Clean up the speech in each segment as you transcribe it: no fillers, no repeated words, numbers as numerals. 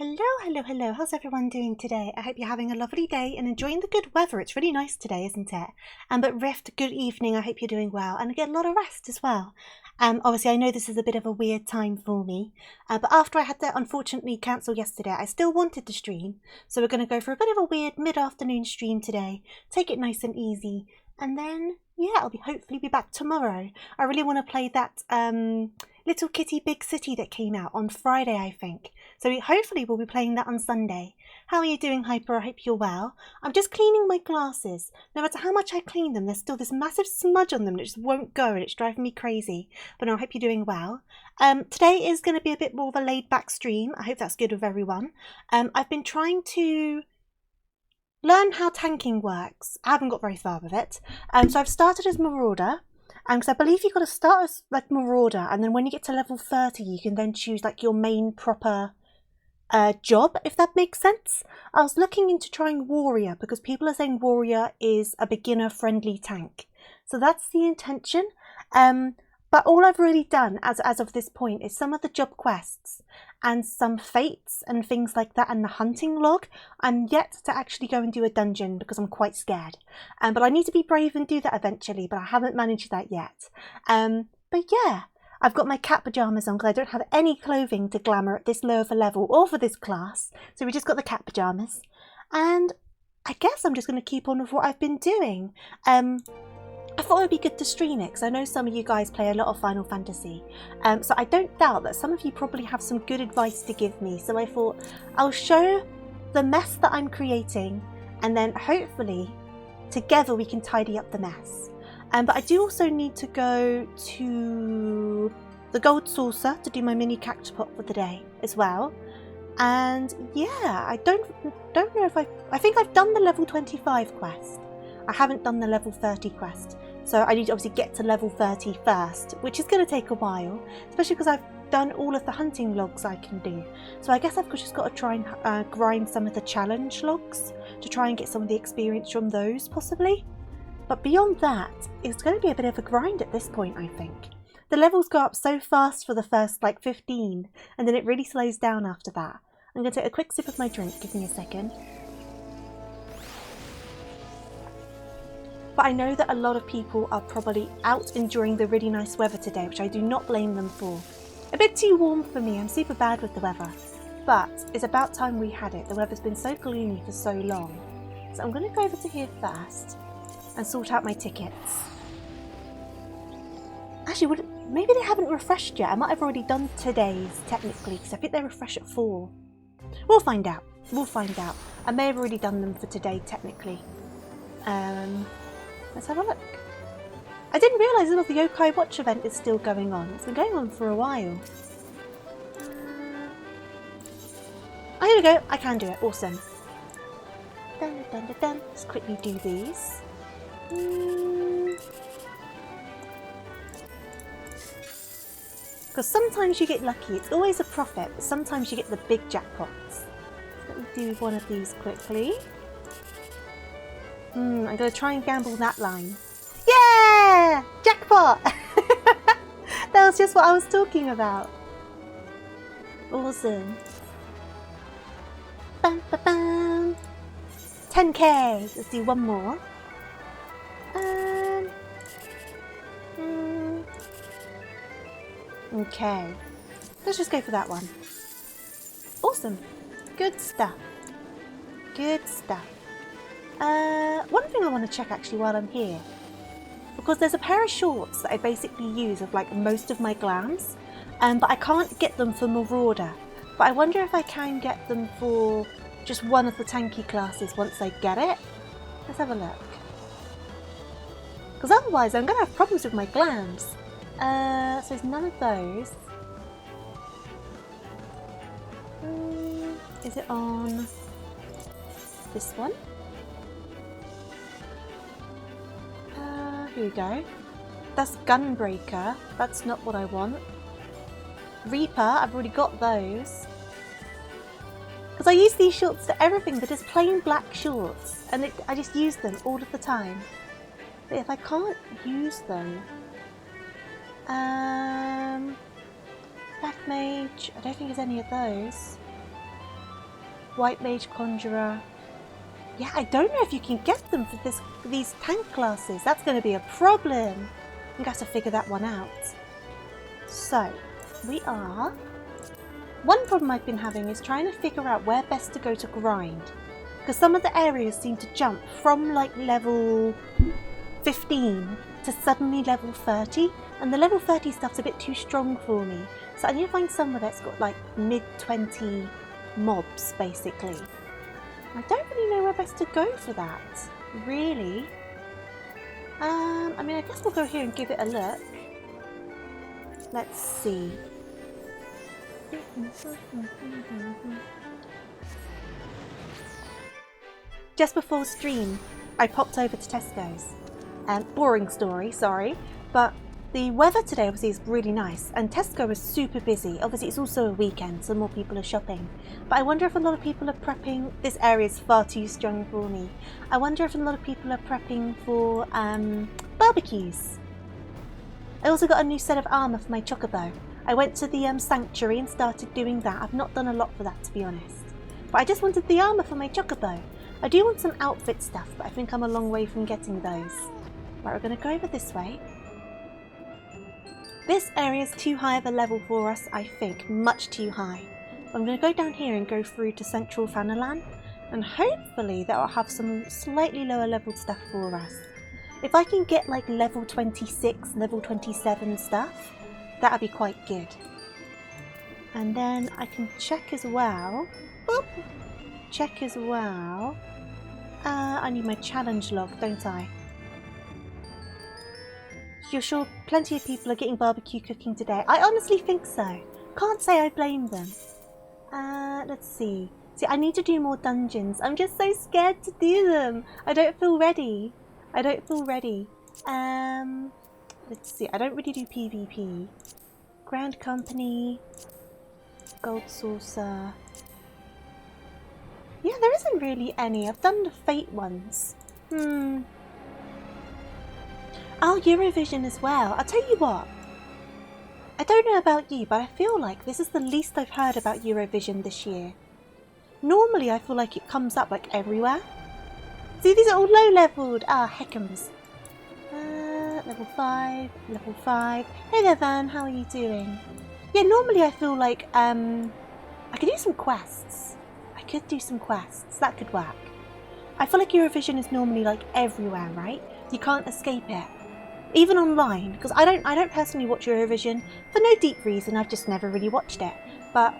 Hello, hello, hello. How's everyone doing today? I hope you're having a lovely day and enjoying the good weather. It's really nice today, isn't it? But Rift, good evening. I hope you're doing well and get a lot of rest as well. Obviously, I know this is a bit of a weird time for me, but after I had to unfortunately cancel yesterday, I still wanted to stream. So we're going to go for a bit of a weird mid-afternoon stream today. Take it nice and easy. And then, yeah, I'll hopefully be back tomorrow. I really want to play that Little Kitty Big City that came out on Friday, I think. So hopefully we'll be playing that on Sunday. How are you doing, Hyper? I hope you're well. I'm just cleaning my glasses. No matter how much I clean them, there's still this massive smudge on them that just won't go, and it's driving me crazy. But no, I hope you're doing well. Today is going to be a bit more of a laid-back stream. I hope that's good with everyone. I've been trying to learn how tanking works. I haven't got very far with it. So I've started as Marauder. Because I believe you've got to start as like Marauder, and then when you get to level 30, you can then choose like your main proper job, if that makes sense. I was looking into trying Warrior because people are saying Warrior is a beginner-friendly tank. So that's the intention. But all I've really done as of this point is some of the job quests and some fates and things like that and the hunting log. I'm yet to actually go and do a dungeon because I'm quite scared. But I need to be brave and do that eventually, but I haven't managed that yet. But yeah, I've got my cat pyjamas on because I don't have any clothing to glamour at this low of a level or for this class. So we just got the cat pyjamas. And I guess I'm just going to keep on with what I've been doing. I thought it would be good to stream it because I know some of you guys play a lot of Final Fantasy. So I don't doubt that some of you probably have some good advice to give me. So I thought I'll show the mess that I'm creating, and then hopefully together we can tidy up the mess. But I do also need to go to the Gold Saucer to do my mini cactus pot for the day as well. And yeah, I don't know if I think I've done the level 25 quest. I haven't done the level 30 quest, so I need to obviously get to level 30 first, which is going to take a while, especially because I've done all of the hunting logs I can do. So I guess I've just got to try and grind some of the challenge logs to try and get some of the experience from those, possibly. But beyond that, it's going to be a bit of a grind at this point, I think. The levels go up so fast for the first, like, 15, and then it really slows down after that. I'm going to take a quick sip of my drink, give me a second. But I know that a lot of people are probably out enjoying the really nice weather today, which I do not blame them for. A bit too warm for me, I'm super bad with the weather. But it's about time we had it. The weather's been so gloomy for so long. So I'm going to go over to here first and sort out my tickets. Actually, maybe they haven't refreshed yet. I might have already done today's, technically, because I think they refresh at 4. We'll find out. We'll find out. I may have already done them for today, technically. Let's have a look. I didn't realise the Yokai Watch event is still going on. It's been going on for a while. Oh, here we go. I can do it. Awesome. Dun, dun, dun, dun. Let's quickly do these. Because sometimes you get lucky. It's always a profit, but sometimes you get the big jackpots. Let me do one of these quickly. I'm going to try and gamble that line. Yeah! Jackpot! That was just what I was talking about. Awesome. Bam, bam, bam. 10k. Let's do one more. Okay. Let's just go for that one. Awesome. Good stuff. Good stuff. One thing I want to check actually while I'm here, because there's a pair of shorts that I basically use with like most of my glams, but I can't get them for Marauder. But I wonder if I can get them for just one of the tanky classes once I get it. Let's have a look. Because otherwise I'm going to have problems with my glams. So there's none of those. Is it on this one? Here we go. That's Gunbreaker. That's not what I want. Reaper, I've already got those. Because I use these shorts to everything. They're just plain black shorts. And I just use them all of the time. But if I can't use them... Black Mage, I don't think there's any of those. White Mage Conjurer. Yeah, I don't know if you can get them for these tank classes. That's going to be a problem. I'm going to have to figure that one out. So, we are... One problem I've been having is trying to figure out where best to go to grind. Because some of the areas seem to jump from like level 15 to suddenly level 30. And the level 30 stuff's a bit too strong for me. So I need to find somewhere that's got like mid-20 mobs, basically. I don't really know where best to go for that, really. I mean, I guess we'll go here and give it a look. Let's see. Just before stream, I popped over to Tesco's. Boring story, sorry, but the weather today obviously is really nice, and Tesco is super busy. Obviously it's also a weekend, so more people are shopping. But I wonder if a lot of people are prepping... This area is far too strong for me. I wonder if a lot of people are prepping for barbecues. I also got a new set of armour for my chocobo. I went to the sanctuary and started doing that. I've not done a lot for that, to be honest. But I just wanted the armour for my chocobo. I do want some outfit stuff, but I think I'm a long way from getting those. Right, we're going to go over this way. This area is too high of a level for us, I think. Much too high. I'm going to go down here and go through to Central Fanalan, and hopefully that will have some slightly lower level stuff for us. If I can get like level 26, level 27 stuff, that'll be quite good. And then I can check as well. Boop. Check as well. I need my challenge log, don't I? You're sure plenty of people are getting barbecue cooking today? I honestly think so. Can't say I blame them. Let's see. See, I need to do more dungeons. I'm just so scared to do them. I don't feel ready. I don't feel ready. Let's see. I don't really do PvP. Grand Company. Gold Saucer. Yeah, there isn't really any. I've done the Fate ones. Oh, Eurovision as well. I'll tell you what. I don't know about you, but I feel like this is the least I've heard about Eurovision this year. Normally, I feel like it comes up like everywhere. See, these are all low-leveled. Ah, heckums. Level 5, level 5. Hey there, Van. How are you doing? Yeah, normally I feel like I could do some quests. I could do some quests. That could work. I feel like Eurovision is normally like everywhere, right? You can't escape it. Even online, because I don't personally watch Eurovision for no deep reason. I've just never really watched it. But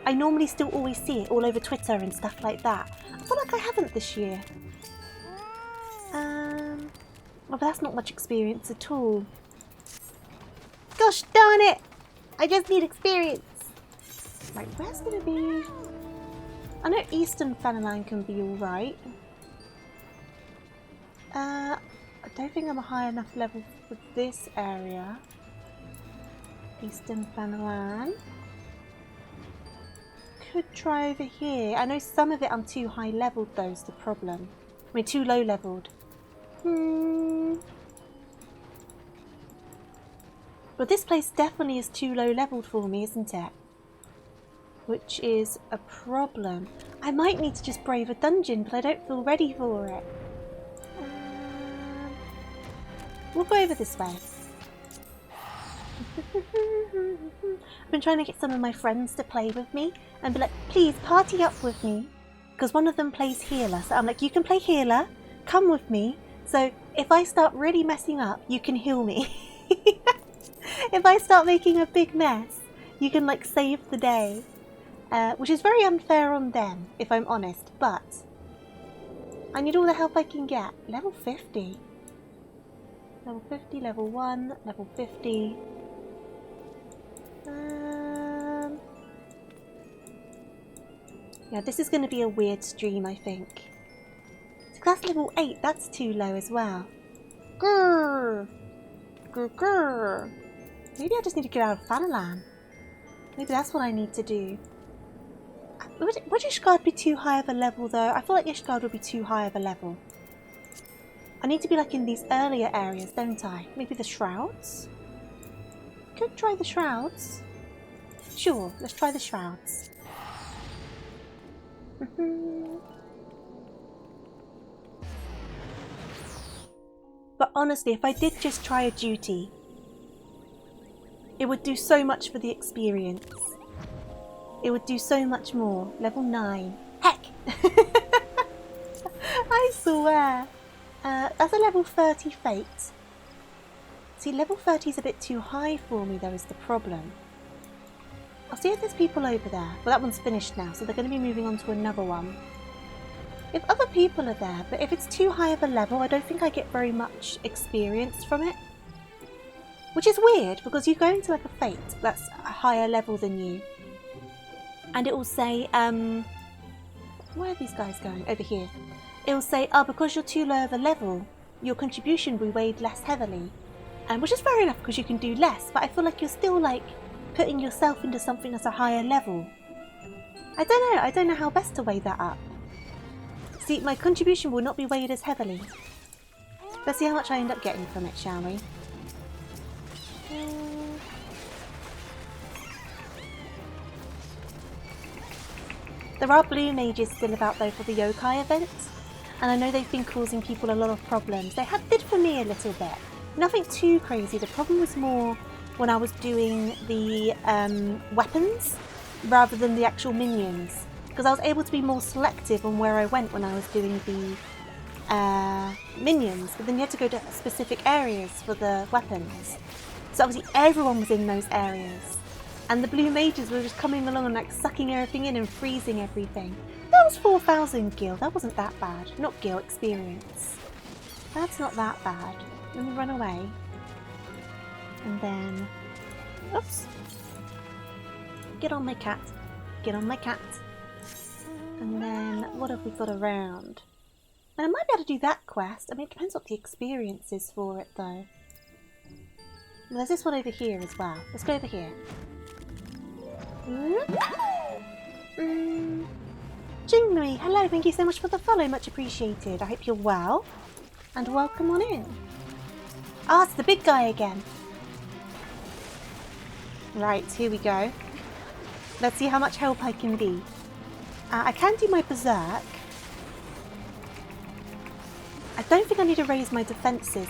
I normally still always see it all over Twitter and stuff like that. I feel like I haven't this year. Well, that's not much experience at all. Gosh darn it! I just need experience. Right, where's gonna be? I know Eastern Fanalan can be alright. I don't think I'm a high enough level for this area. Eastern Fanalan. Could try over here. I know some of it I'm too high leveled though is the problem. I mean too low leveled. But this place definitely is too low leveled for me, isn't it? Which is a problem. I might need to just brave a dungeon, but I don't feel ready for it. We'll go over this way. I've been trying to get some of my friends to play with me and be like, please party up with me. Because one of them plays healer. So I'm like, you can play healer, come with me. So if I start really messing up, you can heal me. If I start making a big mess, you can like save the day. Which is very unfair on them, if I'm honest. But I need all the help I can get. Level 50. Level 50, level 1, level 50. Yeah, this is going to be a weird stream, I think. So that's level 8, that's too low as well. Grrr! Grrr, grrr. Maybe I just need to get out of Fanalan. Maybe that's what I need to do. Would Ishgard be too high of a level though? I feel like Ishgard would be too high of a level. I need to be like in these earlier areas, don't I? Maybe the Shrouds? Could try the Shrouds. Sure, let's try the Shrouds. But honestly, if I did just try a duty, it would do so much for the experience. It would do so much more. Level 9. Heck! I swear. That's a level 30 fate. See, level 30 is a bit too high for me, though, is the problem. I'll see if there's people over there. Well, that one's finished now, so they're going to be moving on to another one. If other people are there, but if it's too high of a level, I don't think I get very much experience from it. Which is weird, because you go into like a fate that's a higher level than you. And it will say, where are these guys going? Over here. It will say, oh, because you're too low of a level, your contribution will be weighed less heavily. Which is fair enough, because you can do less, but I feel like you're still like putting yourself into something that's a higher level. I don't know how best to weigh that up. See, my contribution will not be weighed as heavily. Let's see how much I end up getting from it, shall we? There are blue mages still about though for the yokai event, and I know they've been causing people a lot of problems. They did for me a little bit. Nothing too crazy. The problem was more when I was doing the weapons rather than the actual minions, because I was able to be more selective on where I went when I was doing the minions, but then you had to go to specific areas for the weapons. So obviously everyone was in those areas. And the blue mages were just coming along and like sucking everything in and freezing everything. That was 4,000 gil. That wasn't that bad. Not gil, experience. That's not that bad. Let me run away. And then... Oops. Get on my cat. Get on my cat. And then what have we got around? And I might be able to do that quest. I mean, it depends what the experience is for it though. And there's this one over here as well. Let's go over here. Jingui, hello, thank you so much for the follow, much appreciated. I hope you're well, and welcome on in. Ah, it's the big guy again. Right, here we go. Let's see how much help I can be. I can do my berserk. I don't think I need to raise my defences,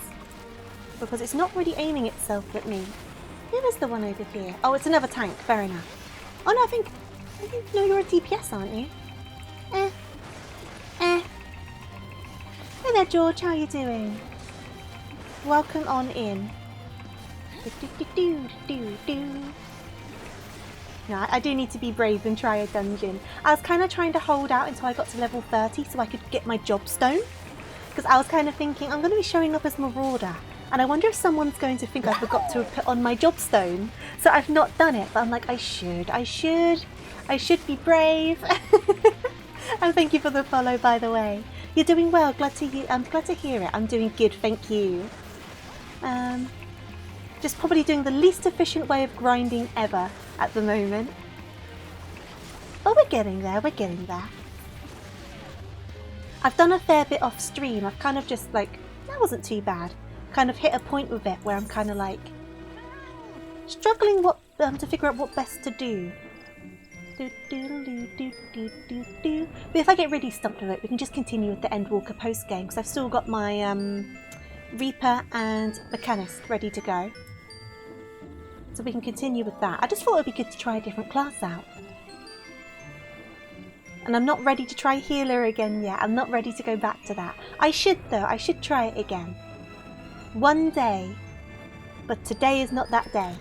because it's not really aiming itself at me. Who is the one over here? Oh, it's another tank, fair enough. Oh no, I think no, you're a DPS, aren't you? Hey there, George, how are you doing? Welcome on in. No, I do need to be brave and try a dungeon. I was kind of trying to hold out until I got to level 30 so I could get my job stone. Because I was kind of thinking, I'm going to be showing up as Marauder. And I wonder if someone's going to think I forgot to put on my job stone. So I've not done it. But I'm like, I should be brave. And thank you for the follow, by the way. You're doing well. I'm glad to hear it. I'm doing good, thank you. Just probably doing the least efficient way of grinding ever at the moment. But we're getting there. We're getting there. I've done a fair bit off stream. I've kind of just like, that wasn't too bad. Kind of hit a point with it where I'm kind of like struggling to figure out what best to do. But if I get really stumped with it, we can just continue with the Endwalker post game because I've still got my Reaper and Mechanist ready to go. So we can continue with that. I just thought it would be good to try a different class out. And I'm not ready to try Healer again yet. I'm not ready to go back to that. I should though. I should try it again. One day. But today is not that day.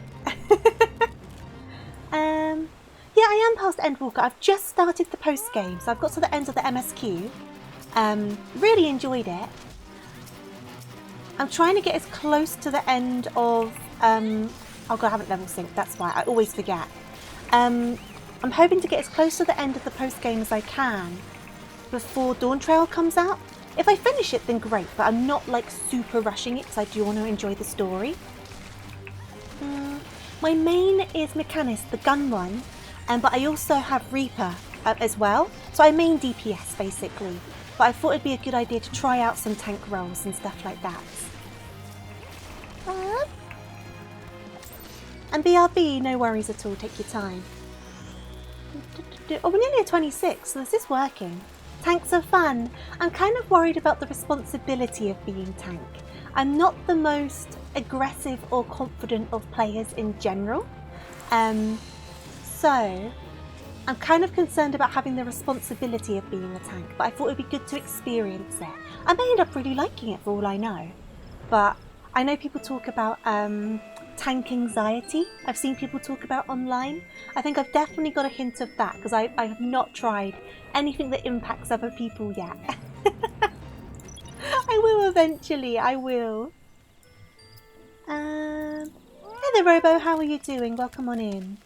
Yeah, I am past Endwalker. I've just started the post game. So I've got to the end of the MSQ. Really enjoyed it. I'm trying to get as close to the end of... oh god, I haven't level synced. That's why. I always forget. I'm hoping to get as close to the end of the post game as I can before Dawn Trail comes out. If I finish it, then great, but I'm not like super rushing it because I do want to enjoy the story. My main is Mechanist, the gun one, but I also have Reaper as well. So I main DPS basically, but I thought it'd be a good idea to try out some tank roles and stuff like that. And BRB, no worries at all, take your time. Oh, we're nearly at 26, so this is working. Tanks are fun. I'm kind of worried about the responsibility of being tank. I'm not the most aggressive or confident of players in general. So I'm kind of concerned about having the responsibility of being a tank, but I thought it'd be good to experience it. I may end up really liking it for all I know. But I know people talk about tank anxiety. I've seen people talk about online. I think I've definitely got a hint of that because I have not tried anything that impacts other people yet. I will eventually, I will. Hey there, Robo, how are you doing? Welcome on in.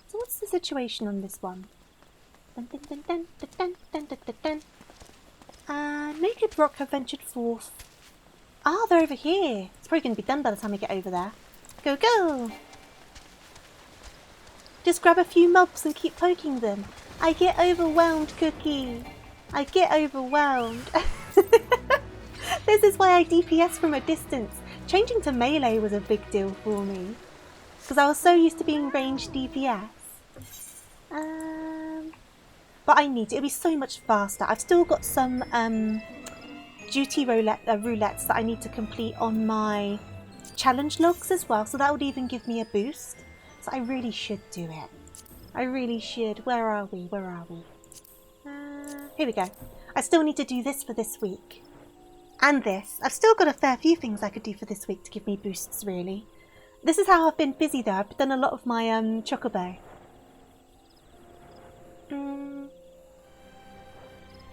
So what's the situation on this one? Dun, dun, dun, dun, dun, dun, dun, dun, dun. Naked Rock have ventured forth. Ah, they're over here. It's probably going to be done by the time I get over there. Go, go! Just grab a few mobs and keep poking them. I get overwhelmed, Cookie. I get overwhelmed. This is why I DPS from a distance. Changing to melee was a big deal for me. Because I was so used to being ranged DPS. But I need it. It'll be so much faster. I've still got some duty roulettes that I need to complete on my challenge logs as well. So that would even give me a boost. So I really should do it. I really should. Where are we? Where are we? Here we go. I still need to do this for this week. And this. I've still got a fair few things I could do for this week to give me boosts, really. This is how I've been busy, though. I've done a lot of my chocobo.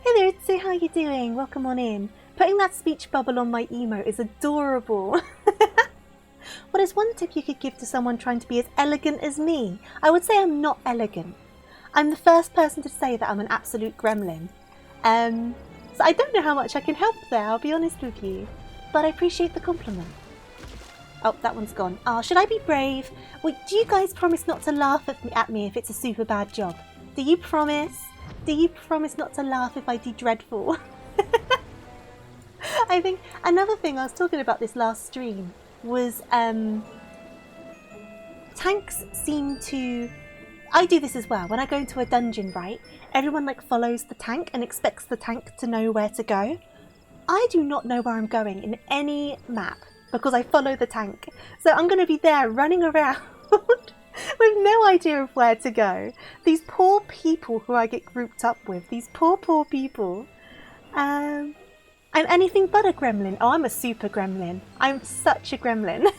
Hey there, Itsu. How you doing? Welcome on in. Putting that speech bubble on my emote is adorable. What is one tip you could give to someone trying to be as elegant as me? I would say I'm not elegant. I'm the first person to say that I'm an absolute gremlin. So I don't know how much I can help there, I'll be honest with you. But I appreciate the compliment. Oh, that one's gone. Oh, should I be brave? Wait, do you guys promise not to laugh at me if it's a super bad job? Do you promise? Do you promise not to laugh if I do dreadful? I think another thing I was talking about this last stream was tanks seem to... I do this as well. When I go into a dungeon, right, everyone like follows the tank and expects the tank to know where to go. I do not know where I'm going in any map because I follow the tank. So I'm going to be there running around with no idea of where to go. These poor people who I get grouped up with, these poor people. I'm anything but a gremlin. Oh, I'm a super gremlin. I'm such a gremlin.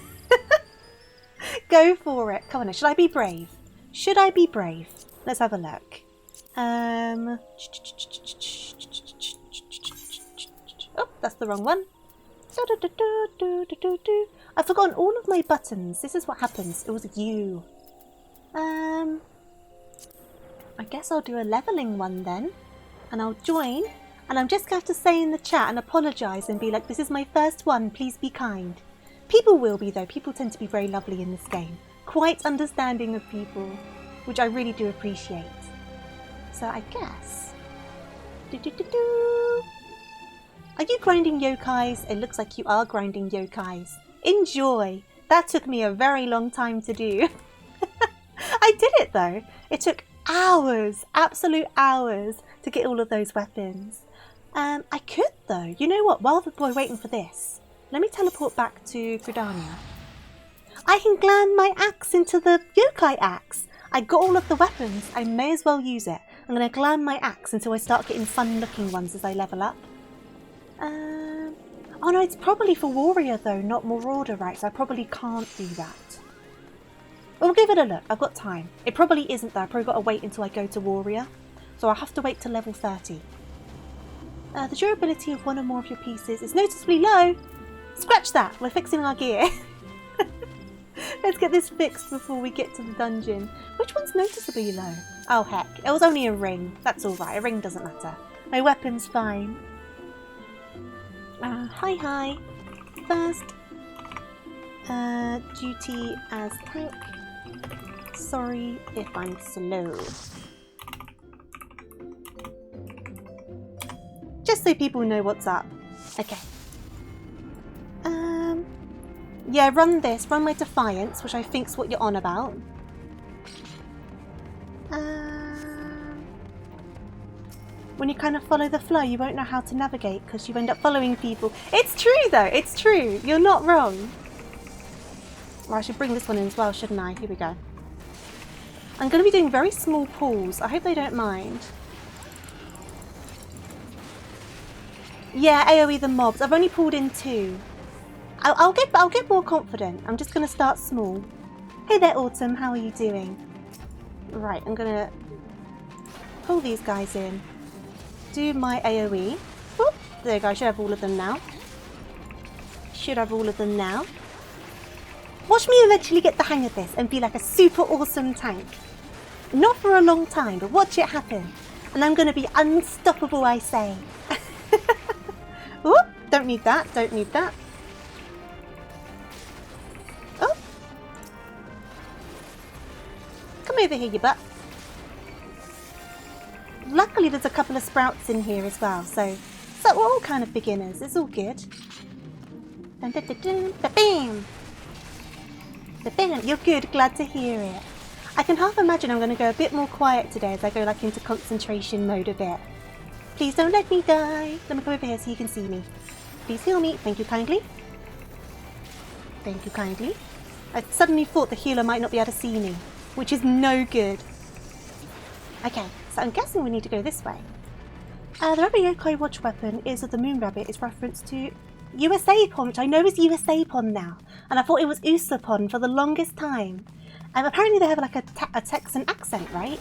Go for it. Come on, should I be brave? Should I be brave? Let's have a look. Oh, that's the wrong one. I've forgotten all of my buttons. This is what happens. It was you. I guess I'll do a leveling one then. And I'll join. And I'm just going to have to say in the chat and apologise and be like, this is my first one. Please be kind. People will be, though. People tend to be very lovely in this game. Quite understanding of people, which I really do appreciate. So I guess... Are you grinding yokais? It looks like you are grinding yokais. Enjoy! That took me a very long time to do. I did it though. It took hours, absolute hours, to get all of those weapons. I could though. You know what? While we're waiting for this, let me teleport back to Gridania. I can gland my axe into the yokai axe. I got all of the weapons. I may as well use it. I'm going to gland my axe until I start getting fun looking ones as I level up. Oh no, it's probably for warrior though, not marauder, right? So I probably can't do that. We'll give it a look. I've got time. It probably isn't though. I've probably got to wait until I go to warrior. So I'll have to wait till level 30. The durability of one or more of your pieces is noticeably low. Scratch that. We're fixing our gear. Let's get this fixed before we get to the dungeon. Which one's noticeably low? Oh heck, it was only a ring. That's alright, a ring doesn't matter. My weapon's fine. Hi. First, duty as tank. Sorry if I'm slow. Just so people know what's up. Okay. Yeah, run this. Run my Defiance, which I think's what you're on about. When you kind of follow the flow, you won't know how to navigate because you end up following people. It's true though, it's true. You're not wrong. Well, I should bring this one in as well, shouldn't I? Here we go. I'm going to be doing very small pulls. I hope they don't mind. Yeah, AoE the mobs. I've only pulled in 2. I'll get more confident. I'm just going to start small. Hey there, Autumn. How are you doing? Right, I'm going to pull these guys in. Do my AoE. Oop, there you go. I should have all of them now. Should have all of them now. Watch me eventually get the hang of this and be like a super awesome tank. Not for a long time, but watch it happen. And I'm going to be unstoppable, I say. Oop, don't need that. Don't need that. Oh. Come over here, you butt. Luckily, there's a couple of sprouts in here as well, so we're all kind of beginners. It's all good. Dun, dun, dun, dun, ba-bam. Ba-bam. You're good. Glad to hear it. I can half imagine I'm going to go a bit more quiet today as I go like into concentration mode a bit. Please don't let me die. Let me come over here so you can see me. Please heal me. Thank you kindly. Thank you kindly. I suddenly thought the healer might not be able to see me, which is no good. Okay, so I'm guessing we need to go this way. The Rabbit Yokai Watch weapon is of the Moon Rabbit. It's reference to USA Pon, which I know is USA Pon now. And I thought it was Usapon for the longest time. Apparently they have like a Texan accent, right?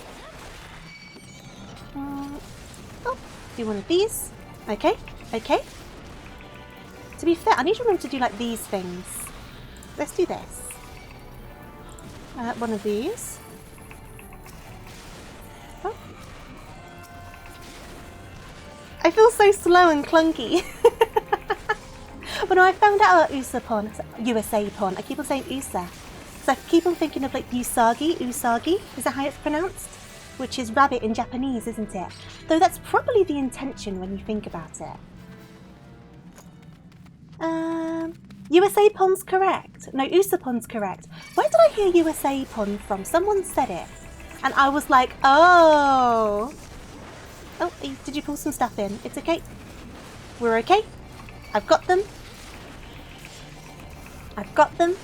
Oh, do one of these. Okay, okay. To be fair, I need to remember to do like these things. Let's do this. One of these. Oh. I feel so slow and clunky. But no, I found out about Usapon, USA Pon. I keep on saying USA. So I keep on thinking of like Usagi, is that how it's pronounced? Which is rabbit in Japanese, isn't it? Though that's probably the intention when you think about it. USA Pon's correct. No, Usapon's correct. Where did I hear USA Pon from? Someone said it. And I was like, oh. Oh, did you pull some stuff in? It's okay. We're okay. I've got them. I've got them.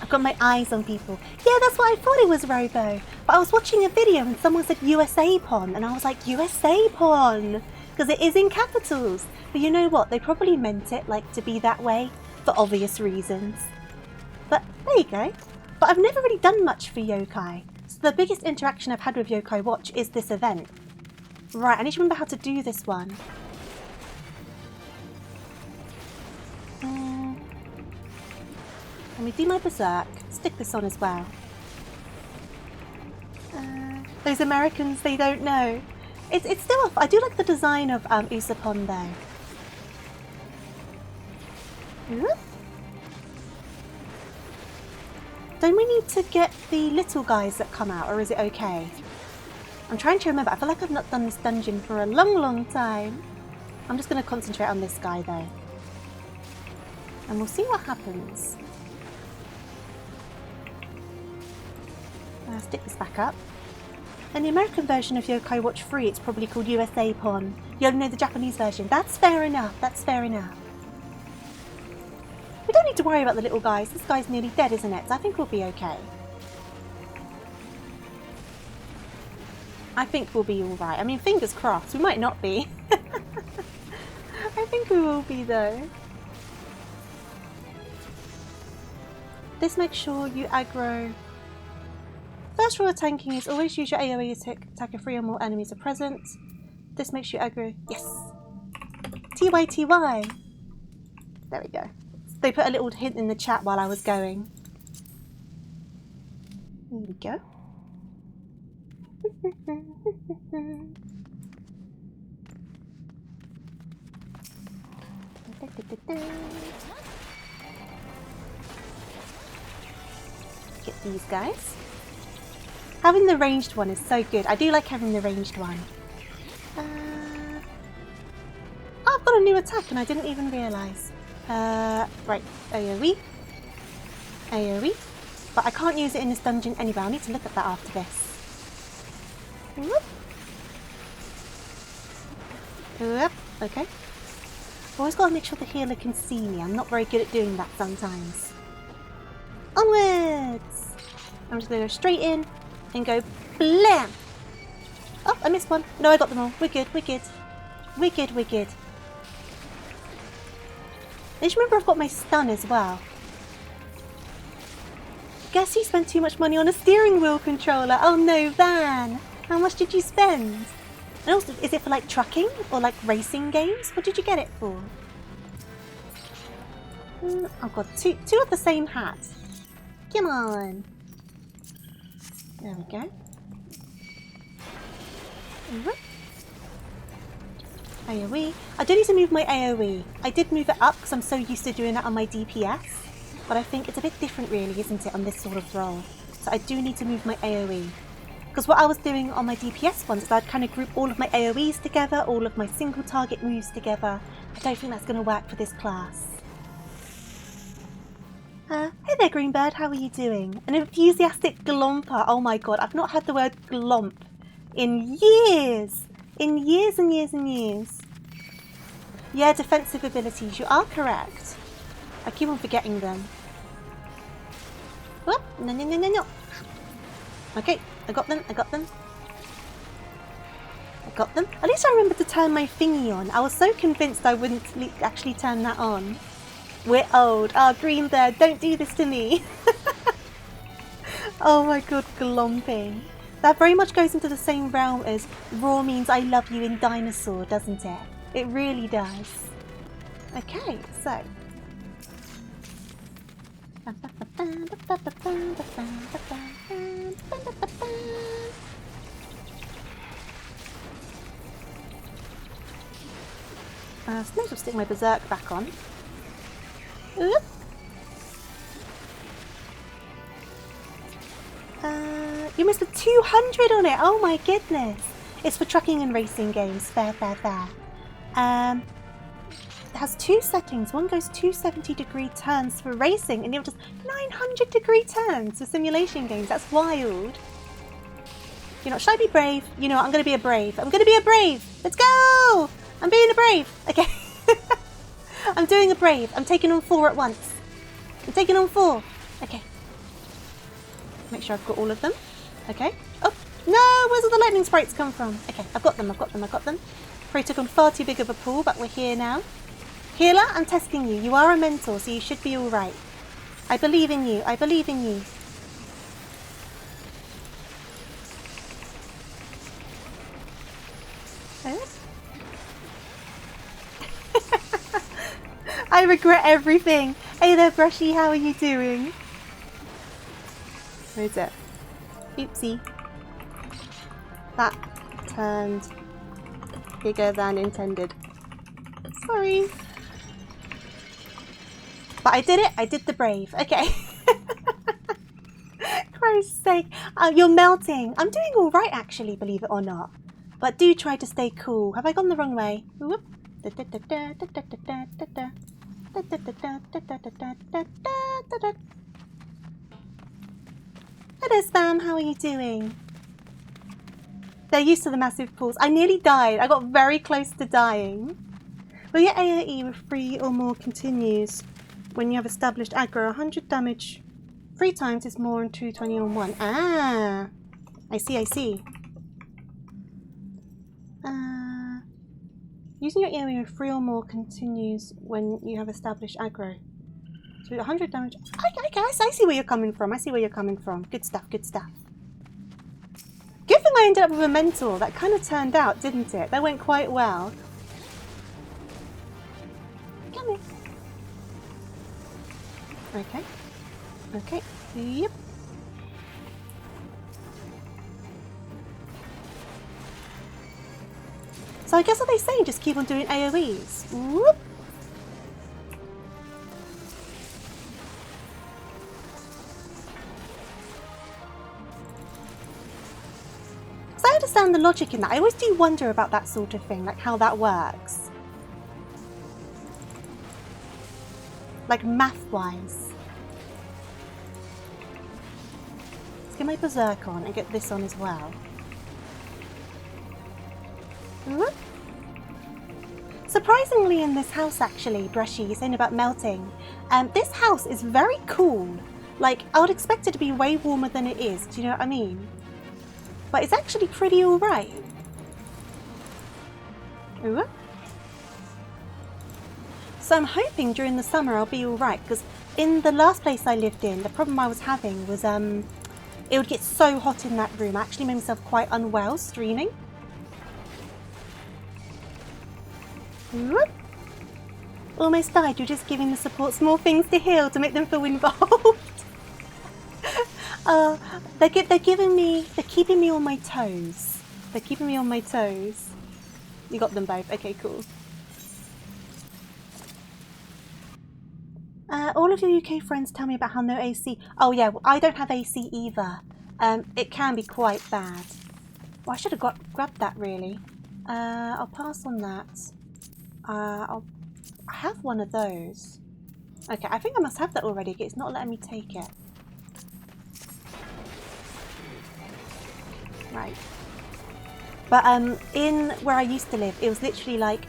I've got my eyes on people. Yeah, that's what I thought it was, Robo. But I was watching a video and someone said USA Pon. And I was like, USA Pon. Because it is in capitals. But you know what? They probably meant it like to be that way for obvious reasons. But there you go. But I've never really done much for Yokai. So the biggest interaction I've had with Yokai Watch is this event. Right, I need to remember how to do this one. Let me do my berserk. Stick this on as well. Those Americans, they don't know. It's still off. I do like the design of Usapon though. Ooh. Don't we need to get the little guys that come out, or is it okay? I'm trying to remember. I feel like I've not done this dungeon for a long, long time. I'm just going to concentrate on this guy though. And we'll see what happens. Stick this back up. In the American version of Yokai Watch 3, it's probably called USA Pon. You only know the Japanese version. That's fair enough. That's fair enough. We don't need to worry about the little guys. This guy's nearly dead, isn't it? So I think we'll be okay. I think we'll be alright. I mean, fingers crossed. We might not be. I think we will be, though. This makes sure you aggro. First rule of tanking is always use your AoE to attack if 3 or more enemies are present. This makes you aggro. Yes! TY. There we go. They put a little hint in the chat while I was going. Here we go. Get these guys. Having the ranged one is so good. I do like having the ranged one. Oh, I've got a new attack and I didn't even realise. Right, AoE. AoE. But I can't use it in this dungeon anyway. I'll need to look at that after this. Whoop. Yep. Okay. Always got to make sure the healer can see me. I'm not very good at doing that sometimes. Onwards! I'm just going to go straight in and go blam! Oh, I missed one. No, I got them all. We're good, we're good. We're good, we're good. I just remember I've got my stun as well. Guess you spent too much money on a steering wheel controller. Oh no, Van! How much did you spend? And also, is it for like trucking or like racing games? What did you get it for? I've got two of the same hat. Come on. There we go. AoE. I do need to move my AoE. I did move it up because I'm so used to doing that on my DPS. But I think it's a bit different really, isn't it, on this sort of role. So I do need to move my AoE. Because what I was doing on my DPS ones is I'd kind of group all of my AoEs together, all of my single target moves together. I don't think that's going to work for this class. Hey there, Greenbird, how are you doing? An enthusiastic glomper. Oh my god, I've not heard the word glomp in years. In years and years and years. Yeah, defensive abilities, you are correct. I keep on forgetting them. Whoop, no, no, no, no, no. Okay, I got them, I got them. I got them. At least I remembered to turn my thingy on. I was so convinced I wouldn't actually turn that on. We're old. Oh, Greenbird, don't do this to me. Oh my god, glomping. That very much goes into the same realm as raw means I love you in dinosaur, doesn't it? It really does. Okay, so. I suppose I'll stick my berserk back on. Oop. You missed a 200 on it. Oh my goodness. It's for trucking and racing games. Fair, fair, fair. It has two settings. One goes 270-degree turns for racing and the other does 900-degree turns for simulation games. That's wild. You know, should I be brave? You know what, I'm going to be a brave. I'm going to be a brave. Let's go. I'm being a brave. Okay. I'm doing a brave. I'm taking on 4 at once. I'm taking on 4. Okay. Make sure I've got all of them. Okay. Oh, no! Where's all the lightning sprites come from? Okay, I've got them, I've got them, I've got them. Probably took on far too big of a pool, but we're here now. Healer, I'm testing you. You are a mentor, so you should be alright. I believe in you. I believe in you. I regret everything. Hey there, Brushy, how are you doing? Where is it? Oopsie. That turned bigger than intended. Sorry. But I did it. I did the brave. Okay. Christ's sake. You're melting. I'm doing all right, actually, believe it or not. But do try to stay cool. Have I gone the wrong way? Whoop. Hello, Spam. How are you doing? They're used to the massive pools. I nearly died. I got very close to dying. Well, your AoE with 3 or more continues when you have established aggro. 100 damage 3 times is more than 220 on 1. Ah! I see, I see. Using your AoE with 3 or more continues when you have established aggro. So 100 damage. I see where you're coming from. I see where you're coming from. Good stuff, good stuff. Good thing I ended up with a mentor. That kind of turned out, didn't it? That went quite well. Come here. Okay. Okay. Yep. So I guess what they say, just keep on doing AoEs. Whoop. So I understand the logic in that. I always do wonder about that sort of thing, like how that works. Like math-wise. Let's get my berserk on and get this on as well. Whoop. Surprisingly in this house actually, Brushy, you're saying about melting, this house is very cool. Like, I would expect it to be way warmer than it is, do you know what I mean? But it's actually pretty alright. Ooh. So I'm hoping during the summer I'll be alright, because in the last place I lived in, the problem I was having was it would get so hot in that room. I actually made myself quite unwell streaming. Ooh. Almost died. You're just giving the support small things to heal to make them feel involved. They're keeping me on my toes. They're keeping me on my toes. You got them both. Okay, cool. All of your UK friends tell me about how no AC. Oh yeah, I don't have AC either. It can be quite bad. Well, I should have grabbed that really. I'll pass on that. I have one of those. Okay, I think I must have that already. It's not letting me take it. Right. But in where I used to live, it was literally like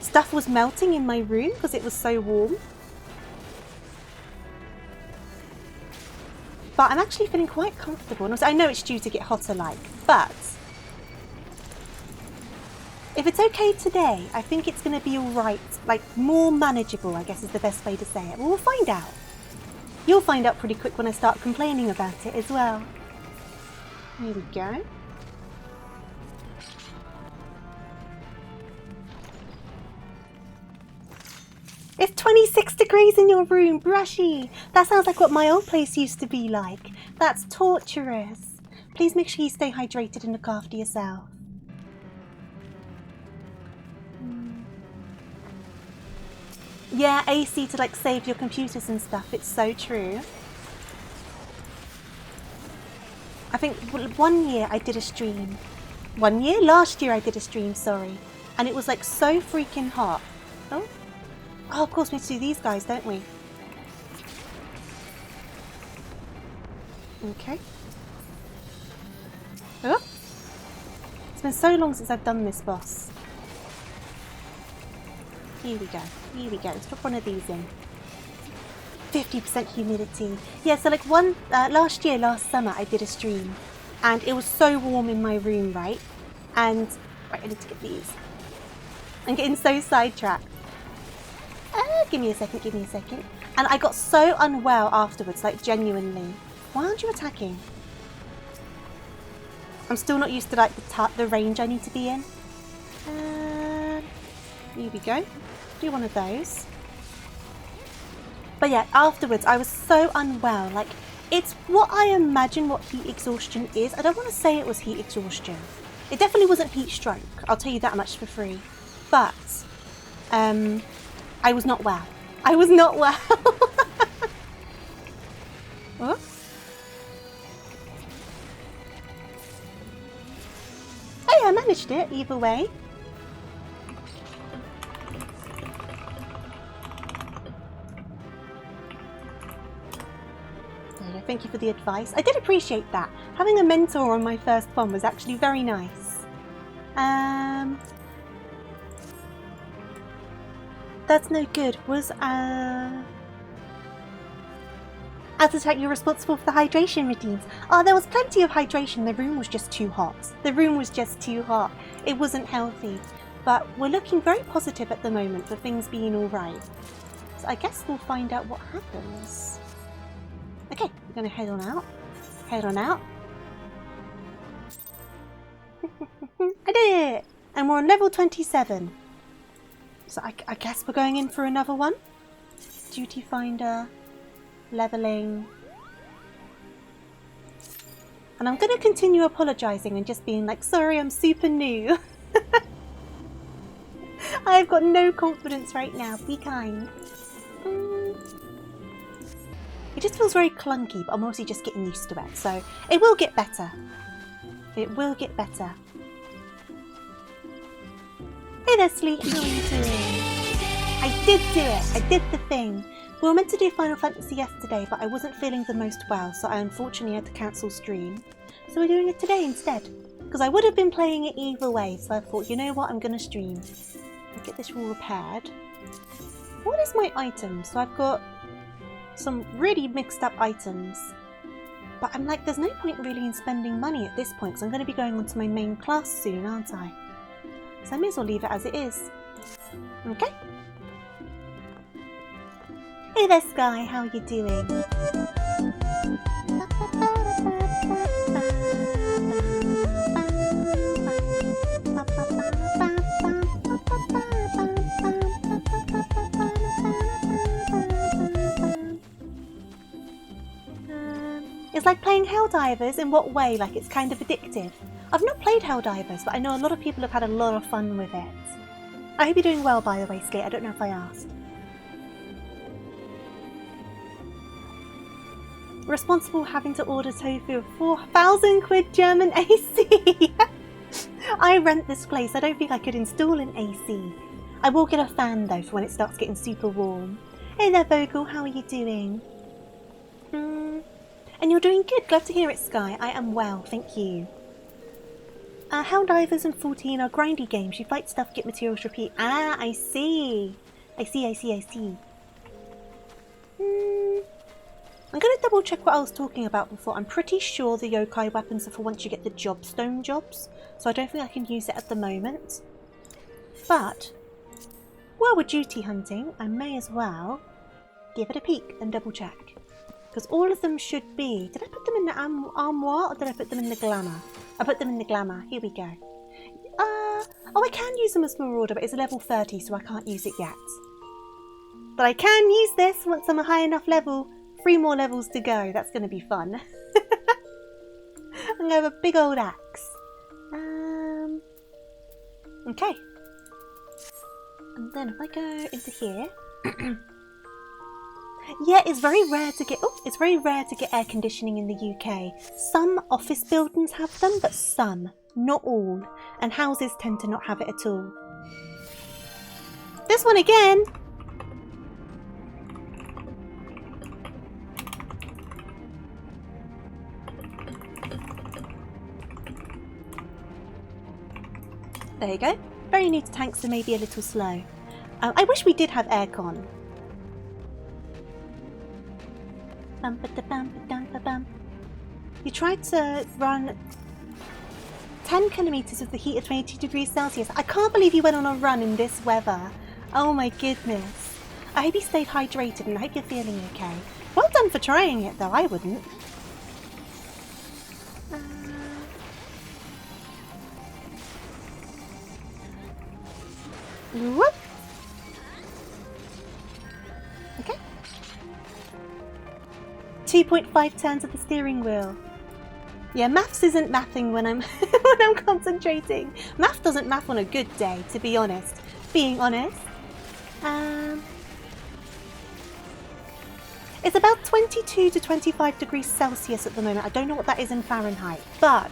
stuff was melting in my room because it was so warm. But I'm actually feeling quite comfortable. And also, I know it's due to get hotter like, but if it's okay today, I think it's going to be alright. Like, more manageable, I guess is the best way to say it. Well, we'll find out. You'll find out pretty quick when I start complaining about it as well. Here we go. It's 26 degrees in your room, Brushy. That sounds like what my old place used to be like. That's torturous. Please make sure you stay hydrated and look after yourself. Yeah, AC to like save your computers and stuff. It's so true. I think 1 year I did a stream. 1 year? Last year I did a stream, sorry. And it was like so freaking hot. Oh. Oh, of course we have to do these guys, don't we? Okay. Oh. It's been so long since I've done this boss. Here we go. Here we go. Let's drop one of these in. 50% humidity. Yeah, so like last summer, I did a stream. And it was so warm in my room, right? And, right, I need to get these. I'm getting so sidetracked. Give me a second. And I got so unwell afterwards, like genuinely. Why aren't you attacking? I'm still not used to like the range I need to be in. Here we go. Do one of those. But yeah, afterwards I was so unwell. Like, it's what I imagine what heat exhaustion is. I don't want to say it was heat exhaustion. It definitely wasn't heat stroke. I'll tell you that much for free. But I was not well. I was not well. Oh. Hey, I managed it either way. Thank you for the advice. I did appreciate that. Having a mentor on my first one was actually very nice. That's no good. Was as a tech, you're responsible for the hydration routines. Oh, there was plenty of hydration. The room was just too hot. The room was just too hot. It wasn't healthy. But we're looking very positive at the moment for things being all right. So I guess we'll find out what happens. Okay, we're going to head on out. Head on out. I did it! And we're on level 27. So I guess we're going in for another one. Duty finder. Leveling. And I'm going to continue apologising and just being like, sorry, I'm super new. I've got no confidence right now. Be kind. It just feels very clunky, but I'm obviously just getting used to it. So it will get better. It will get better. Hey there, Sleep. How are you doing? I did do it. I did the thing. We were meant to do Final Fantasy yesterday, but I wasn't feeling the most well, so I unfortunately had to cancel stream. So we're doing it today instead. Because I would have been playing it either way, so I thought, you know what, I'm going to stream. I'll get this all repaired. What is my item? So I've got some really mixed up items. But I'm like, there's no point really in spending money at this point, because I'm going to be going on to my main class soon, aren't I? So I may as well leave it as it is. Okay. Hey there, Sky, how are you doing? It's like playing Helldivers. In what way? Like it's kind of addictive. I've not played Helldivers, but I know a lot of people have had a lot of fun with it. I hope you're doing well, by the way, Skate. I don't know if I asked. Responsible having to order tofu of 4,000 quid German AC. I rent this place. I don't think I could install an AC. I will get a fan though for when it starts getting super warm. Hey there, Vogel. How are you doing? And you're doing good. Glad to hear it, Sky. I am well, thank you. Helldivers and 14 are grindy games. You fight stuff, get materials, repeat. Ah, I see. I see. I'm going to double check what I was talking about before. I'm pretty sure the yokai weapons are for once you get the jobstone jobs. So I don't think I can use it at the moment. But, while we're duty hunting, I may as well give it a peek and double check. Because all of them should be... Did I put them in the armoire or did I put them in the glamour? I put them in the glamour. Here we go. Oh, I can use them as Marauder, but it's a level 30, so I can't use it yet. But I can use this once I'm a high enough level. 3 more levels to go. That's going to be fun. I'm going to have a big old axe. Okay. And then if I go into here... Yeah, it's very rare to get. Oh, it's very rare to get air conditioning in the UK. Some office buildings have them, but some, not all. And houses tend to not have it at all. This one again. There you go. Very new to tanks, so maybe a little slow. I wish we did have aircon. You tried to run 10 kilometers with the heat of 22 degrees Celsius. I can't believe you went on a run in this weather. Oh my goodness. I hope you stayed hydrated and I hope you're feeling okay. Well done for trying it though, I wouldn't. Whoop. Okay. 2.5 turns of the steering wheel. Yeah, maths isn't mathing when I'm when I'm concentrating. Math doesn't math on a good day, to be honest. Being honest. It's about 22 to 25 degrees Celsius at the moment. I don't know what that is in Fahrenheit, but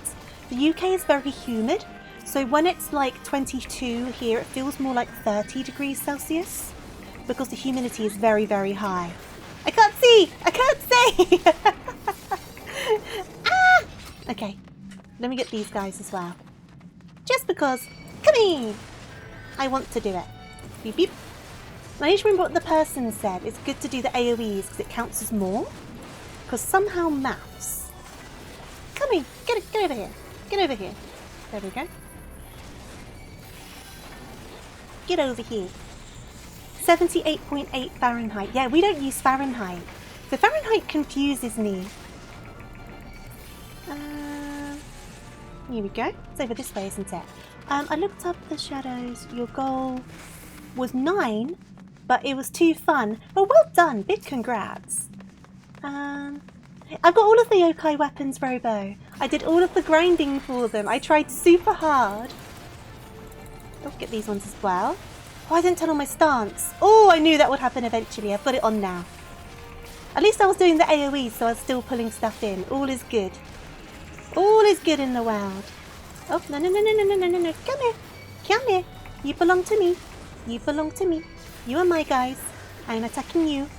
the UK is very humid. So when it's like 22 here, it feels more like 30 degrees Celsius because the humidity is very, very high. I can't see! I can't see! Ah! Okay, let me get these guys as well. Just because, come here! I want to do it. Beep beep. I need to remember what the person said. It's good to do the AoEs because it counts as more. Because somehow maths. Come here, get over here. Get over here. There we go. Get over here. 78.8 Fahrenheit. Yeah, we don't use Fahrenheit. The Fahrenheit confuses me. Here we go. It's over this way, isn't it? I looked up the shadows. Your goal was 9, but it was too fun. Well done. Big congrats. I've got all of the yokai weapons, Robo. I did all of the grinding for them. I tried super hard. I'll get these ones as well. Oh, I didn't turn on my stance. Oh, I knew that would happen eventually. I've got it on now. At least I was doing the AoE, so I was still pulling stuff in. All is good. All is good in the world. Oh, no. Come here. Come here. You belong to me. You belong to me. You are my guys. I'm attacking you.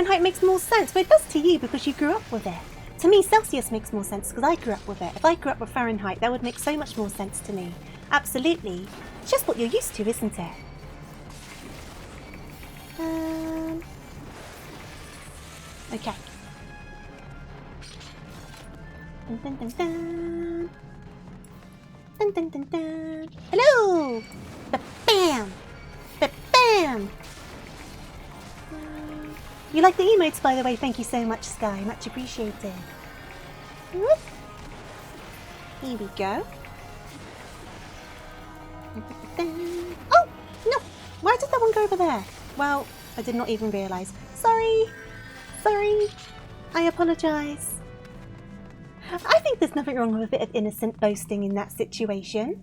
Fahrenheit makes more sense, but it does to you because you grew up with it. To me, Celsius makes more sense because I grew up with it. If I grew up with Fahrenheit, that would make so much more sense to me. Absolutely. It's just what you're used to, isn't it? Okay. Dun, dun, dun, dun. Dun, dun, dun, dun. Hello! Ba-bam! Ba-bam! You like the emotes, by the way. Thank you so much, Sky. Much appreciated. Whoop. Here we go. Oh! No! Why did that one go over there? Well, I did not even realise. Sorry! Sorry! I apologise. I think there's nothing wrong with a bit of innocent boasting in that situation.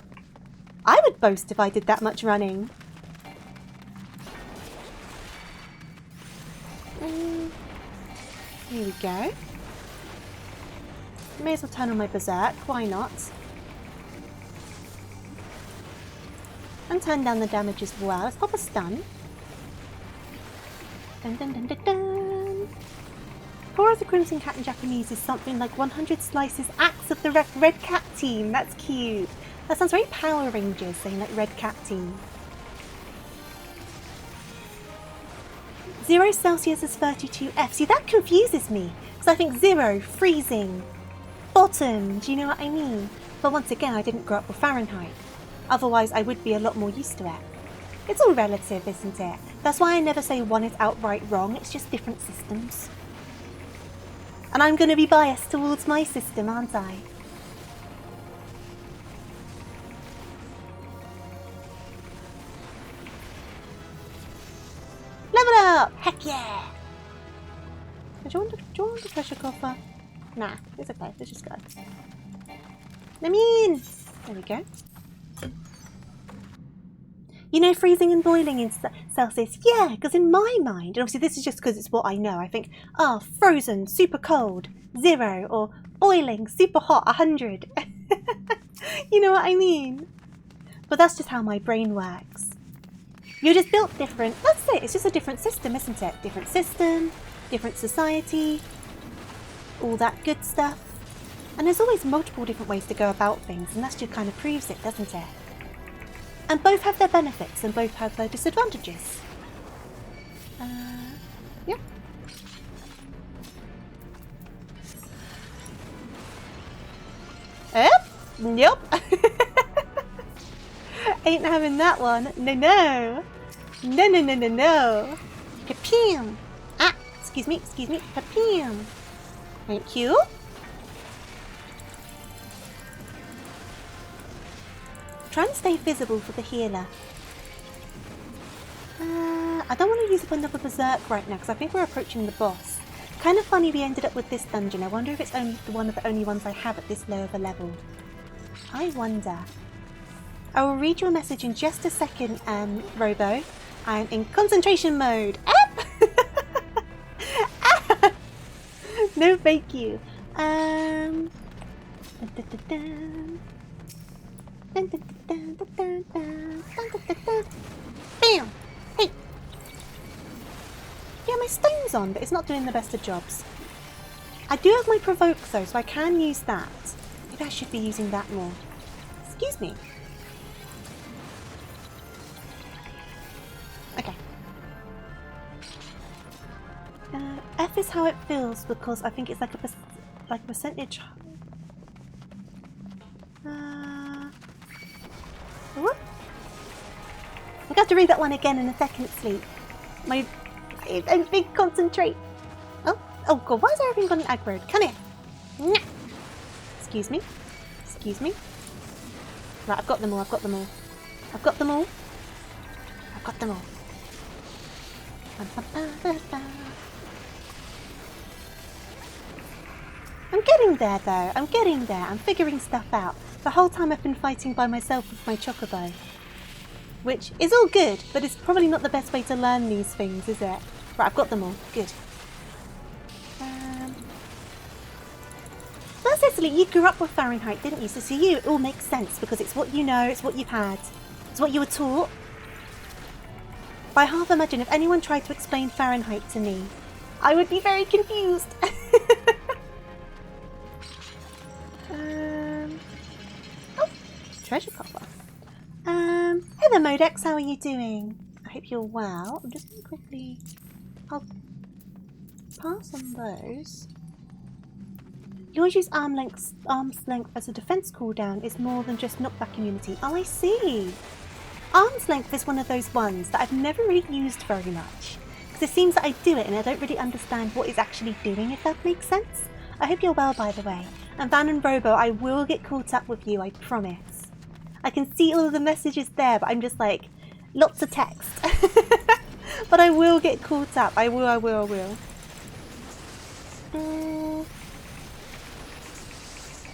I would boast if I did that much running. Here we go. May as well turn on my berserk, why not? And turn down the damage as well. Let's pop a stun. Dun dun dun dun dun. Poor as a Crimson Cat in Japanese is something like 100 slices axe of the Red Cat team. That's cute. That sounds very Power Rangers, saying like Red Cat team. 0 Celsius is 32F. See, that confuses me. Because I think 0, freezing, bottom, do you know what I mean? But once again, I didn't grow up with Fahrenheit. Otherwise, I would be a lot more used to it. It's all relative, isn't it? That's why I never say one is outright wrong. It's just different systems. And I'm going to be biased towards my system, aren't I? Level up! Heck yeah! Do you want the pressure cooker? Nah, it's okay. Let's just go. Let me in! There we go. You know freezing and boiling in Celsius? Yeah, because in my mind, and obviously this is just because it's what I know, I think, frozen, super cold, 0, or boiling, super hot, 100. You know what I mean? But that's just how my brain works. You're just built different. That's it. It's just a different system, isn't it? Different system, different society, all that good stuff. And there's always multiple different ways to go about things, and that just kind of proves it, doesn't it? And both have their benefits and both have their disadvantages. Yeah. Nope. Ain't having that one. No, no. No, no, no, no, no. Kapim. Ah, excuse me. Kapim. Thank you. Try and stay visible for the healer. I don't want to use up another berserk right now because I think we're approaching the boss. Kind of funny we ended up with this dungeon. I wonder if it's only one of the only ones I have at this low of a level. I wonder. I will read your message in just a second, Robo. I'm in concentration mode. No, thank you. Bam! Hey! Yeah, my stone's on, but it's not doing the best of jobs. I do have my provoke though, so I can use that. Maybe I should be using that more. Excuse me. Okay. F is how it feels because I think it's like a percentage. What? I'm going to have to read that one again in a second, Sleep. I'm big concentrate. Oh god, why is everything got an aggroed? Come here. Nah. Excuse me. Right, I've got them all. I'm getting there though. I'm figuring stuff out. The whole time I've been fighting by myself with my chocobo. Which is all good, but it's probably not the best way to learn these things, is it? Right, I've got them all. Good. That's Cecily, you grew up with Fahrenheit, didn't you? So to you, it all makes sense because it's what you know, it's what you've had. It's what you were taught. But I half imagine if anyone tried to explain Fahrenheit to me, I would be very confused. Oh, treasure copper. Hello Modex, how are you doing? I hope you're well. I'm just going to quickly... I'll pass on those. You always use arm's length as a defense cooldown. It's more than just knockback immunity. Oh, I see. Arm's length is one of those ones that I've never really used very much. Because it seems that I do it and I don't really understand what it's actually doing, if that makes sense. I hope you're well, by the way. And Van and Robo, I will get caught up with you, I promise. I can see all of the messages there, but I'm just like, lots of text. But I will get caught up. I will.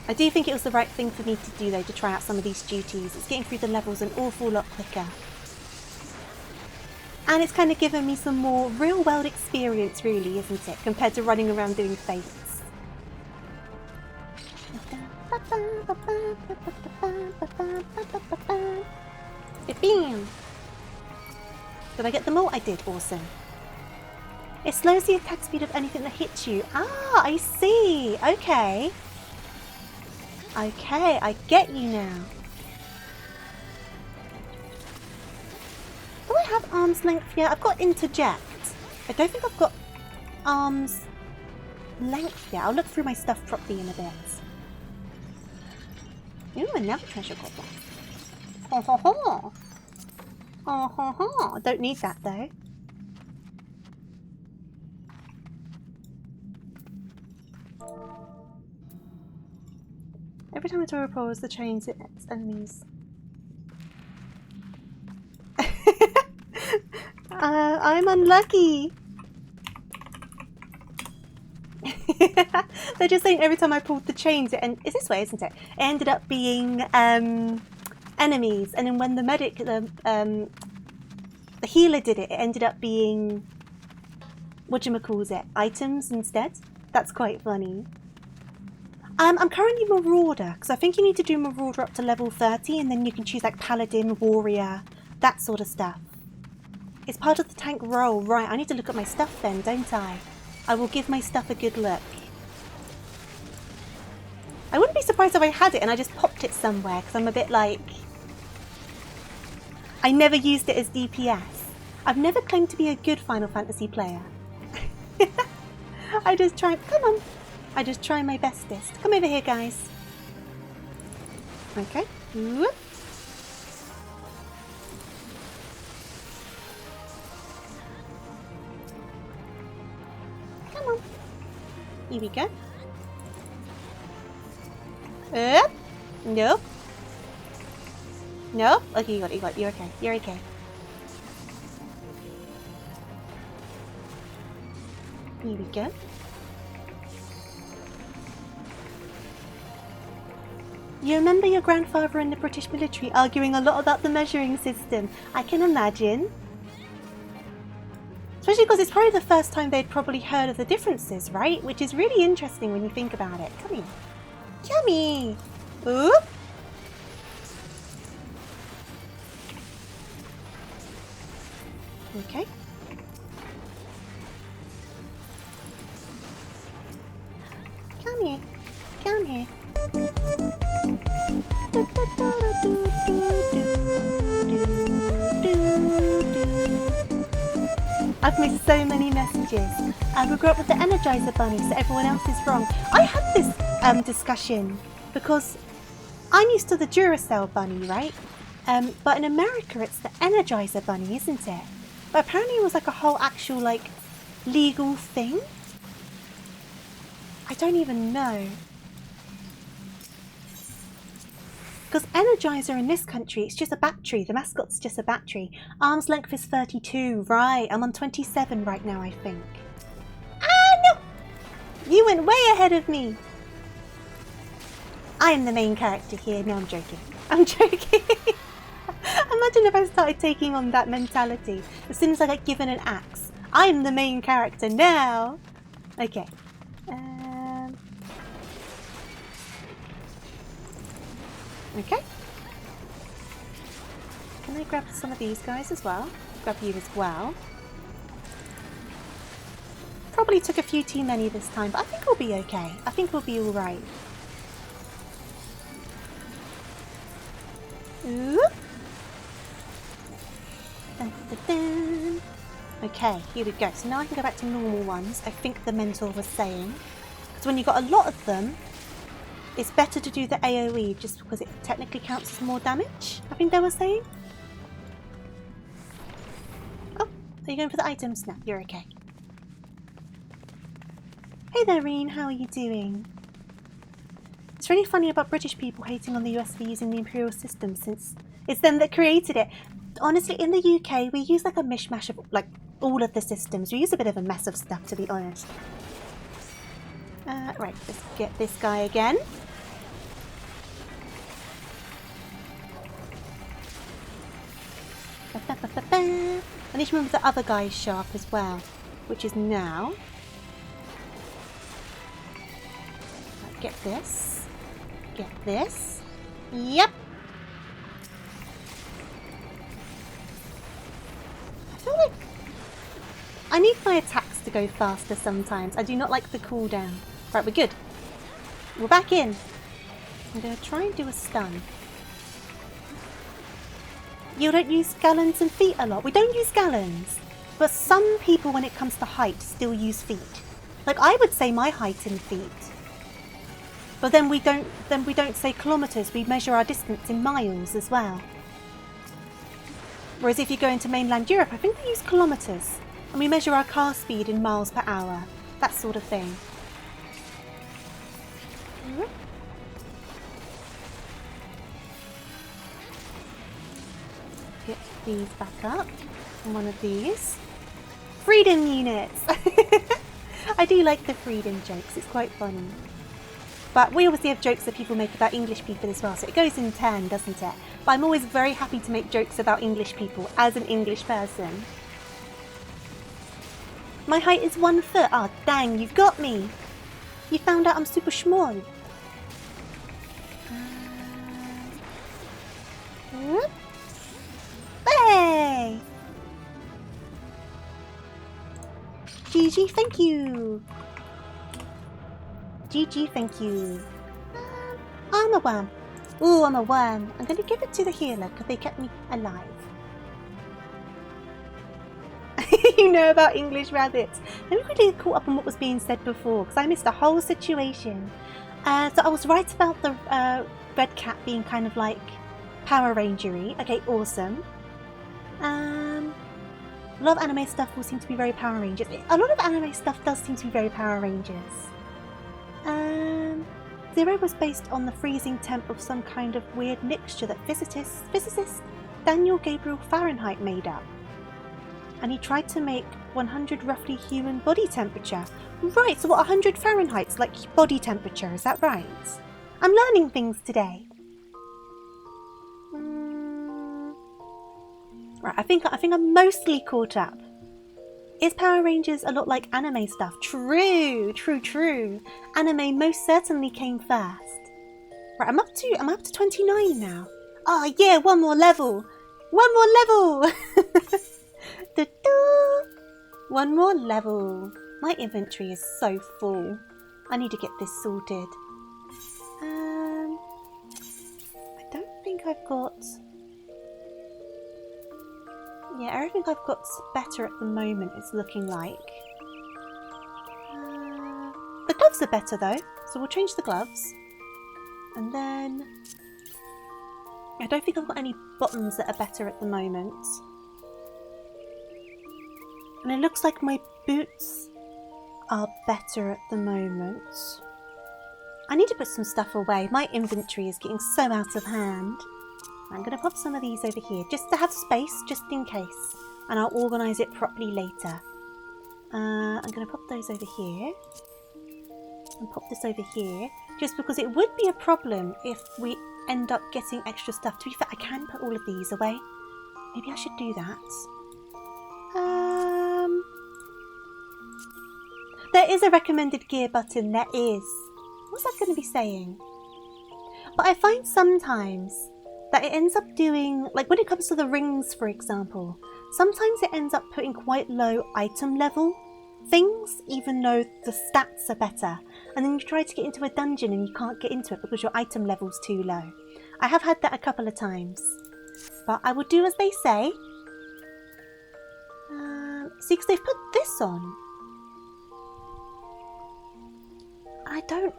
I do think it was the right thing for me to do though, to try out some of these duties. It's getting through the levels an awful lot quicker. And it's kind of given me some more real world experience really, isn't it? Compared to running around doing fates. Bam! Did I get them all? I did, awesome. It slows the attack speed of anything that hits you. Ah, I see. Okay. Okay, I get you now. Do I have arm's length yet? I've got interject. I don't think I've got arm's length yet. I'll look through my stuff properly in a bit. Ooh, another treasure copper. Ho ho ho. Ho ho ho. Don't need that though. Every time I throw a pause, the chains it enemies. I'm unlucky. They're just saying every time I pulled the chains, it's this way, isn't it? It ended up being enemies, and then when the medic, the healer did it, it ended up being whatchamacallit, items instead. That's quite funny. I'm currently Marauder, because I think you need to do Marauder up to level 30, and then you can choose like Paladin, Warrior, that sort of stuff. It's part of the tank role. Right, I need to look at my stuff then, don't I? I will give my stuff a good look. I wouldn't be surprised if I had it and I just popped it somewhere, because I'm a bit like... I never used it as DPS. I've never claimed to be a good Final Fantasy player. I just try... Come on. I just try my bestest. Come over here, guys. Okay. Whoop. Come on. Here we go. Nope. Nope. Okay, you got it. You're okay. You're okay. Here we go. You remember your grandfather in the British military arguing a lot about the measuring system? I can imagine. Especially because it's probably the first time they'd probably heard of the differences, right? Which is really interesting when you think about it. Come here. Come here. Oop. Okay. Come here. Come here. I've missed so many messages. We grew up with the Energizer Bunny, so everyone else is wrong. I had this discussion because I'm used to the Duracell Bunny, right? But in America it's the Energizer Bunny, isn't it? But apparently it was like a whole actual like legal thing. I don't even know. Because Energizer in this country, it's just a battery. The mascot's just a battery. Arm's length is 32. Right, I'm on 27 right now, I think. Ah, no! You went way ahead of me. I am the main character here. No, I'm joking. I'm joking. Imagine if I started taking on that mentality. As soon as I got given an axe. I'm the main character now. Okay. Okay. Can I grab some of these guys as well? Grab you as well. probably took a few too many this time, but I think we'll be okay. I think we'll be alright. Oop. Dun, dun, dun. Okay, here we go. So now I can go back to normal ones. I think the mentor was saying. Because when you've got a lot of them, it's better to do the AoE just because it technically counts as more damage, I think they were saying. Oh, are you going for the items? No, you're okay. Hey there, Reen, how are you doing? It's really funny about British people hating on the US for using the Imperial system since it's them that created it. Honestly, in the UK, we use like a mishmash of like all of the systems. We use a bit of a mess of stuff, to be honest. Right, let's get this guy again. I need to remember the other guys show up as well, which is now. Right, get this. Get this. Yep. I feel like I need my attacks to go faster sometimes. I do not like the cooldown. Right, we're good. We're back in. I'm going to try and do a stun. You don't use gallons and feet a lot. We don't use gallons. But some people, when it comes to height, still use feet. Like, I would say my height in feet. But then we don't say kilometres. We measure our distance in miles as well. Whereas if you go into mainland Europe, I think they use kilometres. And we measure our car speed in miles per hour. That sort of thing. Get these back up. And one of these. Freedom units! I do like the freedom jokes. It's quite funny. But we obviously have jokes that people make about English people as well. So it goes in turn, doesn't it? But I'm always very happy to make jokes about English people as an English person. My height is 1 foot. Oh, dang, you've got me. You found out I'm super small. Hey! GG, thank you. GG, thank you. I'm a worm. Ooh, I'm a worm. I'm going to give it to the healer because they kept me alive. You know about English rabbits. Let me quickly caught up on what was being said before because I missed the whole situation. So I was right about the red cat being kind of like Power Ranger-y. Okay, awesome. A lot of anime stuff will seem to be very Power Rangers. A lot of anime stuff does seem to be very Power Rangers. Zero was based on the freezing temp of some kind of weird mixture that physicist Daniel Gabriel Fahrenheit made up. And he tried to make 100 roughly human body temperature. Right, so what, 100 Fahrenheit's like body temperature, is that right? I'm learning things today. Right, I think I'm mostly caught up. Is Power Rangers a lot like anime stuff? True. Anime most certainly came first. Right, I'm up to 29 now. Oh yeah, one more level. One more level. My inventory is so full. I need to get this sorted. I don't think I've got... Yeah, everything I've got's better at the moment, it's looking like. The gloves are better though, so we'll change the gloves. And then... I don't think I've got any bottoms that are better at the moment. And it looks like my boots are better at the moment. I need to put some stuff away. My inventory is getting so out of hand. I'm going to pop some of these over here just to have space, just in case. And I'll organise it properly later. I'm going to pop those over here. And pop this over here. Just because it would be a problem if we end up getting extra stuff. To be fair, I can put all of these away. Maybe I should do that. There is a recommended gear button. There is. What's that going to be saying? But I find sometimes that it ends up doing, like when it comes to the rings, for example, sometimes it ends up putting quite low item level things, even though the stats are better. And then you try to get into a dungeon and you can't get into it because your item level's too low. I have had that a couple of times. But I will do as they say. See, because they've put this on. I don't...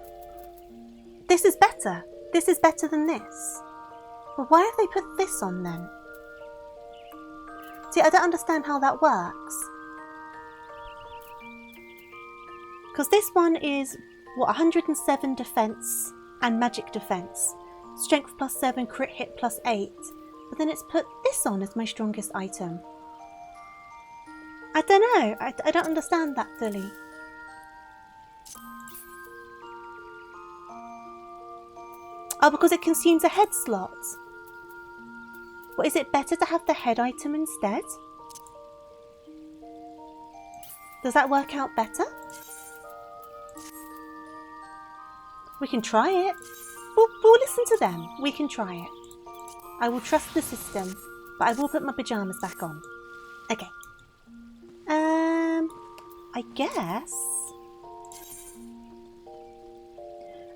This is better. This is better than this. But why have they put this on then? See, I don't understand how that works. Because this one is, what, 107 defense and magic defense. Strength +7, crit hit +8. But then it's put this on as my strongest item. I don't know. I don't understand that fully. Oh, because it consumes a head slot. Well, is it better to have the head item instead? Does that work out better? We can try it. We'll listen to them. We can try it. I will trust the system, but I will put my pyjamas back on. Okay. I guess...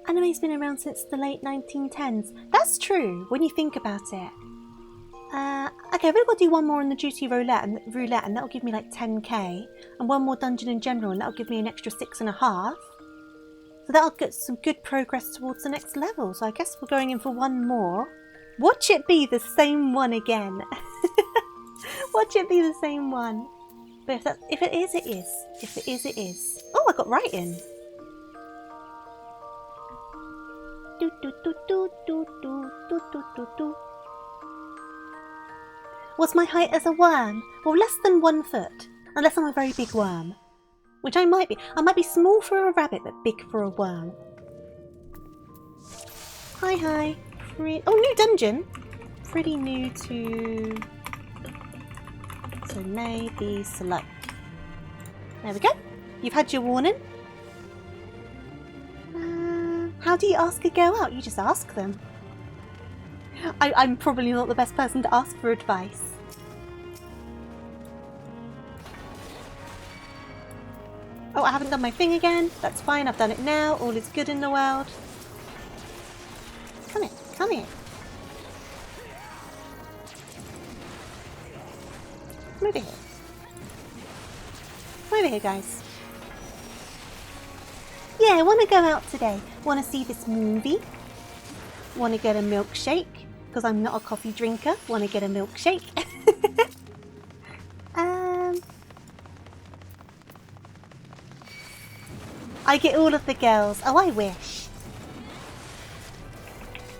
Anime's been around since the late 1910s. That's true, when you think about it. Okay, I've only got to do one more in the duty roulette, and that'll give me like 10k. And one more dungeon in general, and that'll give me an extra 6.5. So that'll get some good progress towards the next level. So I guess we're going in for one more. Watch it be the same one again. Watch it be the same one. But if it is, it is. If it is, it is. Oh, I got writing. Do, do, do, do, do, do, do, do, do, do. What's my height as a worm? Well, less than 1 foot. Unless I'm a very big worm. Which I might be. I might be small for a rabbit, but big for a worm. Hi, hi. Oh, new dungeon. Pretty new to... So maybe slow. There we go. You've had your warning. How do you ask a girl out? You just ask them. I'm probably not the best person to ask for advice. Oh, I haven't done my thing again. That's fine. I've done it now. All is good in the world. Come here. Come here. Come over here. Come over here, guys. Yeah, I want to go out today. Want to see this movie. Want to get a milkshake. Because I'm not a coffee drinker. Want to get a milkshake. I get all of the girls. Oh, I wish.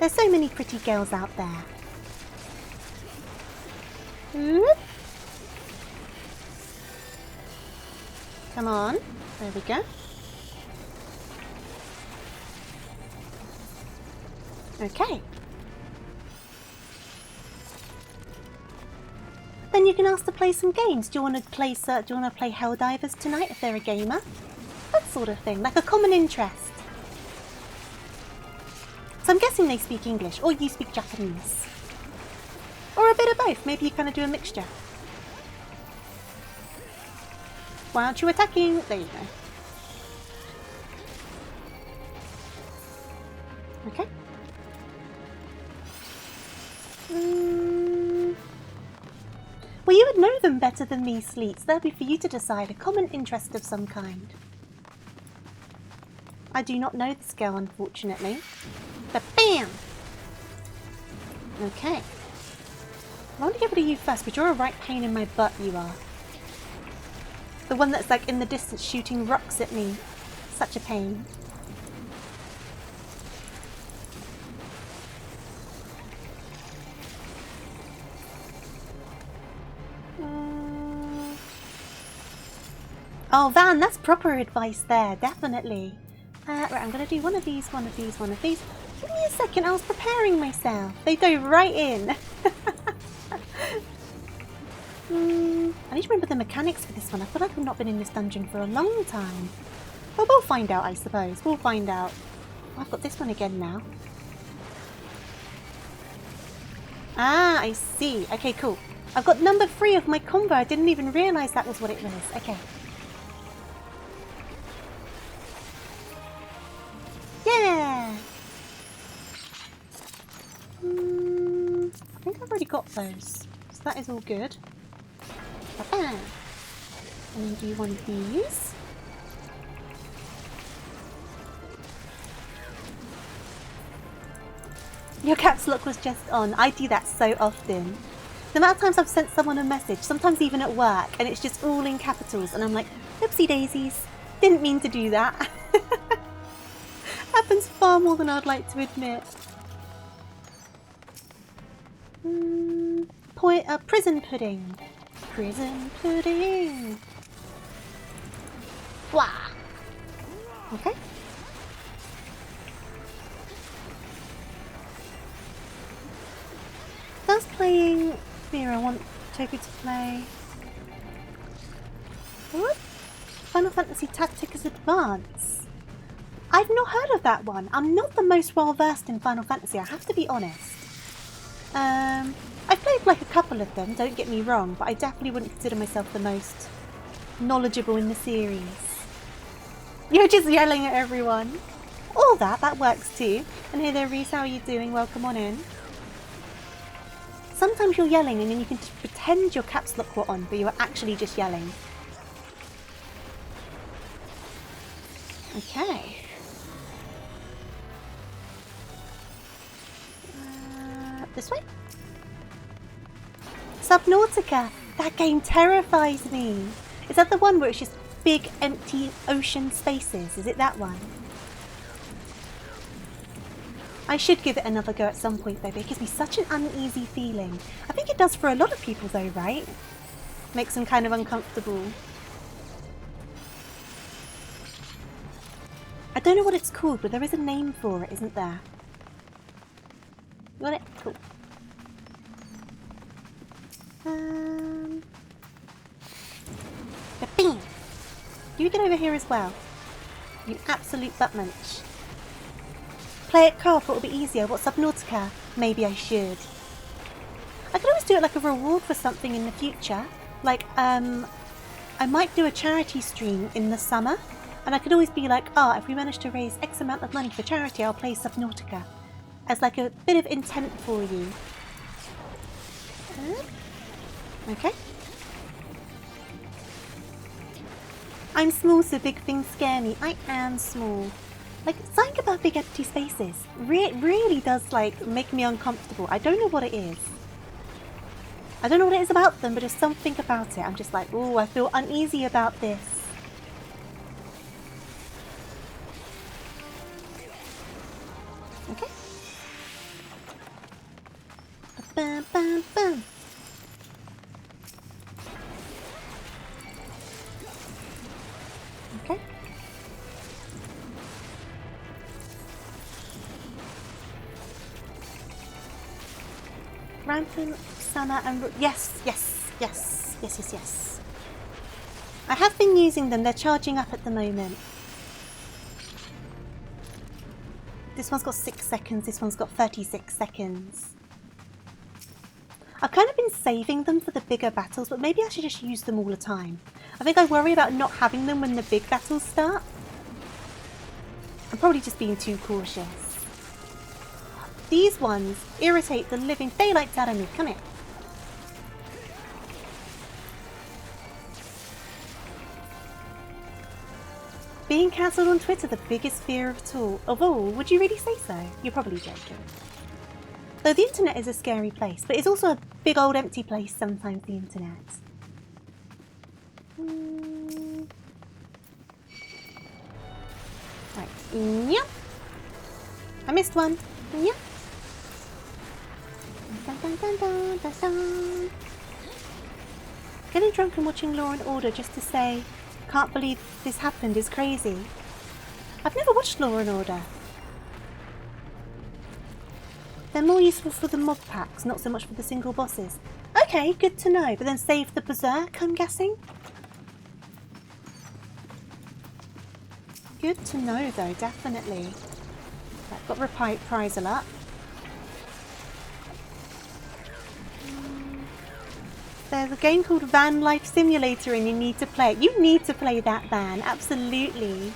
There's so many pretty girls out there. Whoop. Come on. There we go. Okay. Then you can ask to play some games. Do you want to play Helldivers tonight if they're a gamer? That sort of thing, like a common interest. So I'm guessing they speak English, or you speak Japanese. Or a bit of both. Maybe you kind of do a mixture. Why aren't you attacking? There you go. Okay. Well, you would know them better than me, Sleets. That'll be for you to decide. A common interest of some kind. I do not know this girl, unfortunately. But bam! Okay. I want to get rid of you first, but you're a right pain in my butt, you are. The one that's like in the distance shooting rocks at me. Such a pain. Oh, Van, that's proper advice there, definitely. Right, I'm going to do one of these, one of these, one of these. Give me a second, I was preparing myself. They dove right in. I need to remember the mechanics for this one. I feel like I've not been in this dungeon for a long time. But we'll find out, I suppose. We'll find out. Oh, I've got this one again now. Ah, I see. Okay, cool. I've got number 3 of my combo. I didn't even realise that was what it was. Okay. got those. So that is all good. Ba-bam. And then do one of these. Your caps lock was just on. I do that so often. The amount of times I've sent someone a message, sometimes even at work, and it's just all in capitals, and I'm like, oopsie daisies, didn't mean to do that. Happens far more than I'd like to admit. Prison pudding. Prison pudding. Wah. Okay. I was playing Fear. I want Tofu to play. What? Final Fantasy Tactics Advance. I've not heard of that one. I'm not the most well versed in Final Fantasy, I have to be honest. I've played like a couple of them, don't get me wrong, but I definitely wouldn't consider myself the most knowledgeable in the series. You're just yelling at everyone. All that works too. And hey there, Reese, how are you doing? Welcome on in. Sometimes you're yelling and then you can just pretend your caps lock were on, but you are actually just yelling. Okay. This way? Subnautica! That game terrifies me! Is that the one where it's just big empty ocean spaces? Is it that one? I should give it another go at some point though, but it gives me such an uneasy feeling. I think it does for a lot of people though, right? Makes them kind of uncomfortable. I don't know what it's called, but there is a name for it, isn't there? Got it? Cool. Bing! You get over here as well. You absolute butt munch. Play it co-op, it'll be easier. What, Subnautica? Maybe I should. I could always do it like a reward for something in the future. Like, I might do a charity stream in the summer. And I could always be like, oh, if we manage to raise X amount of money for charity, I'll play Subnautica. As like a bit of intent for you. Okay. I'm small, so big things scare me. I am small. Like, something about big empty spaces really does, like, make me uncomfortable. I don't know what it is. I don't know what it is about them, but there's something about it. I'm just like, oh, I feel uneasy about this. Okay. Bam, bam, bam. Okay. Rampant, summer, and yes. I have been using them. They're charging up at the moment. This one's got 6 seconds. This one's got 36 seconds. I've kind of been saving them for the bigger battles, but maybe I should just use them all the time. I think I worry about not having them when the big battles start. I'm probably just being too cautious. These ones irritate the living daylights out of me. Come here. Being cancelled on Twitter, the biggest fear of all. Would you really say so? You're probably joking. Though the internet is a scary place, but it's also a big old empty place sometimes, the internet. Right. Yep. I missed one. Yep. Dun, dun, dun, dun, dun, dun. Getting drunk and watching Law and Order just to say, can't believe this happened is crazy. I've never watched Law and Order. They're more useful for the mob packs, not so much for the single bosses. Okay, good to know, but then save the Berserk, I'm guessing? Good to know though, definitely. Right, got reprisal up. There's a game called Van Life Simulator and you need to play it. You need to play that, Van, absolutely.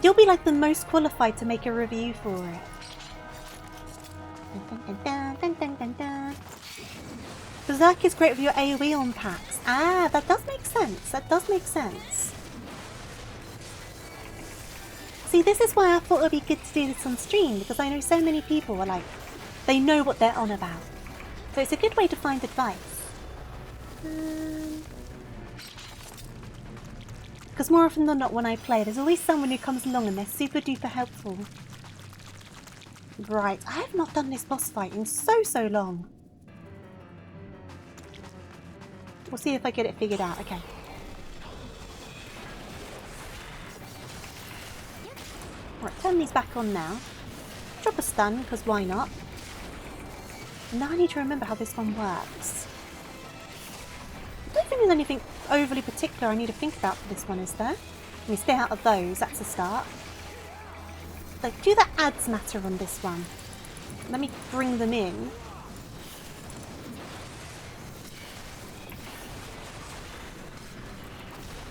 You'll be like the most qualified to make a review for it. Berserk is great with your AoE on packs. Ah, that does make sense. That does make sense. See, this is why I thought it would be good to do this on stream, because I know so many people are like, they know what they're on about. So it's a good way to find advice. Because more often than not when I play, there's always someone who comes along and they're super duper helpful. Right, I have not done this boss fight in so long. We'll see if I get it figured out. Okay. Right, turn these back on now. Drop a stun, because why not? And now I need to remember how this one works. I don't think there's anything overly particular I need to think about for this one, is there? I mean, stay out of those, that's a start. Like, do the ads matter on this one? Let me bring them in.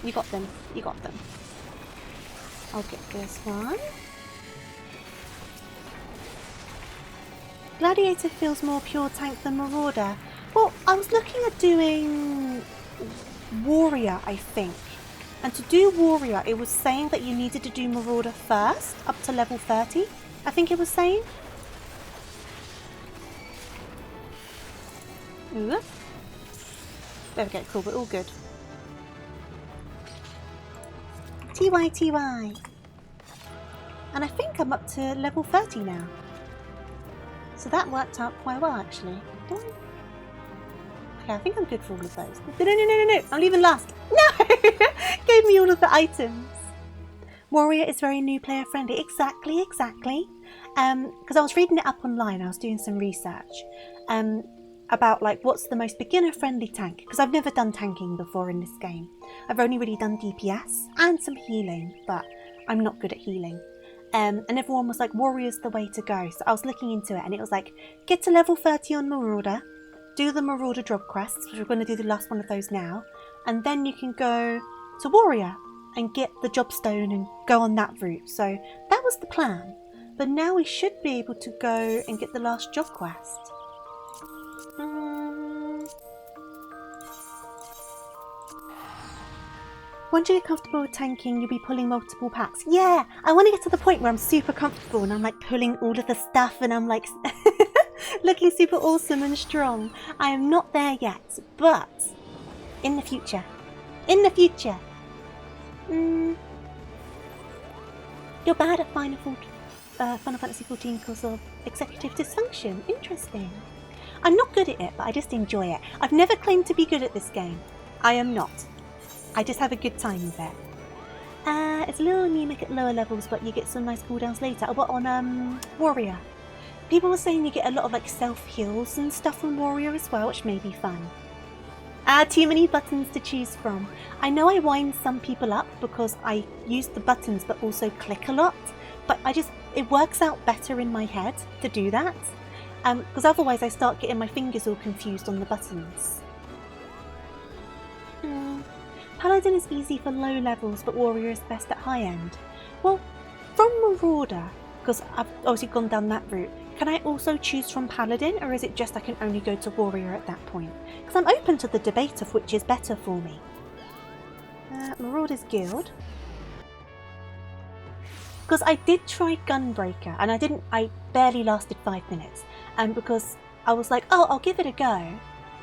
You got them. You got them. I'll get this one. Gladiator feels more pure tank than Marauder. Well, I was looking at doing Warrior, I think. And to do Warrior, it was saying that you needed to do Marauder first, up to level 30, I think it was saying. Ooh. There we go, cool, we're all good. TY. And I think I'm up to level 30 now. So that worked out quite well, actually. Okay, I think I'm good for all of those. No, I'm leaving last. No! Gave me all of the items. Warrior is very new player friendly. Exactly. Because I was reading it up online, I was doing some research about like what's the most beginner friendly tank, because I've never done tanking before in this game. I've only really done DPS and some healing, but I'm not good at healing. And everyone was like, Warrior's the way to go. So I was looking into it and it was like, get to level 30 on Marauder, do the Marauder drop quests, which we're going to do the last one of those now, and then you can go to Warrior and get the job stone and go on that route. So that was the plan. But now we should be able to go and get the last job quest. Once you get comfortable with tanking, you'll be pulling multiple packs. Yeah, I want to get to the point where I'm super comfortable and I'm like pulling all of the stuff and I'm like looking super awesome and strong. I am not there yet, but in the future. You're bad at Final Fantasy XIV because of executive dysfunction. Interesting. I'm not good at it, but I just enjoy it. I've never claimed to be good at this game. I am not. I just have a good time with it. It's a little anemic at lower levels, but you get some nice cooldowns later. What on Warrior? People were saying you get a lot of like self-heals and stuff on Warrior as well, which may be fun. Too many buttons to choose from. I know I wind some people up because I use the buttons but also click a lot, but it works out better in my head to do that. Because otherwise I start getting my fingers all confused on the buttons. Paladin is easy for low levels, but Warrior is best at high end. Well, from Marauder, because I've obviously gone down that route, can I also choose from Paladin, or is it just I can only go to Warrior at that point? Because I'm open to the debate of which is better for me. Marauder's Guild. Because I did try Gunbreaker, and I barely lasted 5 minutes. And because I was like, oh, I'll give it a go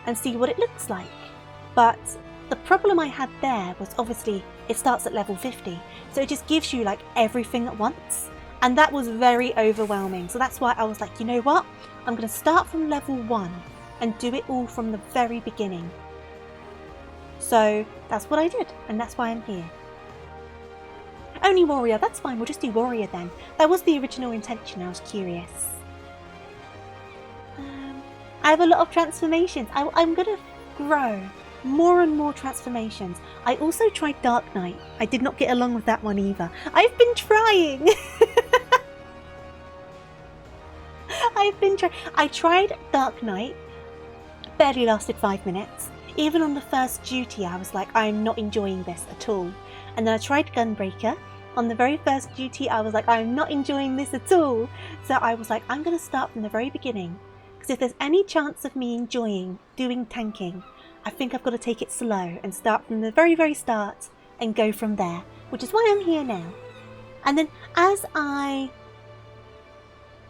and see what it looks like. But the problem I had there was obviously it starts at level 50, so it just gives you like everything at once, and that was very overwhelming. So that's why I was like, you know what, I'm going to start from level 1 and do it all from the very beginning. So that's what I did, and that's why I'm here. Only Warrior, that's fine, we'll just do Warrior then. That was the original intention, I was curious. I have a lot of transformations. I'm going to grow more and more transformations. I also tried Dark Knight. I did not get along with that one either. I've been trying. I tried Dark Knight. Barely lasted 5 minutes. Even on the first duty I was like, I'm not enjoying this at all. And then I tried Gunbreaker. On the very first duty, I was like, I'm not enjoying this at all. So I was like, I'm going to start from the very beginning. Because if there's any chance of me enjoying doing tanking, I think I've got to take it slow and start from the very, very start and go from there. Which is why I'm here now. And then as I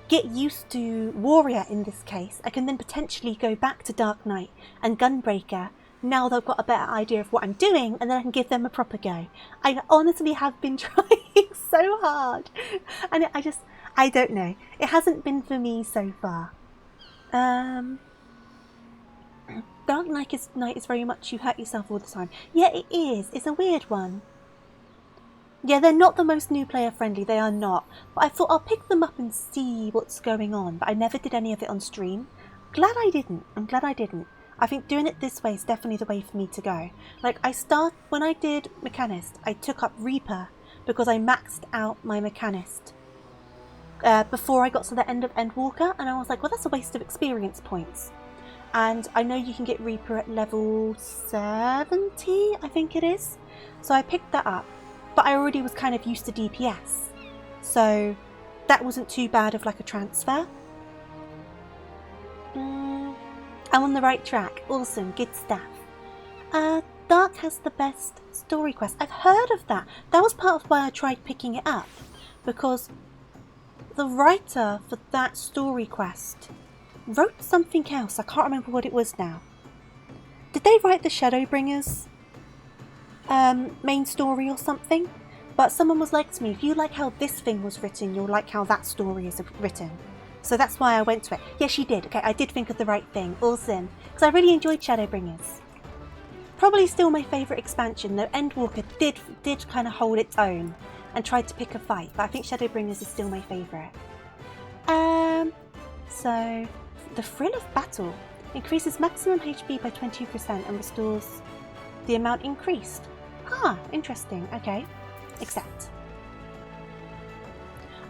get used to Warrior in this case, I can then potentially go back to Dark Knight and Gunbreaker now that I've got a better idea of what I'm doing, and then I can give them a proper go. I honestly have been trying so hard, and I don't know. It hasn't been for me so far. Dark Knight is very much you hurt yourself all the time. Yeah, it is. It's a weird one. Yeah, they're not the most new player friendly, they are not. But I thought I'll pick them up and see what's going on, but I never did any of it on stream. Glad I didn't. I'm glad I didn't. I think doing it this way is definitely the way for me to go. Like, when I did Mechanist, I took up Reaper because I maxed out my Mechanist before I got to the end of Endwalker, and I was like, well, that's a waste of experience points. And I know you can get Reaper at level 70, I think it is. So I picked that up, but I already was kind of used to DPS. So that wasn't too bad of like a transfer. I'm on the right track. Awesome, good stuff. Dark has the best story quest. I've heard of that. That was part of why I tried picking it up. Because the writer for that story quest wrote something else. I can't remember what it was now. Did they write the Shadowbringers main story or something? But someone was like to me, if you like how this thing was written, you'll like how that story is written. So that's why I went to it. Yes, she did. Okay, I did think of the right thing. Awesome. Because I really enjoyed Shadowbringers. Probably still my favourite expansion, though Endwalker did kind of hold its own and tried to pick a fight. But I think Shadowbringers is still my favourite. So, the Thrill of Battle increases maximum HP by 20% and restores the amount increased. Ah, interesting. Okay. Accept.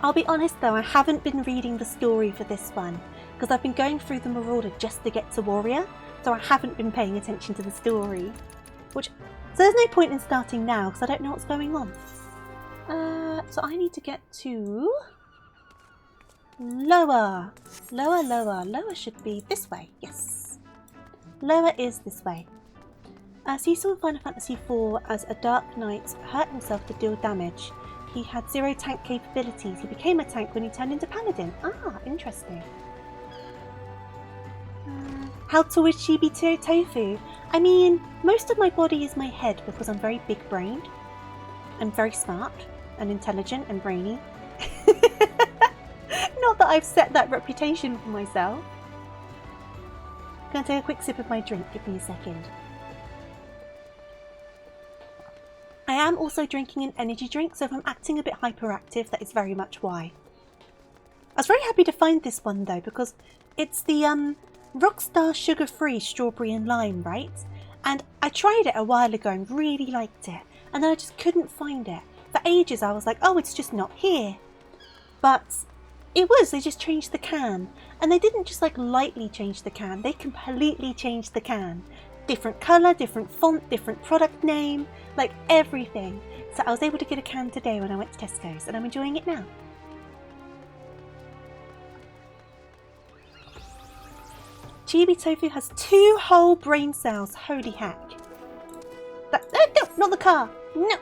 I'll be honest though, I haven't been reading the story for this one because I've been going through the Marauder just to get to Warrior, so I haven't been paying attention to the story. So there's no point in starting now because I don't know what's going on. So I need to get to Lower. Lower should be this way. Yes. Lower is this way. So you saw in Final Fantasy IV as a Dark Knight hurt himself to deal damage. He had 0 tank capabilities. He became a tank when he turned into Paladin. Ah, interesting. How tall is Chibi Tofu? I mean, most of my body is my head because I'm very big-brained. and very smart and intelligent and brainy. Not that I've set that reputation for myself. I'm going to take a quick sip of my drink. Give me a second. I am also drinking an energy drink, so if I'm acting a bit hyperactive, that is very much why. I was very happy to find this one though, because it's the Rockstar Sugar-Free Strawberry and Lime, right? And I tried it a while ago and really liked it, and then I just couldn't find it. For ages I was like, oh, it's just not here. But it was, they just changed the can. And they didn't just like lightly change the can, they completely changed the can. Different colour, different font, different product name, like everything. So I was able to get a can today when I went to Tesco's, and I'm enjoying it now. Chibi Tofu has 2 whole brain cells. Holy heck. No, not the car. No.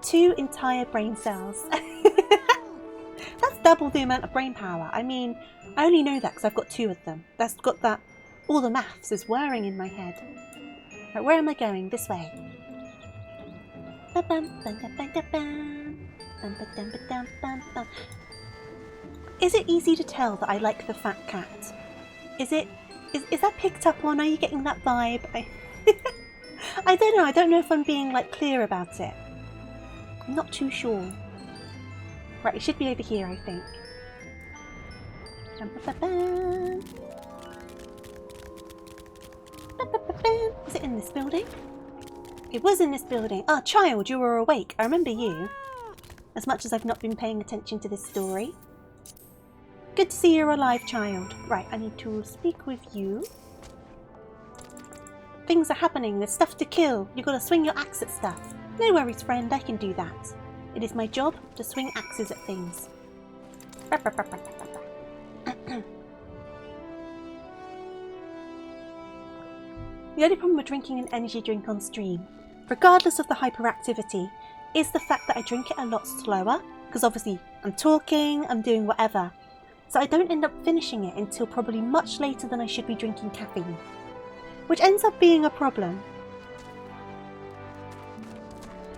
2 entire brain cells. That's double the amount of brain power. I mean, I only know that because I've got 2 of them. That's got that. All the maths is whirring in my head. Right, where am I going? This way. Is it easy to tell that I like the fat cat? Is that picked up on? Are you getting that vibe? I don't know. I don't know if I'm being like clear about it. I'm not too sure. Right, it should be over here, I think. Was it in this building? It was in this building. Ah, child, you were awake. I remember you. As much as I've not been paying attention to this story. Good to see you're alive, child. Right, I need to speak with you. Things are happening. There's stuff to kill. You've got to swing your axe at stuff. No worries, friend. I can do that. It is my job to swing axes at things. The only problem with drinking an energy drink on stream, regardless of the hyperactivity, is the fact that I drink it a lot slower, because obviously I'm talking, I'm doing whatever. So I don't end up finishing it until probably much later than I should be drinking caffeine, which ends up being a problem.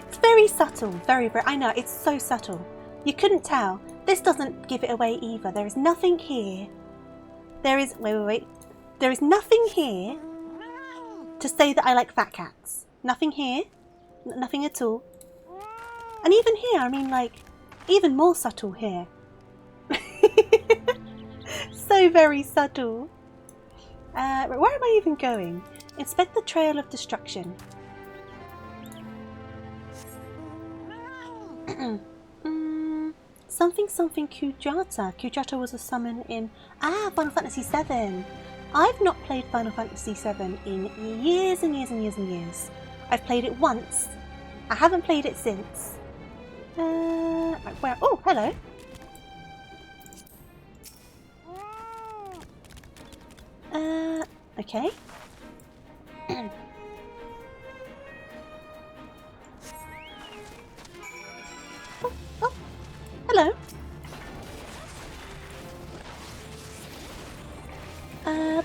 It's very subtle, very, I know, it's so subtle. You couldn't tell. This doesn't give it away either. There is nothing here. There is, wait. There is nothing here to say that I like fat cats. Nothing here. Nothing at all. And even here, I mean, like, even more subtle here. So very subtle. Where am I even going? Inspect the trail of destruction. Something Kujata. Kujata was a summon in Final Fantasy VII. I've not played Final Fantasy VII in years and years and years and years. I've played it once. I haven't played it since. Where? Oh, hello. Okay. Oh, hello.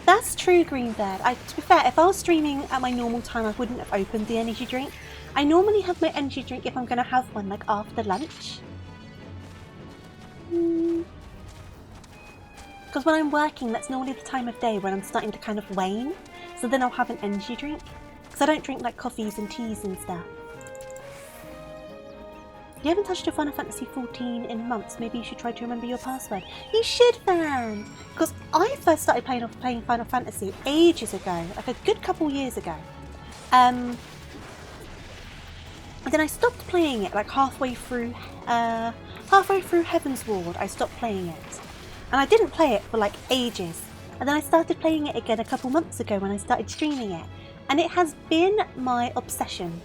That's true, Greenbird. To be fair, if I was streaming at my normal time, I wouldn't have opened the energy drink. I normally have my energy drink if I'm going to have one, like after lunch. Because when I'm working, that's normally the time of day when I'm starting to kind of wane. So then I'll have an energy drink. Because I don't drink like coffees and teas and stuff. You haven't touched your Final Fantasy 14 in months. Maybe you should try to remember your password. You should, man! Because I first started playing Final Fantasy ages ago. Like a good couple years ago. And then I stopped playing it like halfway through Heaven's Ward. I stopped playing it. And I didn't play it for like ages. And then I started playing it again a couple months ago when I started streaming it. And it has been my obsession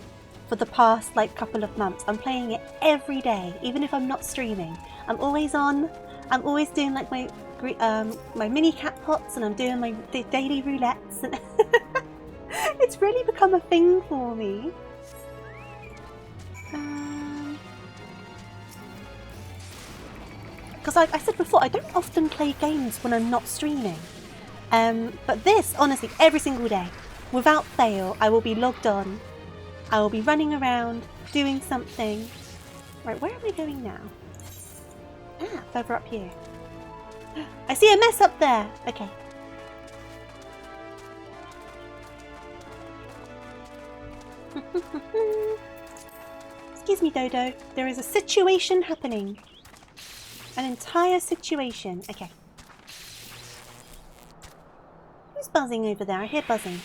for the past like couple of months. I'm playing it every day, even if I'm not streaming. I'm always on. I'm always doing like my mini cat pots, and I'm doing my daily roulettes. And it's really become a thing for me. Because like I said before, I don't often play games when I'm not streaming. But this, honestly, every single day, without fail, I will be logged on. I will be running around, doing something. Right, where am I going now? Further up here. I see a mess up there! Okay. Excuse me, Dodo. There is a situation happening. An entire situation. Okay. Who's buzzing over there? I hear buzzing.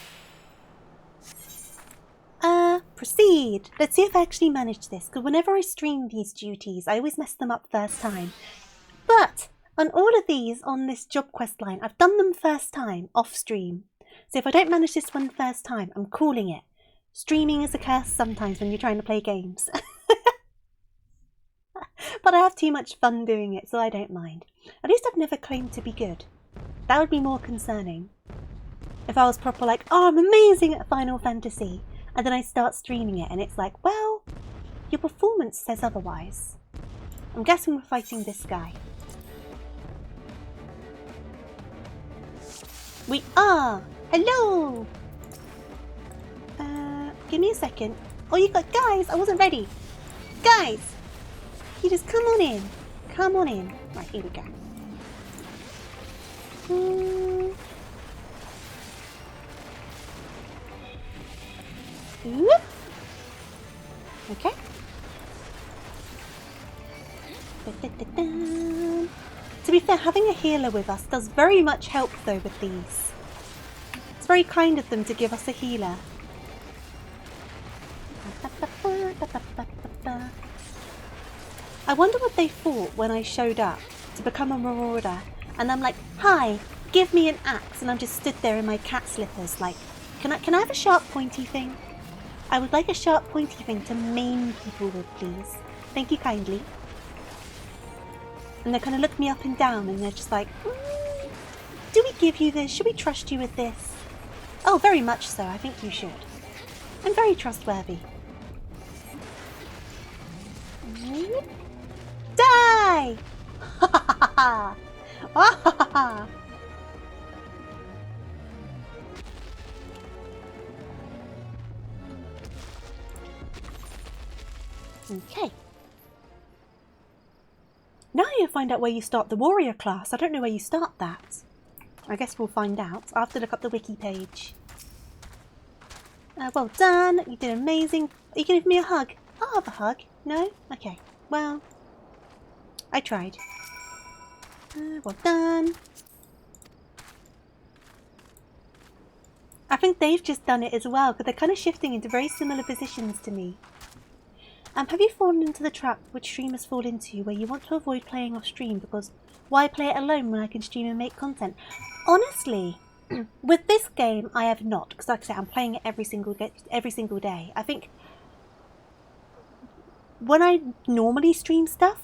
Proceed. Let's see if I actually manage this, because whenever I stream these duties, I always mess them up first time. But on all of these on this job quest line, I've done them first time, off stream. So if I don't manage this one first time, I'm calling it. Streaming is a curse sometimes when you're trying to play games. But I have too much fun doing it, so I don't mind. At least I've never claimed to be good. That would be more concerning. If I was proper like, oh, I'm amazing at Final Fantasy. And then I start streaming it and it's like, well, your performance says otherwise. I'm guessing we're fighting this guy. We are! Hello! Give me a second. Oh, you got guys! I wasn't ready. Guys! You just come on in. Come on in. Right, here we go. Okay. To be fair, having a healer with us does very much help though with these. It's very kind of them to give us a healer. I wonder what they thought when I showed up to become a marauder and I'm like, hi, give me an axe, and I'm just stood there in my cat slippers like, can I have a sharp pointy thing? I would like a sharp pointy thing to maim people with, please. Thank you kindly. And they kind of look me up and down and they're just like, do we give you this? Should we trust you with this? Oh, very much so. I think you should. I'm very trustworthy. Die! Ha ha ha ha! Okay. Now you find out where you start the warrior class. I don't know where you start that. I guess we'll find out. I'll have to look up the wiki page. Well done. You did amazing. Are you going to give me a hug? I'll have a hug. No? Okay. Well, I tried. Well done. I think they've just done it as well, because they're kind of shifting into very similar positions to me. Have you fallen into the trap which streamers fall into, where you want to avoid playing off stream because why play it alone when I can stream and make content? Honestly, with this game, I have not, because like I said, I'm playing it every single day. I think when I normally stream stuff,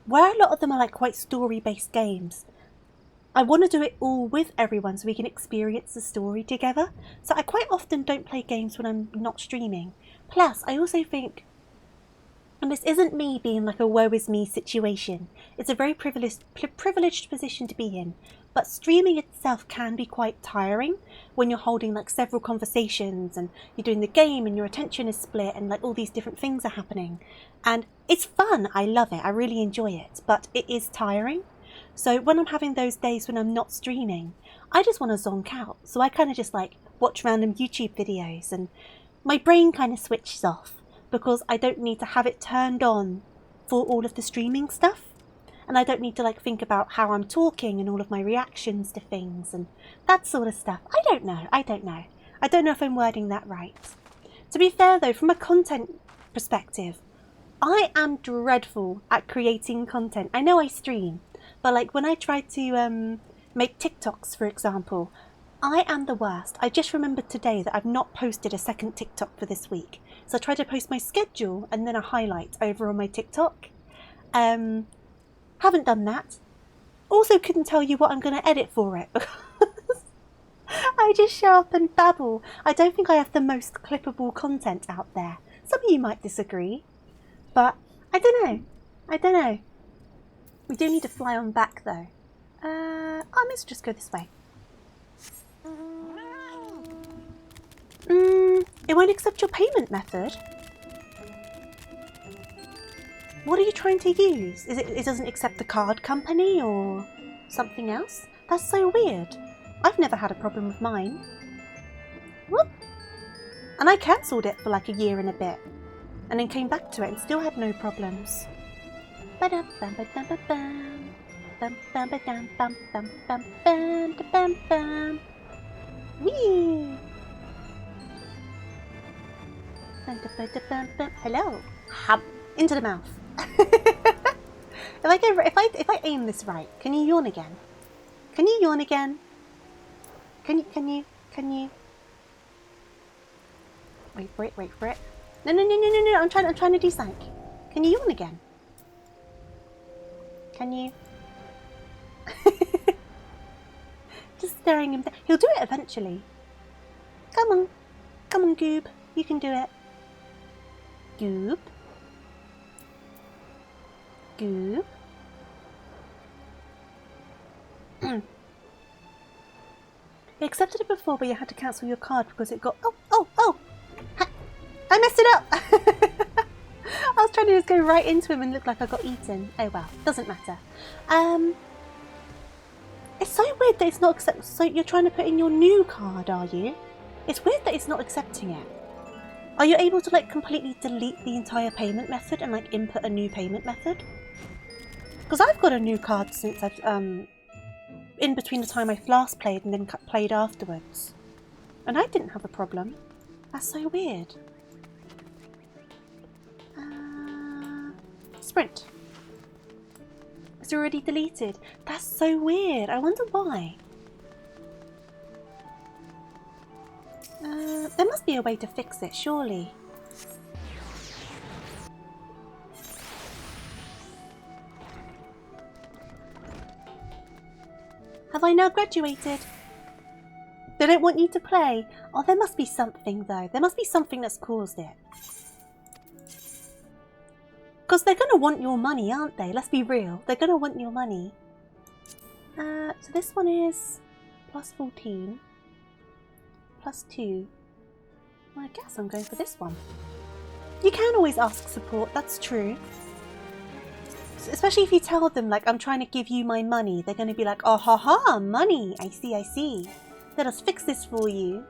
where a lot of them are like quite story-based games, I want to do it all with everyone so we can experience the story together. So I quite often don't play games when I'm not streaming. Plus, I also think, and this isn't me being like a woe is me situation, it's a very privileged position to be in, but streaming itself can be quite tiring when you're holding like several conversations and you're doing the game and your attention is split and like all these different things are happening. And it's fun, I love it, I really enjoy it, but it is tiring. So when I'm having those days when I'm not streaming, I just want to zonk out. So I kind of just like watch random YouTube videos and my brain kind of switches off because I don't need to have it turned on for all of the streaming stuff. And I don't need to like think about how I'm talking and all of my reactions to things and that sort of stuff. I don't know. I don't know if I'm wording that right. To be fair though, from a content perspective, I am dreadful at creating content. I know I stream, but like when I try to make TikToks, for example, I am the worst. I just remembered today that I've not posted a second TikTok for this week. So I tried to post my schedule and then a highlight over on my TikTok. Haven't done that. Also couldn't tell you what I'm going to edit for it because I just show up and babble. I don't think I have the most clippable content out there. Some of you might disagree, but I don't know. We do need to fly on back though. Let's just go this way. It won't accept your payment method. What are you trying to use? Is it doesn't accept the card company or something else? That's so weird. I've never had a problem with mine. Whoop. And I cancelled it for like a year and a bit. And then came back to it and still had no problems. Whee! Hello. Hub into the mouth. If I aim this right, can you yawn again? Can you yawn again? Can you? Wait for it. No. I'm trying to do something. Can you yawn again? Can you? Just staring him down. He'll do it eventually. Come on, Goob. You can do it. Goob. You accepted it before, but you had to cancel your card because it got... Oh! I messed it up! I was trying to just go right into him and look like I got eaten. Oh well, doesn't matter. It's so weird that it's not accepting... So you're trying to put in your new card, are you? It's weird that it's not accepting it. Are you able to like completely delete the entire payment method and like input a new payment method? Because I've got a new card since I've in between the time I last played and then played afterwards, and I didn't have a problem. That's so weird. Sprint. It's already deleted. That's so weird. I wonder why. There must be a way to fix it, surely. Have I now graduated? They don't want you to play. Oh, there must be something though. There must be something that's caused it. Because they're going to want your money, aren't they? Let's be real. They're going to want your money. So this one is plus 14. Plus 2. Well, I guess I'm going for this one. You can always ask support. That's true. Especially if you tell them, like, I'm trying to give you my money. They're going to be like, oh, ha, ha, money. I see, I see. Let us fix this for you.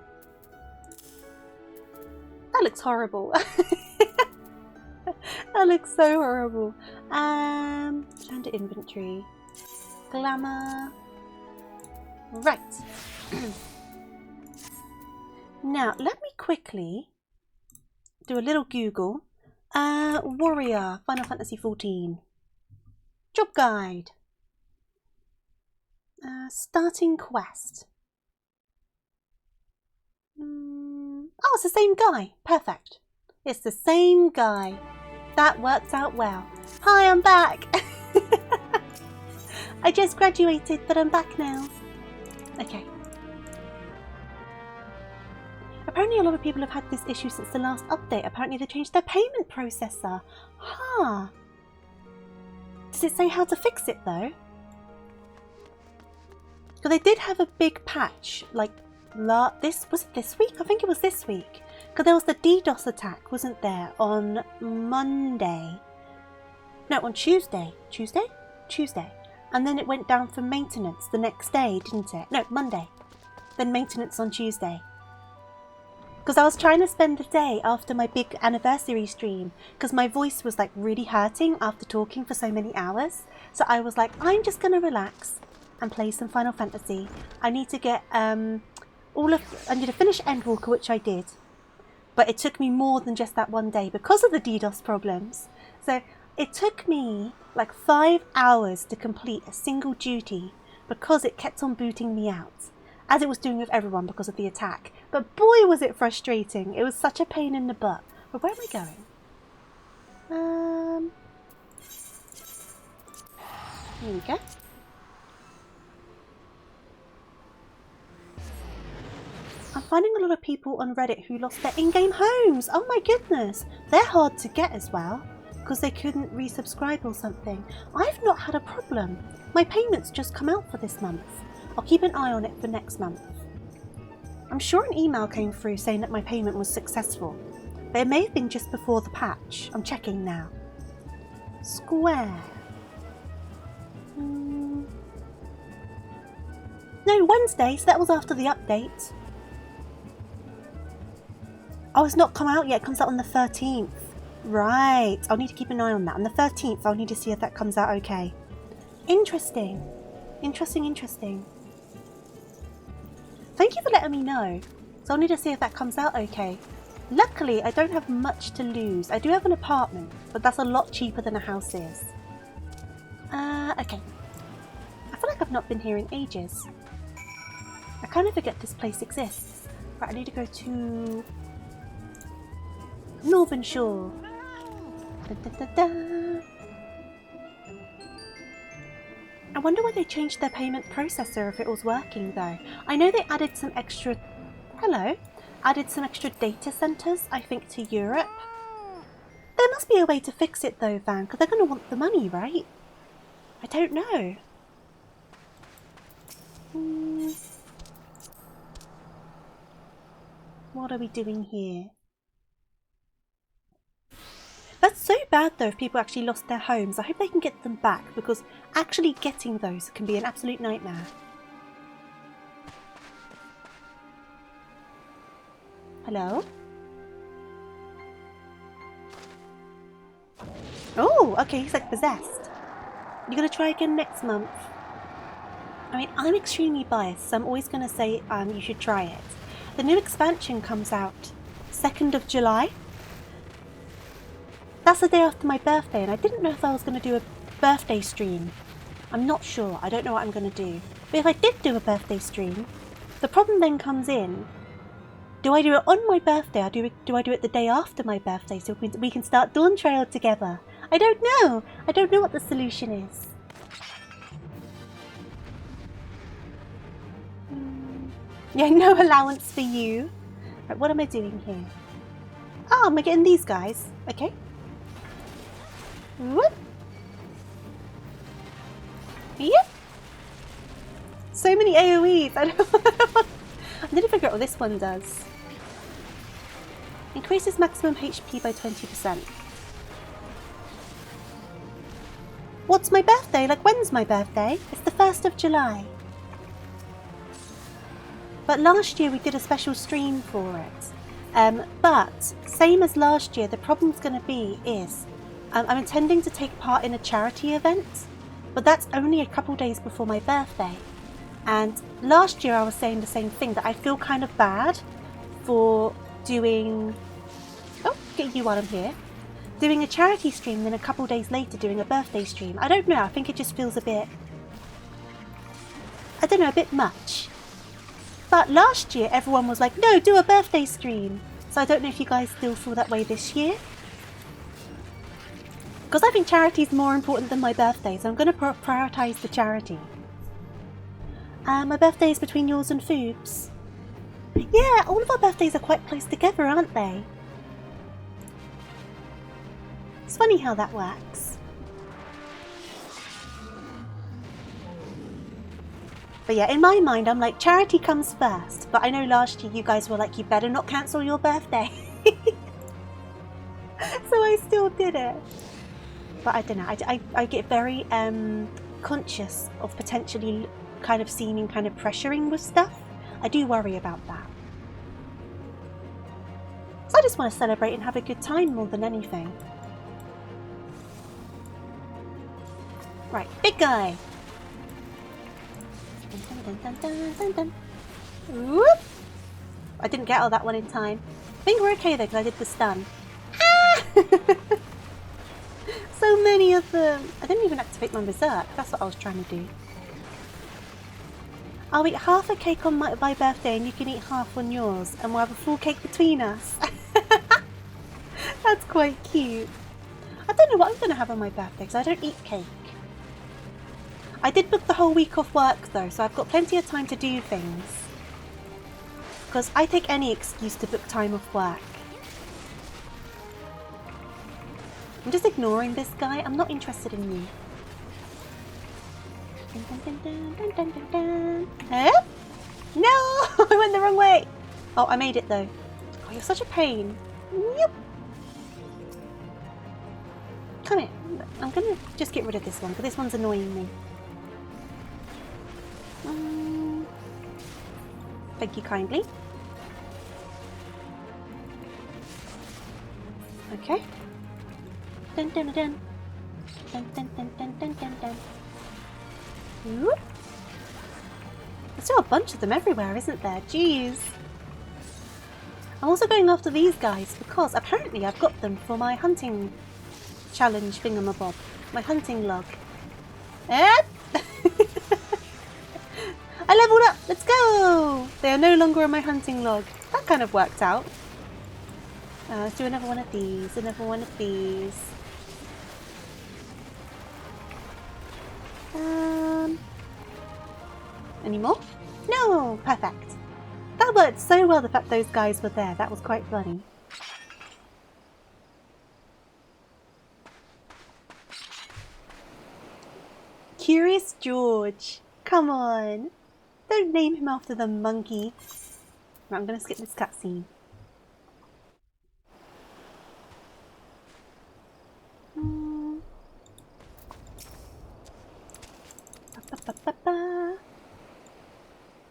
That looks horrible. That looks so horrible. Turn to inventory. Glamour. Right. Now, let me quickly do a little Google. Warrior, Final Fantasy XIV. Job guide. Starting quest. Oh, it's the same guy. Perfect. It's the same guy. That works out well. Hi, I'm back. I just graduated, but I'm back now. Okay. Apparently a lot of people have had this issue since the last update. Apparently they changed their payment processor. Huh. Does it say how to fix it though? Because they did have a big patch, like, was it this week? I think it was this week. Because there was the DDoS attack, wasn't there, on Monday? No, on Tuesday. Tuesday? Tuesday. And then it went down for maintenance the next day, didn't it? No, Monday. Then maintenance on Tuesday. Because I was trying to spend the day after my big anniversary stream, because my voice was like really hurting after talking for so many hours. So I was like, I'm just going to relax and play some Final Fantasy. I need to get I need to finish Endwalker, which I did. But it took me more than just that one day because of the DDoS problems. So it took me like 5 hours to complete a single duty because it kept on booting me out, as it was doing with everyone because of the attack. But boy, was it frustrating. It was such a pain in the butt. But where am I going? Here we go. I'm finding a lot of people on Reddit who lost their in-game homes. Oh my goodness. They're hard to get as well, because they couldn't resubscribe or something. I've not had a problem. My payments just come out for this month. I'll keep an eye on it for next month. I'm sure an email came through saying that my payment was successful, but it may have been just before the patch. I'm checking now. Square. No, Wednesday, so that was after the update. Oh, it's not come out yet. It comes out on the 13th. Right. I'll need to keep an eye on that. On the 13th, I'll need to see if that comes out okay. Interesting. Interesting. Thank you for letting me know. So I'll need to see if that comes out okay. Luckily, I don't have much to lose. I do have an apartment, but that's a lot cheaper than a house is. Okay. I feel like I've not been here in ages. I kind of forget this place exists. Right, I need to go to Northern Shore. I wonder why they changed their payment processor if it was working though. I know they added some extra... Added some extra data centers, I think, to Europe. There must be a way to fix it though, Van, because they're going to want the money, right? I don't know. What are we doing here? That's so bad though if people actually lost their homes. I hope they can get them back, because actually getting those can be an absolute nightmare. Hello? Oh, okay, he's like possessed. You're gonna try again next month? I mean, I'm extremely biased, so I'm always gonna say you should try it. The new expansion comes out 2nd of July. That's the day after my birthday, and I didn't know if I was going to do a birthday stream. I'm not sure. I don't know what I'm going to do. But if I did do a birthday stream, the problem then comes in. Do I do it on my birthday, or do I do it the day after my birthday so we can start Dawn Trail together? I don't know. I don't know what the solution is. Yeah, no allowance for you. Right, what am I doing here? Oh, am I getting these guys? Okay. Whoop. Yep. So many AoEs. I need to figure out what this one does. Increases maximum HP by 20%. What's my birthday? Like, when's my birthday? It's the 1st of July. But last year we did a special stream for it. But same as last year, the problem's going to be is I'm intending to take part in a charity event, but that's only a couple days before my birthday. And last year I was saying the same thing, that I feel kind of bad for doing... Oh, get you while I'm here. Doing a charity stream, then a couple days later doing a birthday stream. I don't know, I think it just feels a bit... I don't know, a bit much. But last year everyone was like, no, do a birthday stream. So I don't know if you guys still feel that way this year. Because I think charity is more important than my birthday, so I'm going to prioritise the charity. My birthday is between yours and Foob's. Yeah, all of our birthdays are quite close together, aren't they? It's funny how that works. But yeah, in my mind, I'm like, charity comes first. But I know last year you guys were like, you better not cancel your birthday. So I still did it. But I don't know, I get very conscious of potentially kind of seeming kind of pressuring with stuff. I do worry about that. So I just want to celebrate and have a good time more than anything. Right, big guy. Dun, dun, dun, dun, dun, dun. Whoop! I didn't get all that one in time. I think we're okay though because I did the stun. Ah! So many of them. I didn't even activate my berserk. That's what I was trying to do. I'll eat half a cake on my birthday and you can eat half on yours and we'll have a full cake between us. That's quite cute. I don't know what I'm going to have on my birthday because I don't eat cake. I did book the whole week off work though, so I've got plenty of time to do things. Because I take any excuse to book time off work. I'm just ignoring this guy. I'm not interested in you. Dun, dun, dun, dun, dun, dun, dun. Huh? No! I went the wrong way! Oh, I made it though. Oh, you're such a pain. Yep. Come here. I'm gonna just get rid of this one, because this one's annoying me. Thank you kindly. Okay. Dun dun dun. Dun dun dun dun dun dun dun. Whoop. There's still a bunch of them everywhere, isn't there? Jeez. I'm also going after these guys because apparently I've got them for my hunting challenge thingamabob. My hunting log. Eh? I leveled up! Let's go! They are no longer on my hunting log. That kind of worked out. Let's do another one of these. Another one of these. Any more? No! Perfect. That worked so well, the fact those guys were there. That was quite funny. Curious George. Come on. Don't name him after the monkey. Right, I'm going to skip this cutscene.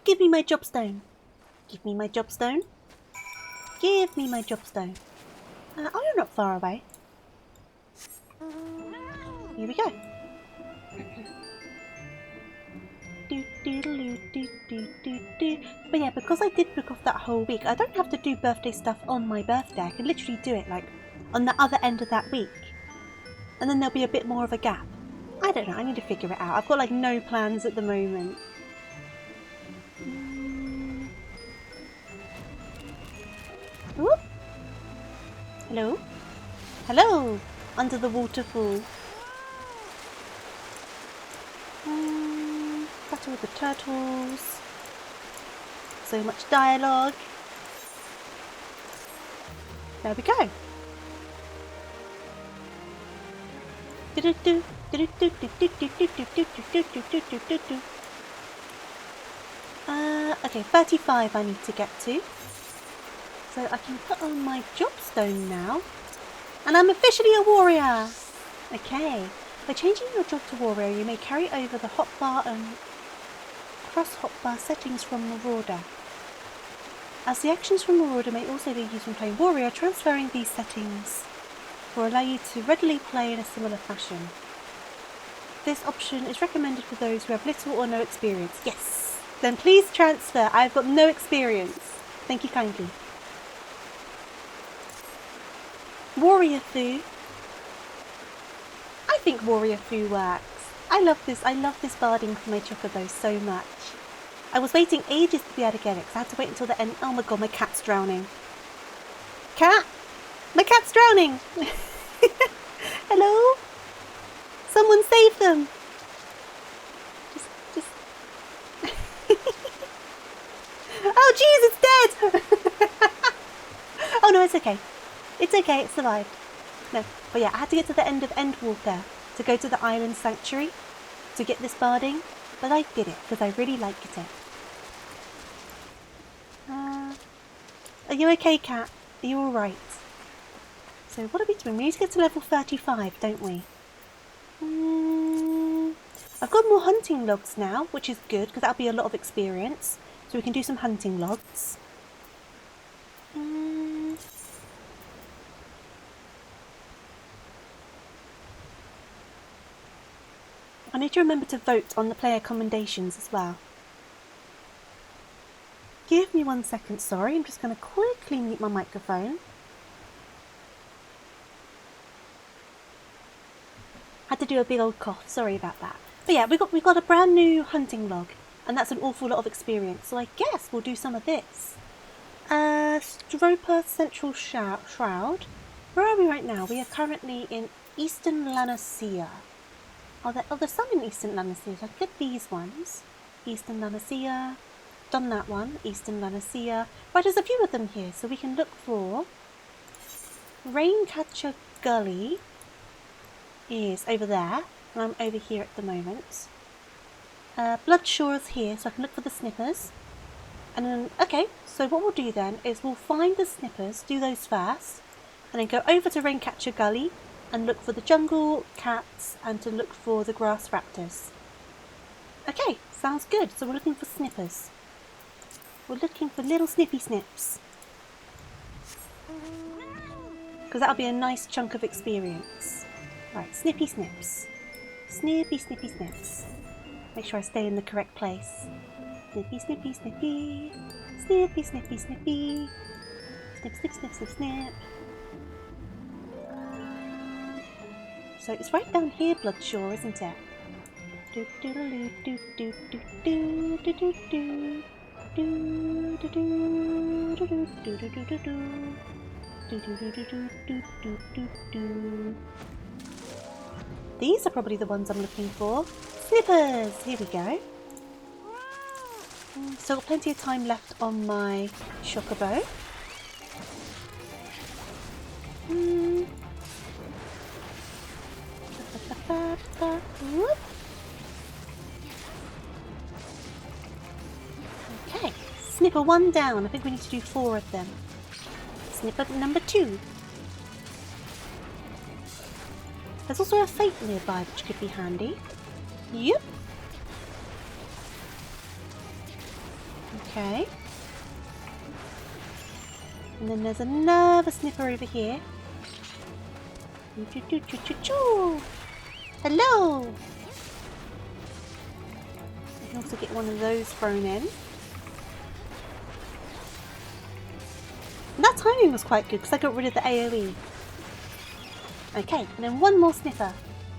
Give me my jobstone. Give me my jobstone. Give me my jobstone. Oh, you're not far away. Here we go. But yeah, because I did book off that whole week, I don't have to do birthday stuff on my birthday. I can literally do it like on the other end of that week. And then there'll be a bit more of a gap. I don't know, I need to figure it out. I've got like no plans at the moment. Whoop. Hello? Hello! Under the waterfall. Battle with the turtles. So much dialogue. There we go. Okay, 35 I need to get to. So I can put on my jobstone now. And I'm officially a warrior! Okay. By changing your job to warrior, you may carry over the hotbar and cross hotbar settings from Marauder. As the actions from Marauder may also be used when playing warrior, transferring these settings will allow you to readily play in a similar fashion. This option is recommended for those who have little or no experience. Yes! Then please transfer. I've got no experience. Thank you kindly. Warrior Foo. I think Warrior Foo works. I love this barding for my chocobo so much. I was waiting ages to be able to get it because I had to wait until the end. Oh my god, my cat's drowning. Cat! My cat's drowning! Hello? Someone save them! Just... Oh jeez, it's dead! Oh no, it's okay. It's okay, it survived. No, but yeah, I had to get to the end of Endwalker to go to the island sanctuary to get this barding, but I did it because I really liked it. Are you okay, cat? Are you alright? So what are we doing? We need to get to level 35, don't we? I've got more hunting logs now, which is good because that'll be a lot of experience. So we can do some hunting logs. I need to remember to vote on the player commendations as well. Give me 1 second, sorry. I'm just going to quickly mute my microphone. Had to do a big old cough, sorry about that. But yeah, we got a brand new hunting log, and that's an awful lot of experience. So I guess we'll do some of this. Stroper Central Shroud. Where are we right now? We are currently in Eastern Lanacea. There's some in Eastern Lanacea. So I get these ones. Eastern Lanacea. Done that one. Eastern Lanacea. Right, there's a few of them here, so we can look for Raincatcher Gully is over there, and I'm over here at the moment. Bloodshore is here, so I can look for the snippers. And then, okay, so what we'll do then is we'll find the snippers, do those first, and then go over to Raincatcher Gully and look for the jungle cats and to look for the grass raptors. Okay, sounds good. So we're looking for snippers. We're looking for little snippy snips. Because that'll be a nice chunk of experience. Right, snippy snips. Snippy, snippy snips. Make sure I stay in the correct place. Snippy, snippy, snippy. Snippy, snippy, snippy. Snip, snip, snip, snip, snip. So it's right down here, Bloodshore, isn't it? Do do do do do do do do do do. Do do do do do do do do do do do do do do do. These are probably the ones I'm looking for. Snippers! Here we go. Still got plenty of time left on my chocobo. Okay, snipper 1 down. I think we need to do 4 of them. Snipper number 2. There's also a fate nearby which could be handy. Yep. Okay. And then there's another snipper over here. Hello! I can also get one of those thrown in. And that timing was quite good because I got rid of the AoE. Okay, and then one more sniffer.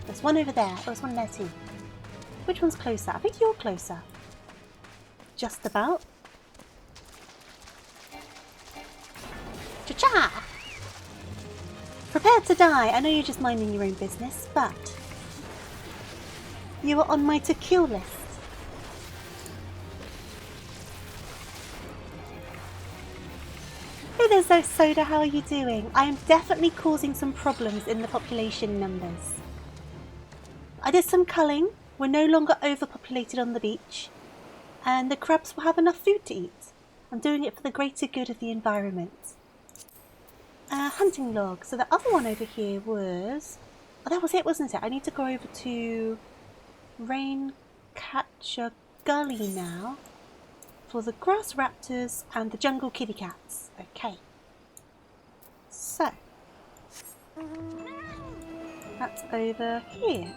There's one over there. Oh, there's one there too. Which one's closer? I think you're closer. Just about. Cha-cha! Prepare to die. I know you're just minding your own business, but you are on my to kill list. Hello Soda, how are you doing? I am definitely causing some problems in the population numbers. I did some culling. We're no longer overpopulated on the beach. And the crabs will have enough food to eat. I'm doing it for the greater good of the environment. Hunting log. So the other one over here was... Oh, that was it, wasn't it? I need to go over to Raincatcher Gully now for the grass raptors and the jungle kitty cats. Okay. So. That's over here.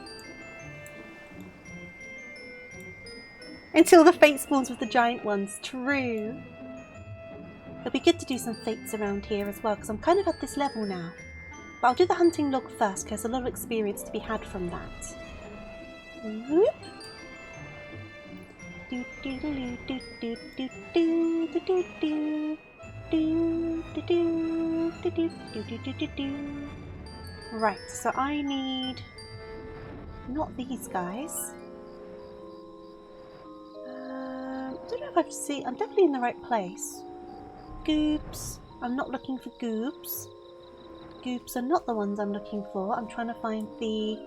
Until the fate spawns with the giant ones. True. It'll be good to do some fates around here as well, because I'm kind of at this level now. But I'll do the hunting log first, because there's a lot of experience to be had from that. Whoop. Right, so I need... not these guys. I don't know if I've seen... I'm definitely in the right place. Goobs. I'm not looking for goobs. Goobs are not the ones I'm looking for. I'm trying to find the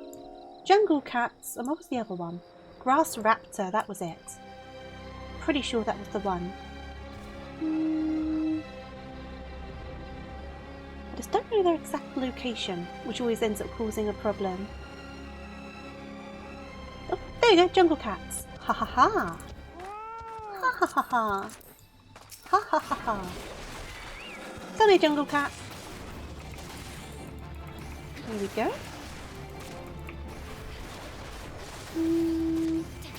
jungle cats. And what was the other one? Grass raptor, that was it. Pretty sure that was the one. I just don't know their exact location, which always ends up causing a problem. Oh, there you go, jungle cats. Ha ha ha. Ha ha ha ha. Ha ha ha ha. Come here, jungle cat. Here we go.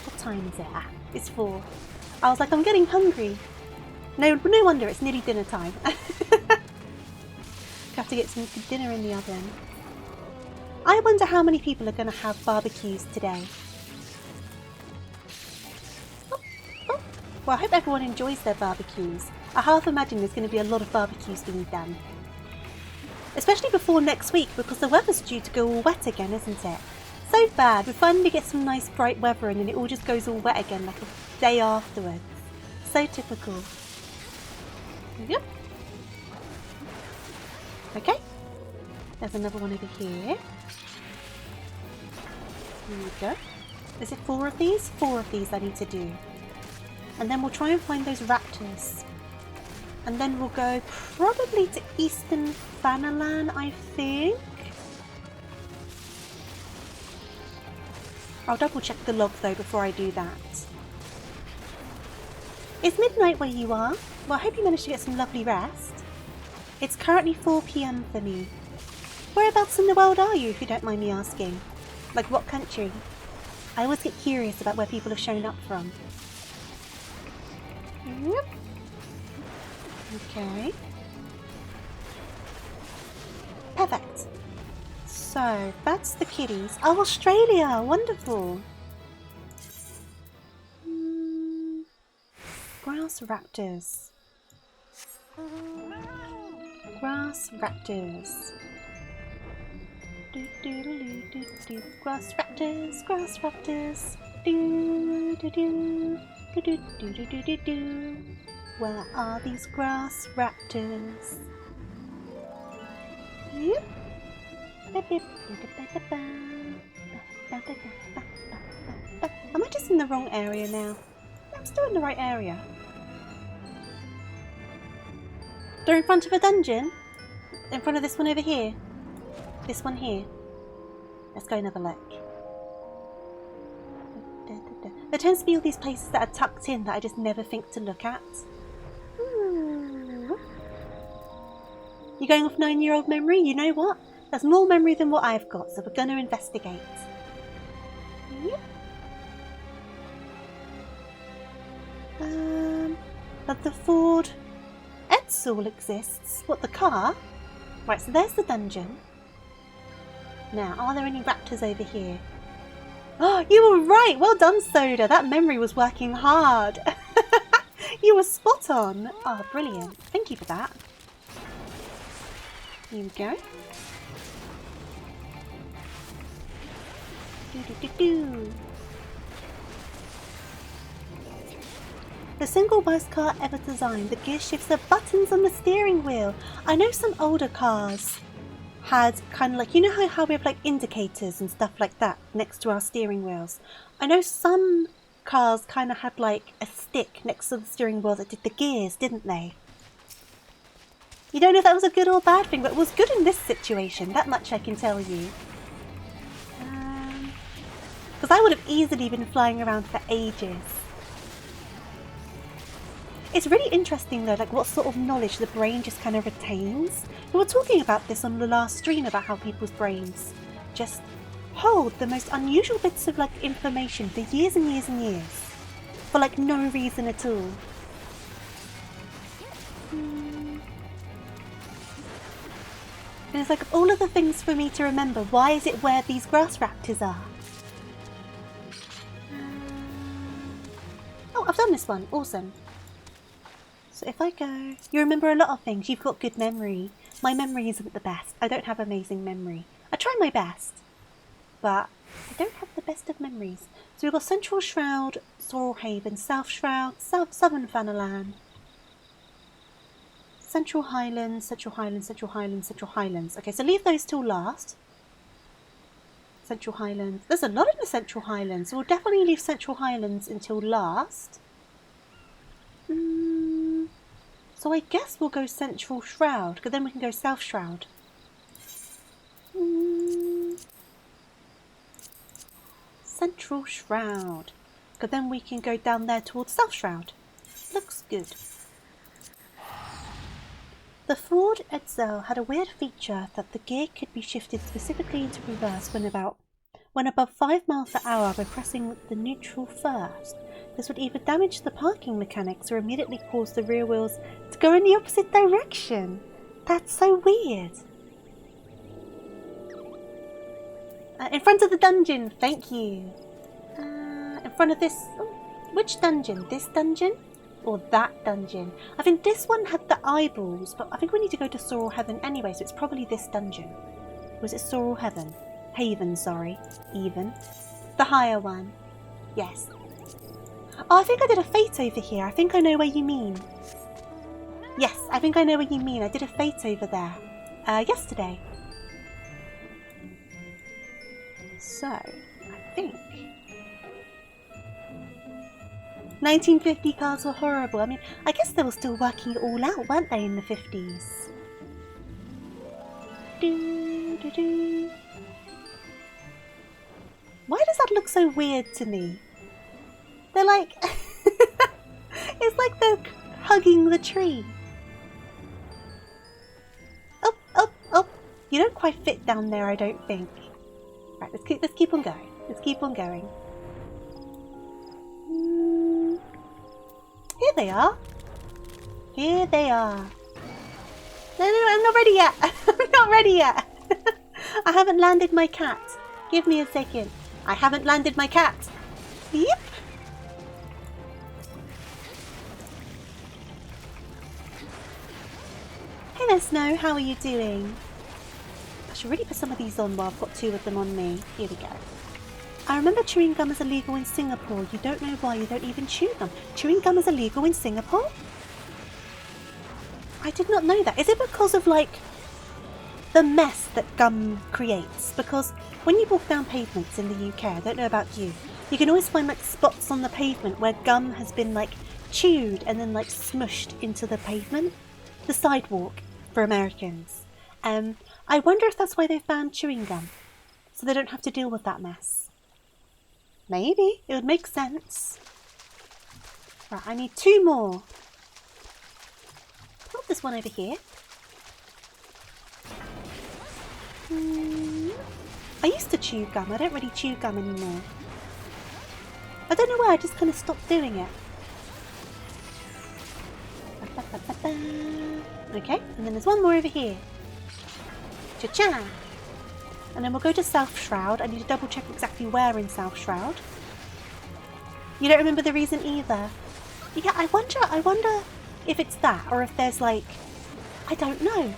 What time is it? Ah, it's 4. I was like, I'm getting hungry. No wonder, it's nearly dinner time. Have to get some dinner in the oven. I wonder how many people are going to have barbecues today. Well, I hope everyone enjoys their barbecues. I half imagine there's going to be a lot of barbecues being done. Especially before next week, because the weather's due to go all wet again, isn't it? So bad. We finally get some nice bright weather and then it all just goes all wet again like a day afterwards. So typical. Yep. Okay. There's another one over here. There we go. Is it 4 of these? 4 of these I need to do. And then we'll try and find those raptors. And then we'll go probably to Eastern Fanalan, I think. I'll double check the log though before I do that. It's midnight where you are. Well, I hope you managed to get some lovely rest. It's currently 4 PM for me. Whereabouts in the world are you, if you don't mind me asking? Like what country? I always get curious about where people have shown up from. Yep. Okay. Perfect. So, that's the kitties. Oh, Australia! Wonderful! Grass raptors. Grass raptors. Do do do do do. Grass raptors, grass raptors. Do do do. Do do do do do do do. Where are these grass raptors? Yep. Am I just in the wrong area now? I'm still in the right area. They're in front of a dungeon? In front of this one over here? This one here? Let's go and have a look. There tends to be all these places that are tucked in that I just never think to look at. You're going off 9-year-old memory? You know what? That's more memory than what I've got, so we're going to investigate. Yep. But the Ford Edsel exists. What, the car? Right, so there's the dungeon. Now, are there any raptors over here? Oh, you were right! Well done, Soda! That memory was working hard! You were spot on! Oh, brilliant. Thank you for that. Here we go. Do, do, do, do. The single worst car ever designed. The gear shifts the buttons on the steering wheel. I know some older cars had kind of like, you know how we have like indicators and stuff like that next to our steering wheels. I know some cars kind of had like a stick next to the steering wheel that did the gears, didn't they? You don't know if that was a good or bad thing, but it was good in this situation. That much I can tell you. Because I would have easily been flying around for ages. It's really interesting though, like what sort of knowledge the brain just kind of retains. We were talking about this on the last stream about how people's brains just hold the most unusual bits of like information for years and years and years. For like no reason at all. And it's like, of all of the things for me to remember, why is it where these grass raptors are? Oh, I've done this one. Awesome. So if I go... You remember a lot of things. You've got good memory. My memory isn't the best. I don't have amazing memory. I try my best. But I don't have the best of memories. So we've got Central Shroud, Sorrel Haven, South Shroud, Southern Fanalan, Central Highlands, Central Highlands, Central Highlands, Central Highlands. Okay, so leave those till last. Central Highlands. There's a lot in the Central Highlands, so we'll definitely leave Central Highlands until last. So I guess we'll go Central Shroud, because then we can go South Shroud. Central Shroud. Because then we can go down there towards South Shroud. Looks good. The Ford Edsel had a weird feature that the gear could be shifted specifically into reverse when above 5 miles per hour by pressing the neutral first. This would either damage the parking mechanics or immediately cause the rear wheels to go in the opposite direction. That's so weird. In front of the dungeon, thank you. In front of this... Oh, which dungeon? This dungeon? Or that dungeon? I think this one had the eyeballs, but I think we need to go to Sorrel Heaven anyway, so it's probably this dungeon. Was it Sorrel Heaven? Haven, sorry. Even. The higher one. Yes. Oh, I think I did a fate over here. I think I know where you mean. Yes, I think I know what you mean. I did a fate over there. Yesterday. So, I think... 1950 cars were horrible. I mean, I guess they were still working it all out, weren't they, in the 50s? Why does that look so weird to me? They're like... it's like they're hugging the tree. Oh, oh, oh. You don't quite fit down there, I don't think. Right, let's keep on going. Let's keep on going. Here they are. Here they are. No, I'm not ready yet. I'm not ready yet. I haven't landed my cat. Give me a second. I haven't landed my cat. Yep. Hey there, Snow. How are you doing? I should really put some of these on while I've got 2 of them on me. Here we go. I remember chewing gum is illegal in Singapore. You don't know why you don't even chew gum. Chewing gum is illegal in Singapore? I did not know that. Is it because of, like, the mess that gum creates? Because when you walk down pavements in the UK, I don't know about you, you can always find, like, spots on the pavement where gum has been, like, chewed and then, like, smushed into the pavement. The sidewalk for Americans. I wonder if that's why they banned chewing gum. So they don't have to deal with that mess. Maybe. It would make sense. Right, I need 2 more. Put this one over here. I used to chew gum. I don't really chew gum anymore. I don't know why. I just kind of stopped doing it. Okay, and then there's one more over here. Cha-cha! And then we'll go to South Shroud. I need to double check exactly where in South Shroud. You don't remember the reason either? Yeah, I wonder if it's that, or if there's like... I don't know.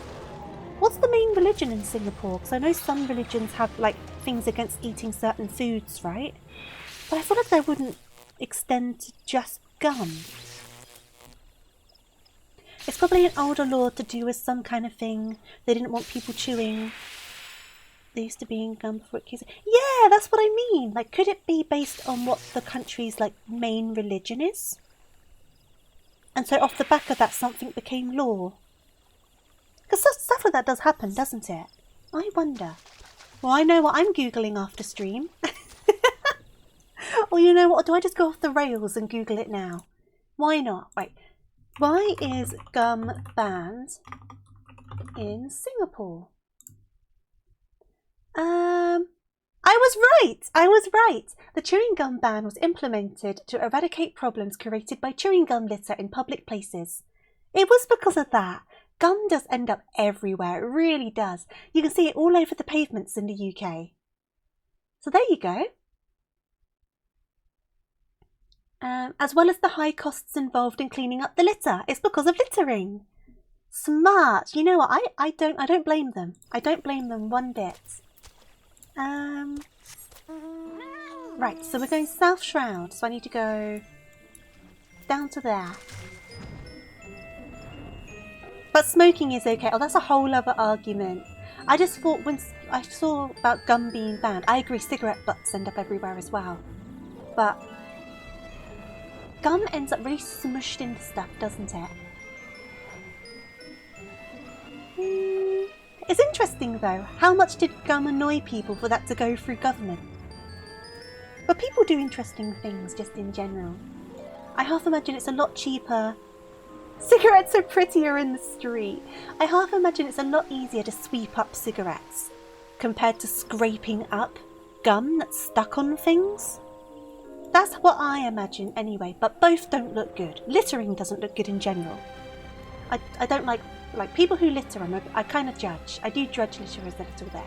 What's the main religion in Singapore? Because I know some religions have like things against eating certain foods, right? But I feel like they wouldn't extend to just gum. It's probably an older law to do with some kind of thing. They didn't want people chewing. They used to be in gum before it came. Yeah, that's what I mean. Like, could it be based on what the country's like main religion is? And so off the back of that, something became law. Because stuff like that does happen, doesn't it? I wonder. Well, I know what I'm Googling after stream. Or you know what? Do I just go off the rails and Google it now? Why not? Right. Why is gum banned in Singapore? I was right! I was right! The chewing gum ban was implemented to eradicate problems created by chewing gum litter in public places. It was because of that. Gum does end up everywhere, it really does. You can see it all over the pavements in the UK. So there you go. As well as the high costs involved in cleaning up the litter. It's because of littering. Smart. You know what? I don't blame them. I don't blame them one bit. Right, so we're going South Shroud, so I need to go down to there. But smoking is okay. Oh, that's a whole other argument. I just thought when I saw about gum being banned, I agree cigarette butts end up everywhere as well. But gum ends up really smushed into stuff, doesn't it? It's interesting though, how much did gum annoy people for that to go through government? But people do interesting things just in general. I half imagine it's a lot cheaper. Cigarettes are prettier in the street. I half imagine it's a lot easier to sweep up cigarettes compared to scraping up gum that's stuck on things. That's what I imagine anyway, but both don't look good. Littering doesn't look good in general. I don't like people who litter, I kind of judge. I do judge litterers a little bit.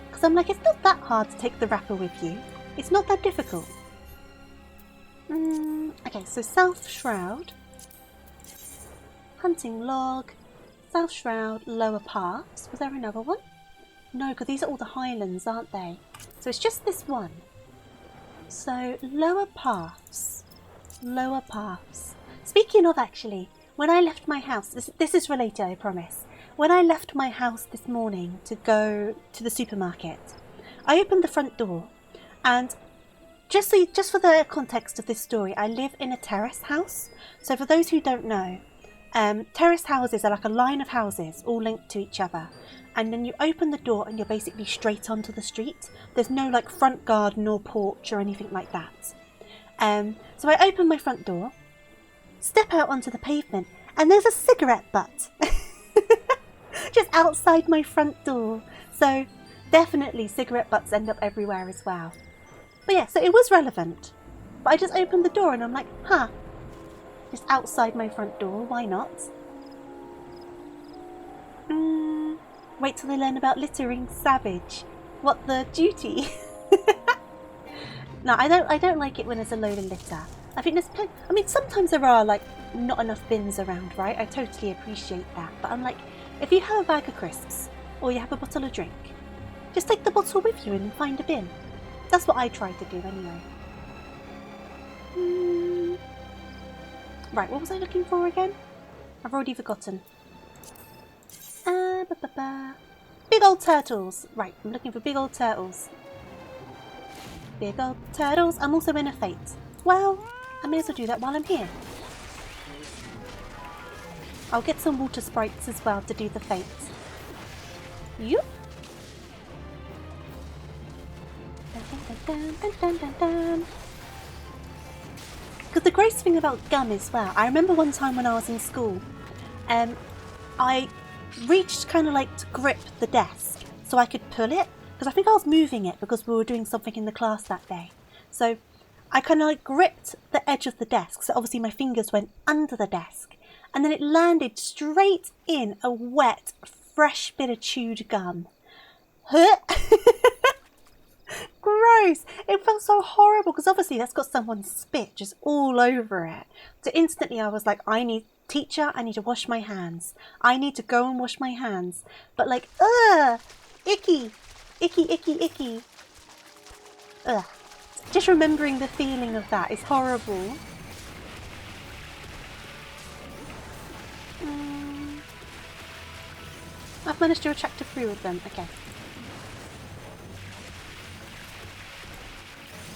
Because I'm like, it's not that hard to take the wrapper with you. It's not that difficult. Okay, so South Shroud. Hunting Log. South Shroud, Lower Pass. Was there another one? No, because these are all the Highlands, aren't they? So it's just this one. So, Lower Paths. Lower Paths. Speaking of, actually, when I left my house, this is related, I promise. When I left my house this morning to go to the supermarket, I opened the front door, and just for the context of this story, I live in a terrace house. So for those who don't know, terrace houses are like a line of houses all linked to each other, and then you open the door and you're basically straight onto the street. There's no like front garden or porch or anything like that. So I open my front door, step out onto the pavement, and there's a cigarette butt just outside my front door. So definitely cigarette butts end up everywhere as well. But yeah, so it was relevant. But I just opened the door and I'm like, huh, just outside my front door, why not? Wait till they learn about littering. Savage. What the duty? No, I don't like it when there's a load of litter. I think there's I mean, sometimes there are like not enough bins around, right? I totally appreciate that. But I'm like, if you have a bag of crisps or you have a bottle of drink, just take the bottle with you and find a bin. That's what I try to do anyway. Right, what was I looking for again? I've already forgotten. Big old turtles. Right, I'm looking for big old turtles. Big old turtles. I'm also in a fate. Well, I may as well do that while I'm here. I'll get some water sprites as well to do the fate. Yup. Because the gross thing about gum as well, I remember one time when I was in school, I reached kind of like to grip the desk so I could pull it, because I think I was moving it because we were doing something in the class that day. So I kind of like gripped the edge of the desk, so obviously my fingers went under the desk, and then it landed straight in a wet, fresh bit of chewed gum. Gross! It felt so horrible because obviously that's got someone's spit just all over it. So instantly I was like, teacher, I need to wash my hands. I need to go and wash my hands. But like, ugh! Icky! Icky, icky, icky. Ugh. Just remembering the feeling of that is horrible. have managed to attract a few of them. Okay.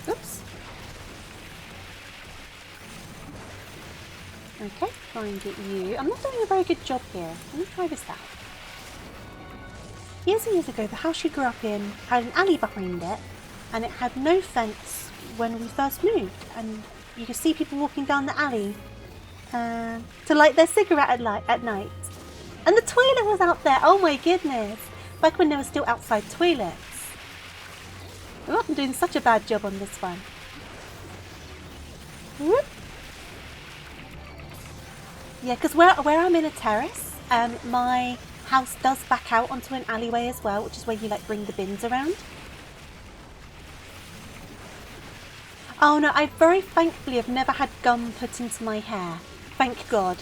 Oops. Okay, try and get you. I'm not doing a very good job here. Let me try this out. Years and years ago, the house you grew up in had an alley behind it, and it had no fence when we first moved. And you could see people walking down the alley to light their cigarette at night. And the toilet was out there. Oh my goodness! Back when there were still outside toilets. Oh, I'm doing such a bad job on this one. Whoop. Yeah, because where I'm in a terrace, my house does back out onto an alleyway as well, which is where you like bring the bins around. Oh no, I very thankfully have never had gum put into my hair. Thank God.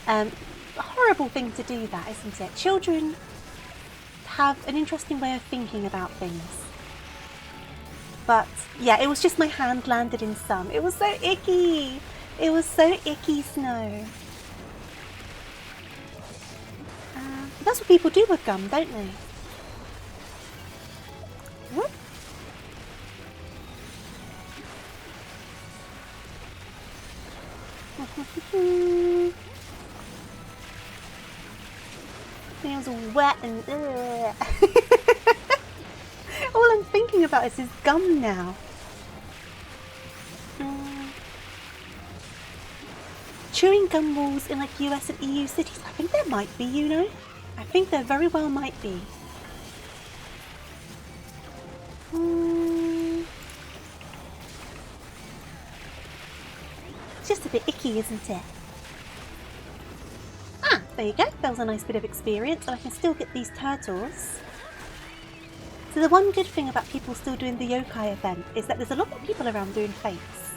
A horrible thing to do that, isn't it? Children have an interesting way of thinking about things. But yeah, it was just my hand landed in some. It was so icky. It was so icky, Snow. That's what people do with gum, don't they? Whoop. Nails all wet and all I'm thinking about is his gum now. Chewing gum rules in like US and EU cities. I think there might be, you know. I think there very well might be. It's just a bit icky, isn't it? Ah, there you go. That was a nice bit of experience, and I can still get these turtles. So the one good thing about people still doing the yokai event is that there's a lot of people around doing fates,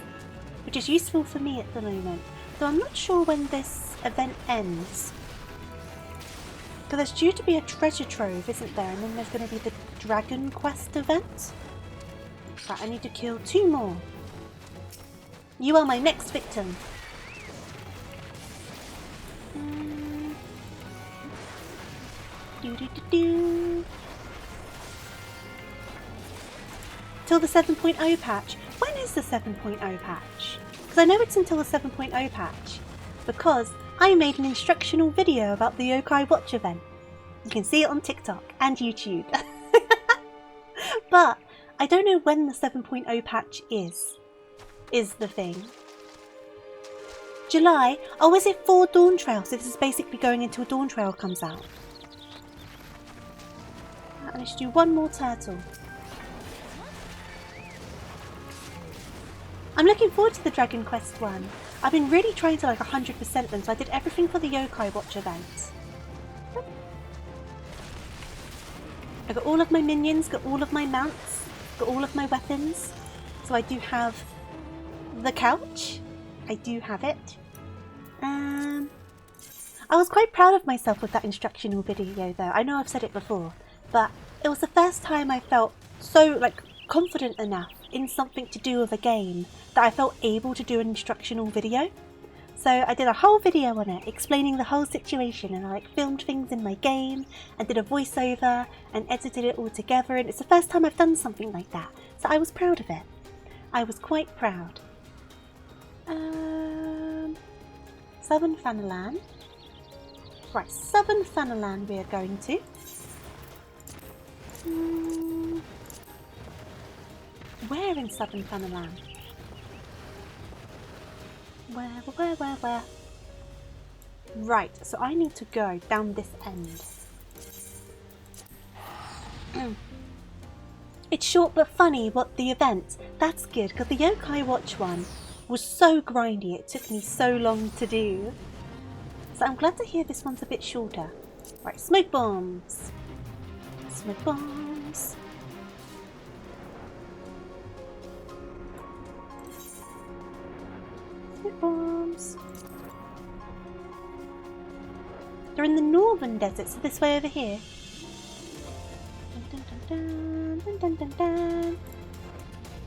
which is useful for me at the moment. So I'm not sure when this event ends. Because there's due to be a treasure trove, isn't there? And then there's going to be the Dragon Quest event. Right, I need to kill 2 more. You are my next victim. Till the 7.0 patch. When is the 7.0 patch? Because I know it's until the 7.0 patch. Because I made an instructional video about the Yokai Watch event. You can see it on TikTok and YouTube. But I don't know when the 7.0 patch is the thing. July? Oh, is it for Dawn Trail? So this is basically going until Dawn Trail comes out. And I should do 1 more turtle. I'm looking forward to the Dragon Quest one. I've been really trying to like 100% them, so I did everything for the Yokai Watch event. I got all of my minions, got all of my mounts, got all of my weapons. So I do have the couch. I do have it. I was quite proud of myself with that instructional video though. I know I've said it before, but it was the first time I felt so like confident enough in something to do with a game that I felt able to do an instructional video. So I did a whole video on it explaining the whole situation, and I like filmed things in my game and did a voiceover and edited it all together, and it's the first time I've done something like that, so I was proud of it. I was quite proud. Southern Fanalan. Right, Southern Fanalan we are going to. Where in Southern Fanalan? Where? Right, so I need to go down this end. It's short but funny, what the event. That's good, because the Yokai Watch one was so grindy, it took me so long to do. So I'm glad to hear this one's a bit shorter. Right, smoke bombs. Smoke bombs. Smoke bombs. They're in the northern desert, so this way over here. Dun, dun, dun, dun, dun, dun, dun.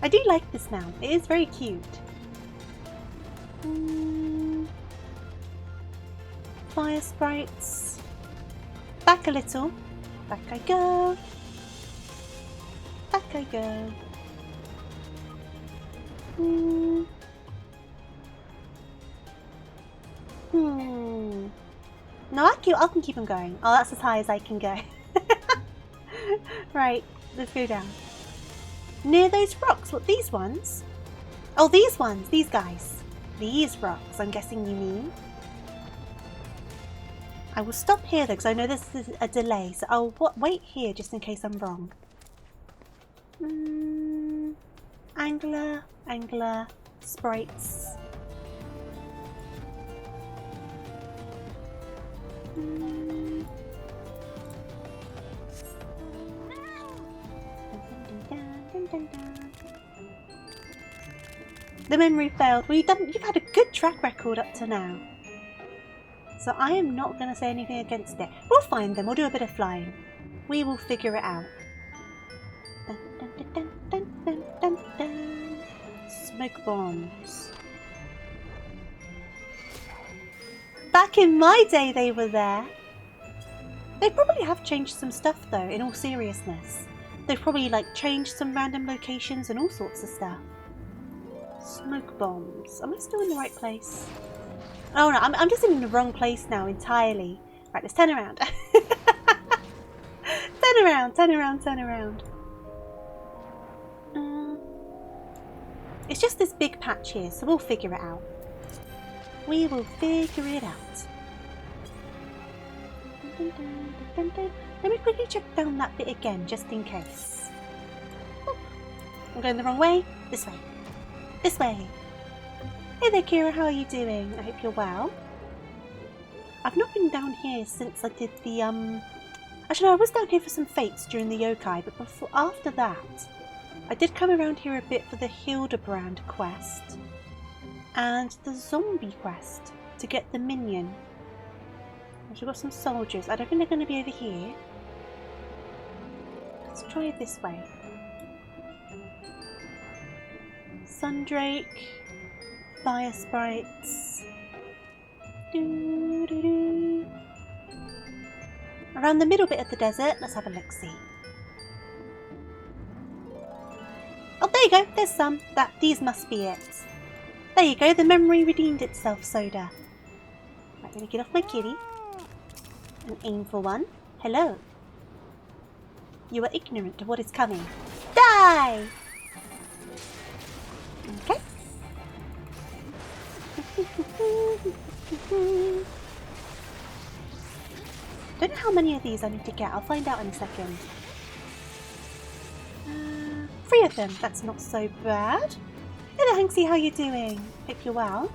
I do like this mount. It is very cute. Fire sprites. Back a little. Back I go. Back I go. No, I can keep them going. Oh, that's as high as I can go. Right, let's go down. Near those rocks. What, these ones? Oh, these ones. These guys. These rocks, I'm guessing you mean. I will stop here though, because I know this is a delay. So I'll wait here just in case I'm wrong. Angler, sprites. The memory failed. Well, you've had a good track record up to now. So I am not going to say anything against it. We'll find them. We'll do a bit of flying. We will figure it out. Dun, dun, dun, dun, dun, dun, dun. Smoke bombs. Back in my day they were there. They probably have changed some stuff though, in all seriousness. They've probably like changed some random locations and all sorts of stuff. Smoke bombs. Am I still in the right place? Oh no, I'm just in the wrong place now entirely. Right, let's turn around. Turn around, turn around, turn around. It's just this big patch here, so we'll figure it out. We will figure it out. Let me quickly check down that bit again, just in case. Oh, I'm going the wrong way. This way. This way. Hey there, Kira. How are you doing? I hope you're well. I've not been down here since I did the Actually, no, I was down here for some fates during the yokai, but after that, I did come around here a bit for the Hildebrand quest and the zombie quest to get the minion. We've got some soldiers. I don't think they're going to be over here. Let's try it this way. Sundrake, fire sprites. Doo, doo, doo. Around the middle bit of the desert, let's have a look-see. Oh, there you go. There's some. These must be it. There you go. The memory redeemed itself, Soda. Right, let me get off my kitty and aim for one. Hello. You are ignorant of what is coming. Die! Okay. Don't know how many of these I need to get. I'll find out in a second. 3 of them. That's not so bad. Hello, Hanksy. How you doing? Hope you're well.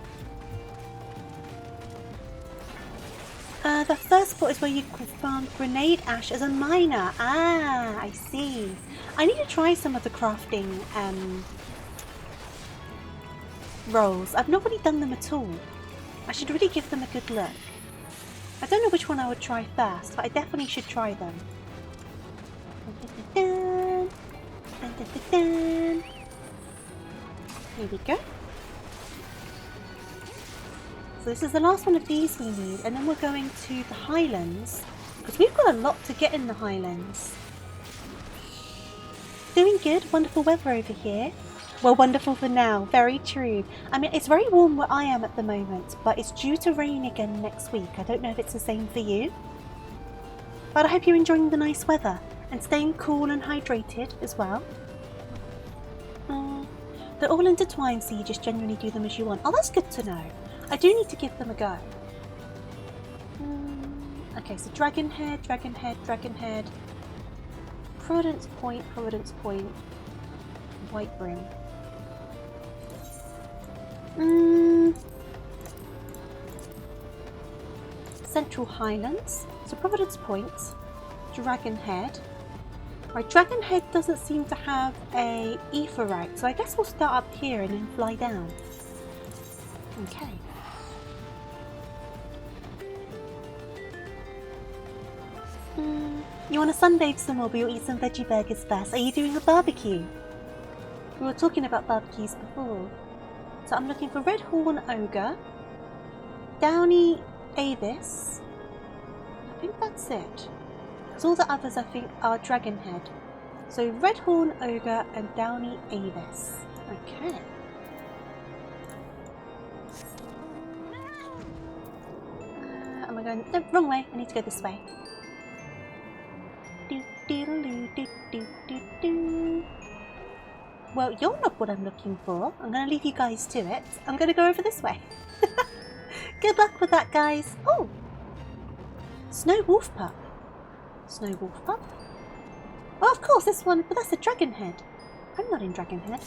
The first spot is where you can farm grenade ash as a miner. Ah, I see. I need to try some of the crafting rolls. I've not really done them at all. I should really give them a good look. I don't know which one I would try first, but I definitely should try them. Dun, dun, dun, dun, dun. Here we go. So this is the last one of these we need, and then we're going to the Highlands, because we've got a lot to get in the Highlands. Doing good, wonderful weather over here. Well, wonderful for now, very true. I mean, it's very warm where I am at the moment, but it's due to rain again next week. I don't know if it's the same for you. But I hope you're enjoying the nice weather and staying cool and hydrated as well. They're all intertwined, so you just genuinely do them as you want. Oh, that's good to know. I do need to give them a go. Okay, so Dragon Head, Dragon Head, Dragon Head. Providence Point, White Brim. Central Highlands. So Providence Point, Dragon Head. Right, Dragon Head doesn't seem to have a ether route, so I guess we'll start up here and then fly down. Okay. You want to sunbathe some more, but you'll eat some veggie burgers first. Are you doing a barbecue? We were talking about barbecues before. So I'm looking for Red Horn Ogre, Downy Avis. I think that's it. Because all the others I think are Dragonhead. So Redhorn, Ogre and Downy Avis. Okay. Am I going... No, wrong way. I need to go this way. Well, you're not what I'm looking for. I'm going to leave you guys to it. I'm going to go over this way. Good luck with that, guys. Oh! Snow Wolf Pup. Snow Wolf Pup? Oh, of course, this one. But that's a Dragonhead. I'm not in Dragonhead.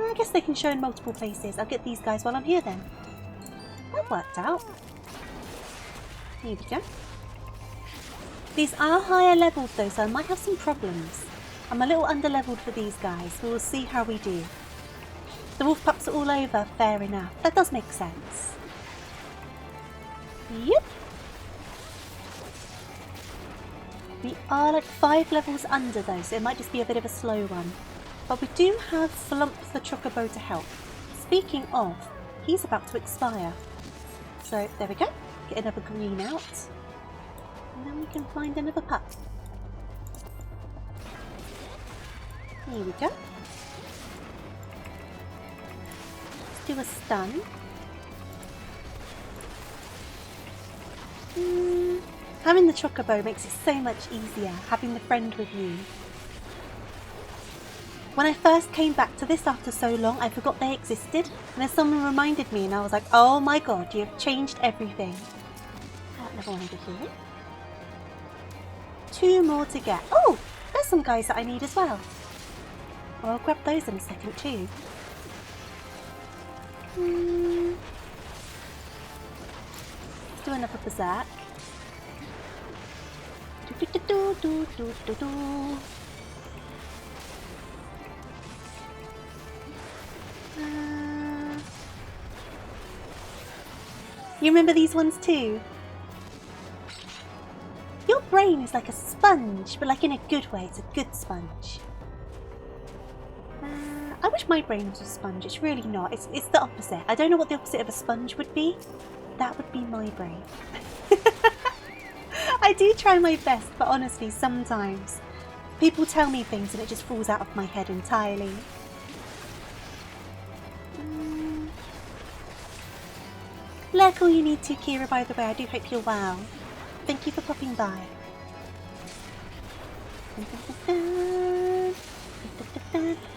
I guess they can show in multiple places. I'll get these guys while I'm here then. That worked out. Here we go. These are higher leveled though, so I might have some problems. I'm a little under-leveled for these guys, but we'll see how we do. The wolf pups are all over, fair enough. That does make sense. Yep. We are like 5 levels under though, so it might just be a bit of a slow one. But we do have Flump the Chocobo to help. Speaking of, he's about to expire. So there we go. Get another green out. And then we can find another pup. Here we go. Let's do a stun. Having the Chocobo makes it so much easier, having the friend with you. When I first came back to this after so long, I forgot they existed. And then someone reminded me and I was like, oh my god, you have changed everything. Level over here. 2 more to get. Oh, there's some guys that I need as well. Well, I'll grab those in a second too. Let's do another Berserk. You remember these ones too? Your brain is like a sponge, but like in a good way. It's a good sponge. I wish my brain was a sponge. It's really not. It's the opposite. I don't know what the opposite of a sponge would be. That would be my brain. I do try my best, but honestly, sometimes people tell me things and it just falls out of my head entirely. Lurk all you need to, Kira, by the way. I do hope you're well. Thank you for popping by.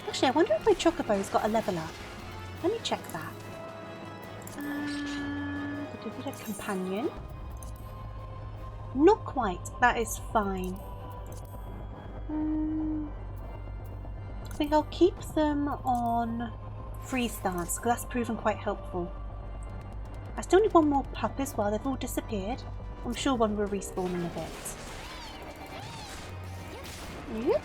Actually, I wonder if my Chocobo's got a level up. Let me check that. Companion. Not quite. That is fine. I think I'll keep them on freestance because that's proven quite helpful. I still need one more pup as well. They've all disappeared. I'm sure one will respawn in a bit. Yep.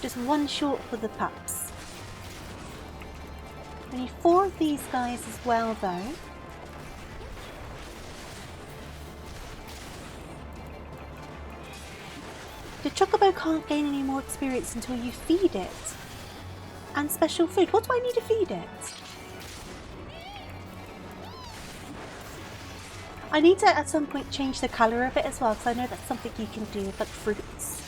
Just one short for the pups. We need 4 of these guys as well though. The Chocobo can't gain any more experience until you feed it. And special food. What do I need to feed it? I need to at some point change the colour of it as well, because I know that's something you can do with like fruits.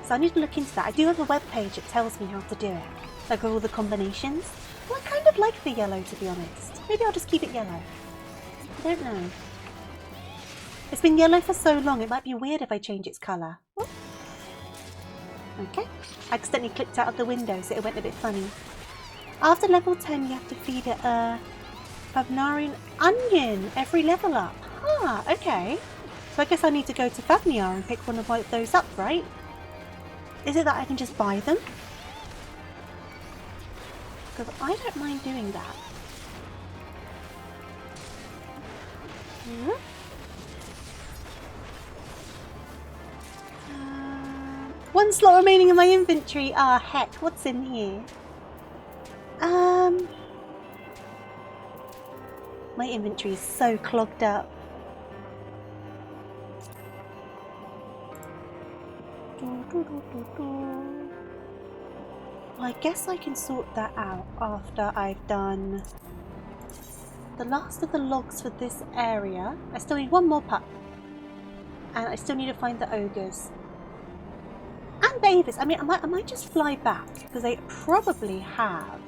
So I need to look into that. I do have a web page that tells me how to do it, like all the combinations. Well, I kind of like the yellow, to be honest. Maybe I'll just keep it yellow. I don't know. It's been yellow for so long, it might be weird if I change its colour. Oh. Okay. I accidentally clicked out of the window, so it went a bit funny. After level 10, you have to feed it a Favnarian onion every level up. Ah, okay. So I guess I need to go to Favniar and pick one of those up, right? Is it that I can just buy them? Because I don't mind doing that. One slot remaining in my inventory. Ah, heck, what's in here? My inventory is so clogged up. I guess I can sort that out after I've done the last of the logs for this area. I still need one more pup. And I still need to find the ogres. And the avis. I mean, I might just fly back, because they probably have.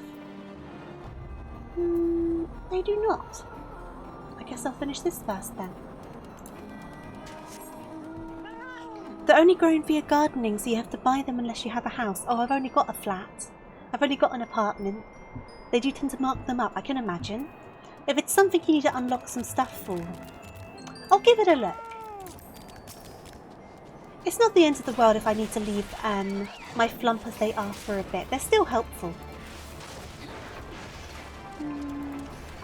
They do not. I guess I'll finish this first then. They're only grown via gardening, so you have to buy them unless you have a house. Oh, I've only got a flat. I've only got an apartment. They do tend to mark them up, I can imagine. If it's something you need to unlock some stuff for, I'll give it a look. It's not the end of the world if I need to leave my flump as they are for a bit. They're still helpful.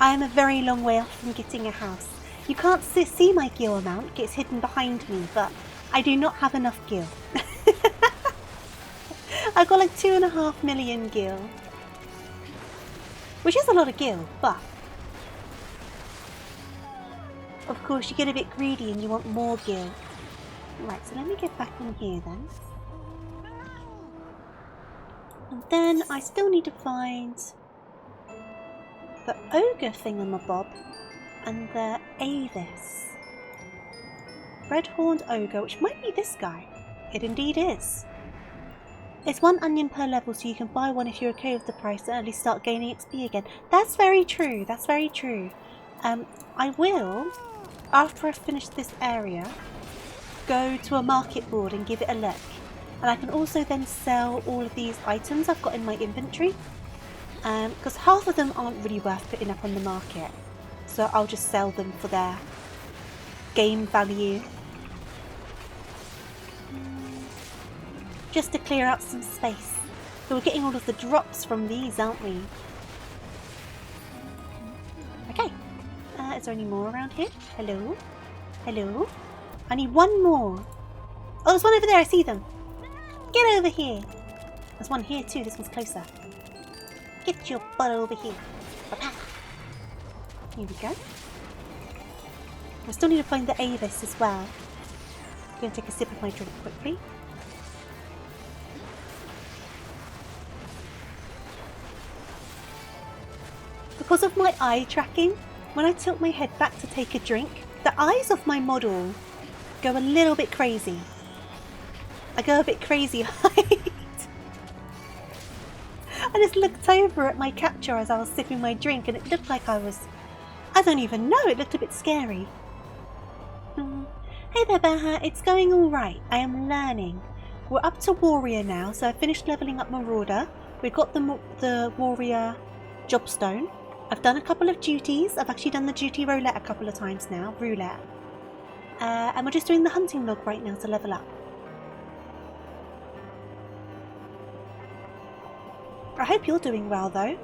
I am a very long way off from getting a house. You can't see my gil amount, it's hidden behind me, but I do not have enough gil. I've got like 2.5 million gil. Which is a lot of gil, but of course you get a bit greedy and you want more gil. Right, so let me get back in here then. And then I still need to find the ogre thingamabob and the avis. Red-horned ogre, which might be this guy. It indeed is. It's 1 onion per level, so you can buy one if you're okay with the price and at least start gaining XP again. That's very true, that's very true. I will, after I finish this area, go to a market board and give it a look. And I can also then sell all of these items I've got in my inventory. Because half of them aren't really worth putting up on the market. So I'll just sell them for their game value. Just to clear out some space. So we're getting all of the drops from these, aren't we? Okay. Is there any more around here? Hello? Hello? I need one more. Oh, there's one over there. I see them. Get over here. There's one here too. This one's closer. Get your butt over here. Here we go. I still need to find the avis as well. I'm going to take a sip of my drink quickly. Because of my eye tracking, when I tilt my head back to take a drink, the eyes of my model go a little bit crazy. I go a bit crazy eyed. I just looked over at my capture as I was sipping my drink and it looked like I don't even know, it looked a bit scary. Hey there, Baha, it's going alright. I am learning. We're up to warrior now, so I finished leveling up Marauder. We got the warrior jobstone. I've done a couple of duties. I've actually done the duty roulette a couple of times now. Roulette. And we're just doing the hunting log right now to level up. I hope you're doing well though.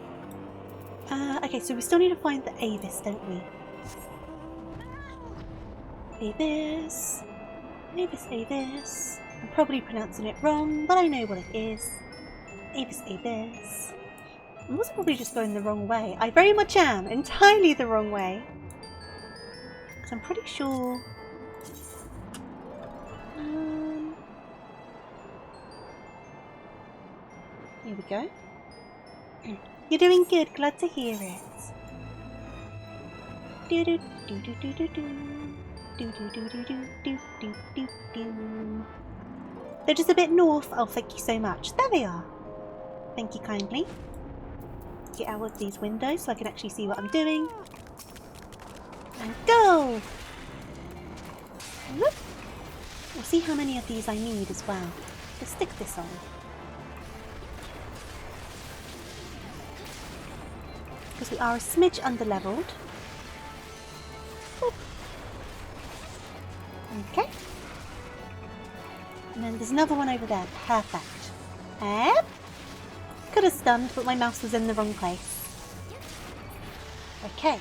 Okay, so we still need to find the avis, don't we? Avis. Avis, avis. I'm probably pronouncing it wrong, but I know what it is. Avis, avis. I'm also probably just going the wrong way. I very much am. Entirely the wrong way. Because I'm pretty sure... Here we go. You're doing good. Glad to hear it. Do do do do do do do. Do do do do do do do do do. They're just a bit north. Oh, thank you so much. There they are. Thank you kindly. Get out of these windows so I can actually see what I'm doing. And go! Whoop. We'll see how many of these I need as well. Let's stick this on. Because we are a smidge underleveled. Whoop. Okay. And then there's another one over there. Perfect. Yep. Could have stunned, but my mouse was in the wrong place. Okay.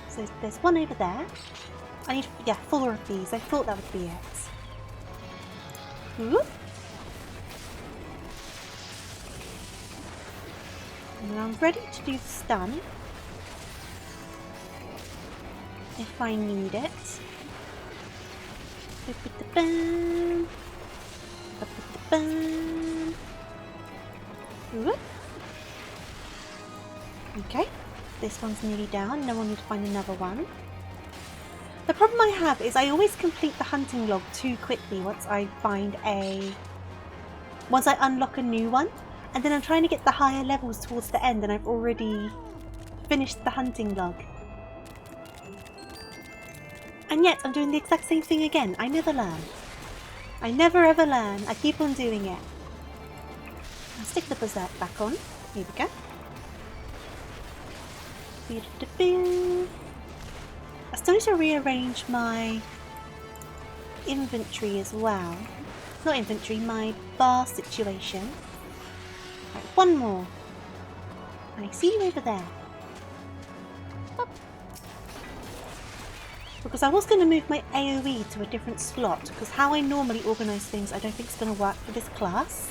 So there's one over there. I need, yeah, 4 of these. I thought that would be it. Whoop. And I'm ready to do the stun. If I need it. Whoop. Okay. This one's nearly down, and then we'll need to find another one. The problem I have is I always complete the hunting log too quickly once I unlock a new one, and then I'm trying to get the higher levels towards the end and I've already finished the hunting log. And yet I'm doing the exact same thing again. I never learn. I never ever learn. I keep on doing it. I'll stick the berserk back on. Here we go. I still need to rearrange my inventory as well. Not inventory, my bar situation. Right, one more. I see you over there. Up. Because I was going to move my AoE to a different slot, because how I normally organise things I don't think is going to work for this class.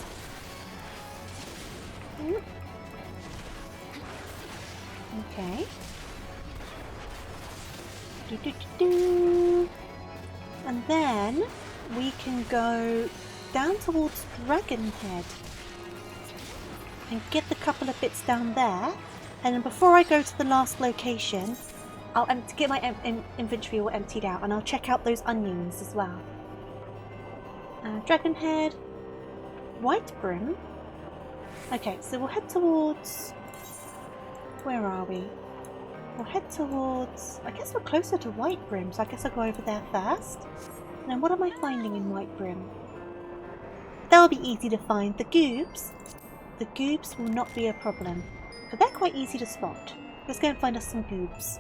Okay. And then we can go down towards Dragonhead and get the couple of bits down there. And then before I go to the last location, I'll get my inventory all emptied out, and I'll check out those onions as well. Dragonhead, White Brim. Okay, so we'll head towards... Where are we? We'll head towards... I guess we're closer to White Brim, so I guess I'll go over there first. And then what am I finding in White Brim? They'll be easy to find. The goobs. The goobs will not be a problem. But they're quite easy to spot. Let's go and find us some goobs.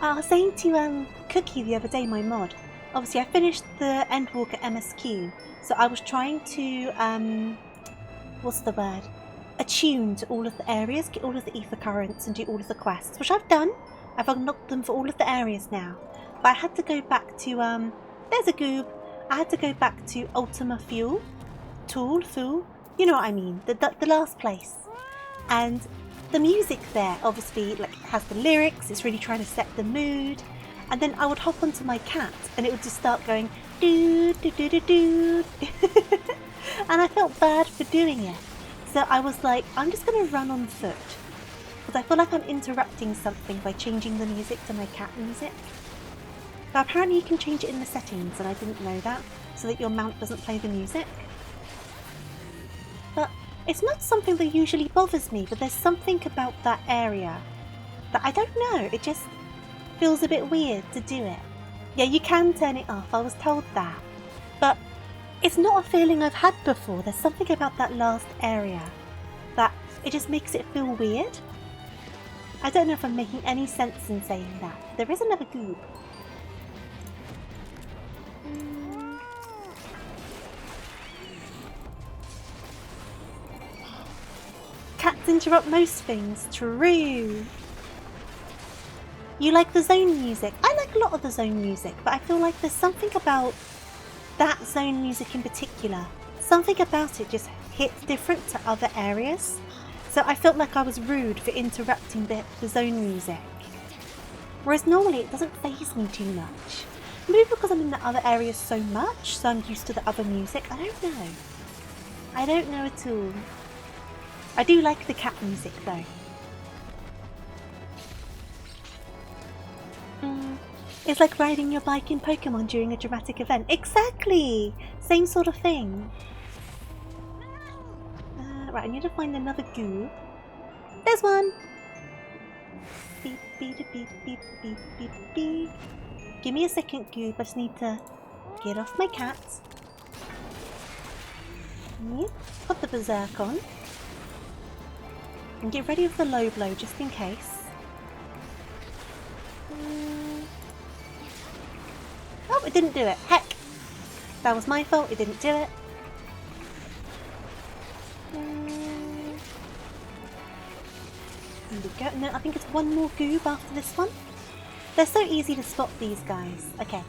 I was saying to Cookie the other day, my mod, obviously I finished the Endwalker MSQ, so I was trying to, what's the word? Attune to all of the areas, get all of the ether currents and do all of the quests, which I've done. I've unlocked them for all of the areas now. But I had to go back to, there's a goob. I had to go back to Ultima Thule, you know what I mean, the last place. And the music there obviously like has the lyrics, it's really trying to set the mood. And then I would hop onto my cat and it would just start going doo doo doo doo doo. And I felt bad for doing it. So I was like, I'm just going to run on foot. Because I feel like I'm interrupting something by changing the music to my cat music. But apparently you can change it in the settings, and I didn't know that, so that your mount doesn't play the music. But it's not something that usually bothers me, but there's something about that area that I don't know, it just feels a bit weird to do it. Yeah, you can turn it off, I was told that. But it's not a feeling I've had before. There's something about that last area that it just makes it feel weird. I don't know if I'm making any sense in saying that. There is another goob. Cats interrupt most things. True. You like the zone music? I like a lot of the zone music, but I feel like there's something about that zone music in particular. Something about it just hits different to other areas. So I felt like I was rude for interrupting the zone music. Whereas normally it doesn't faze me too much. Maybe because I'm in the other areas so much, so I'm used to the other music. I don't know. I don't know at all. I do like the cat music though. It's like riding your bike in Pokemon during a dramatic event. Exactly! Same sort of thing. Right, I need to find another goob. There's one! Beep, beep, beep, beep, beep, beep, beep. Give me a second, goob. I just need to get off my cat. Yep. Put the berserk on. And get ready with the low blow just in case. Oh, it didn't do it. Heck! That was my fault. It didn't do it. There we go. No, I think it's one more goob after this one. They're so easy to spot, these guys. Okay.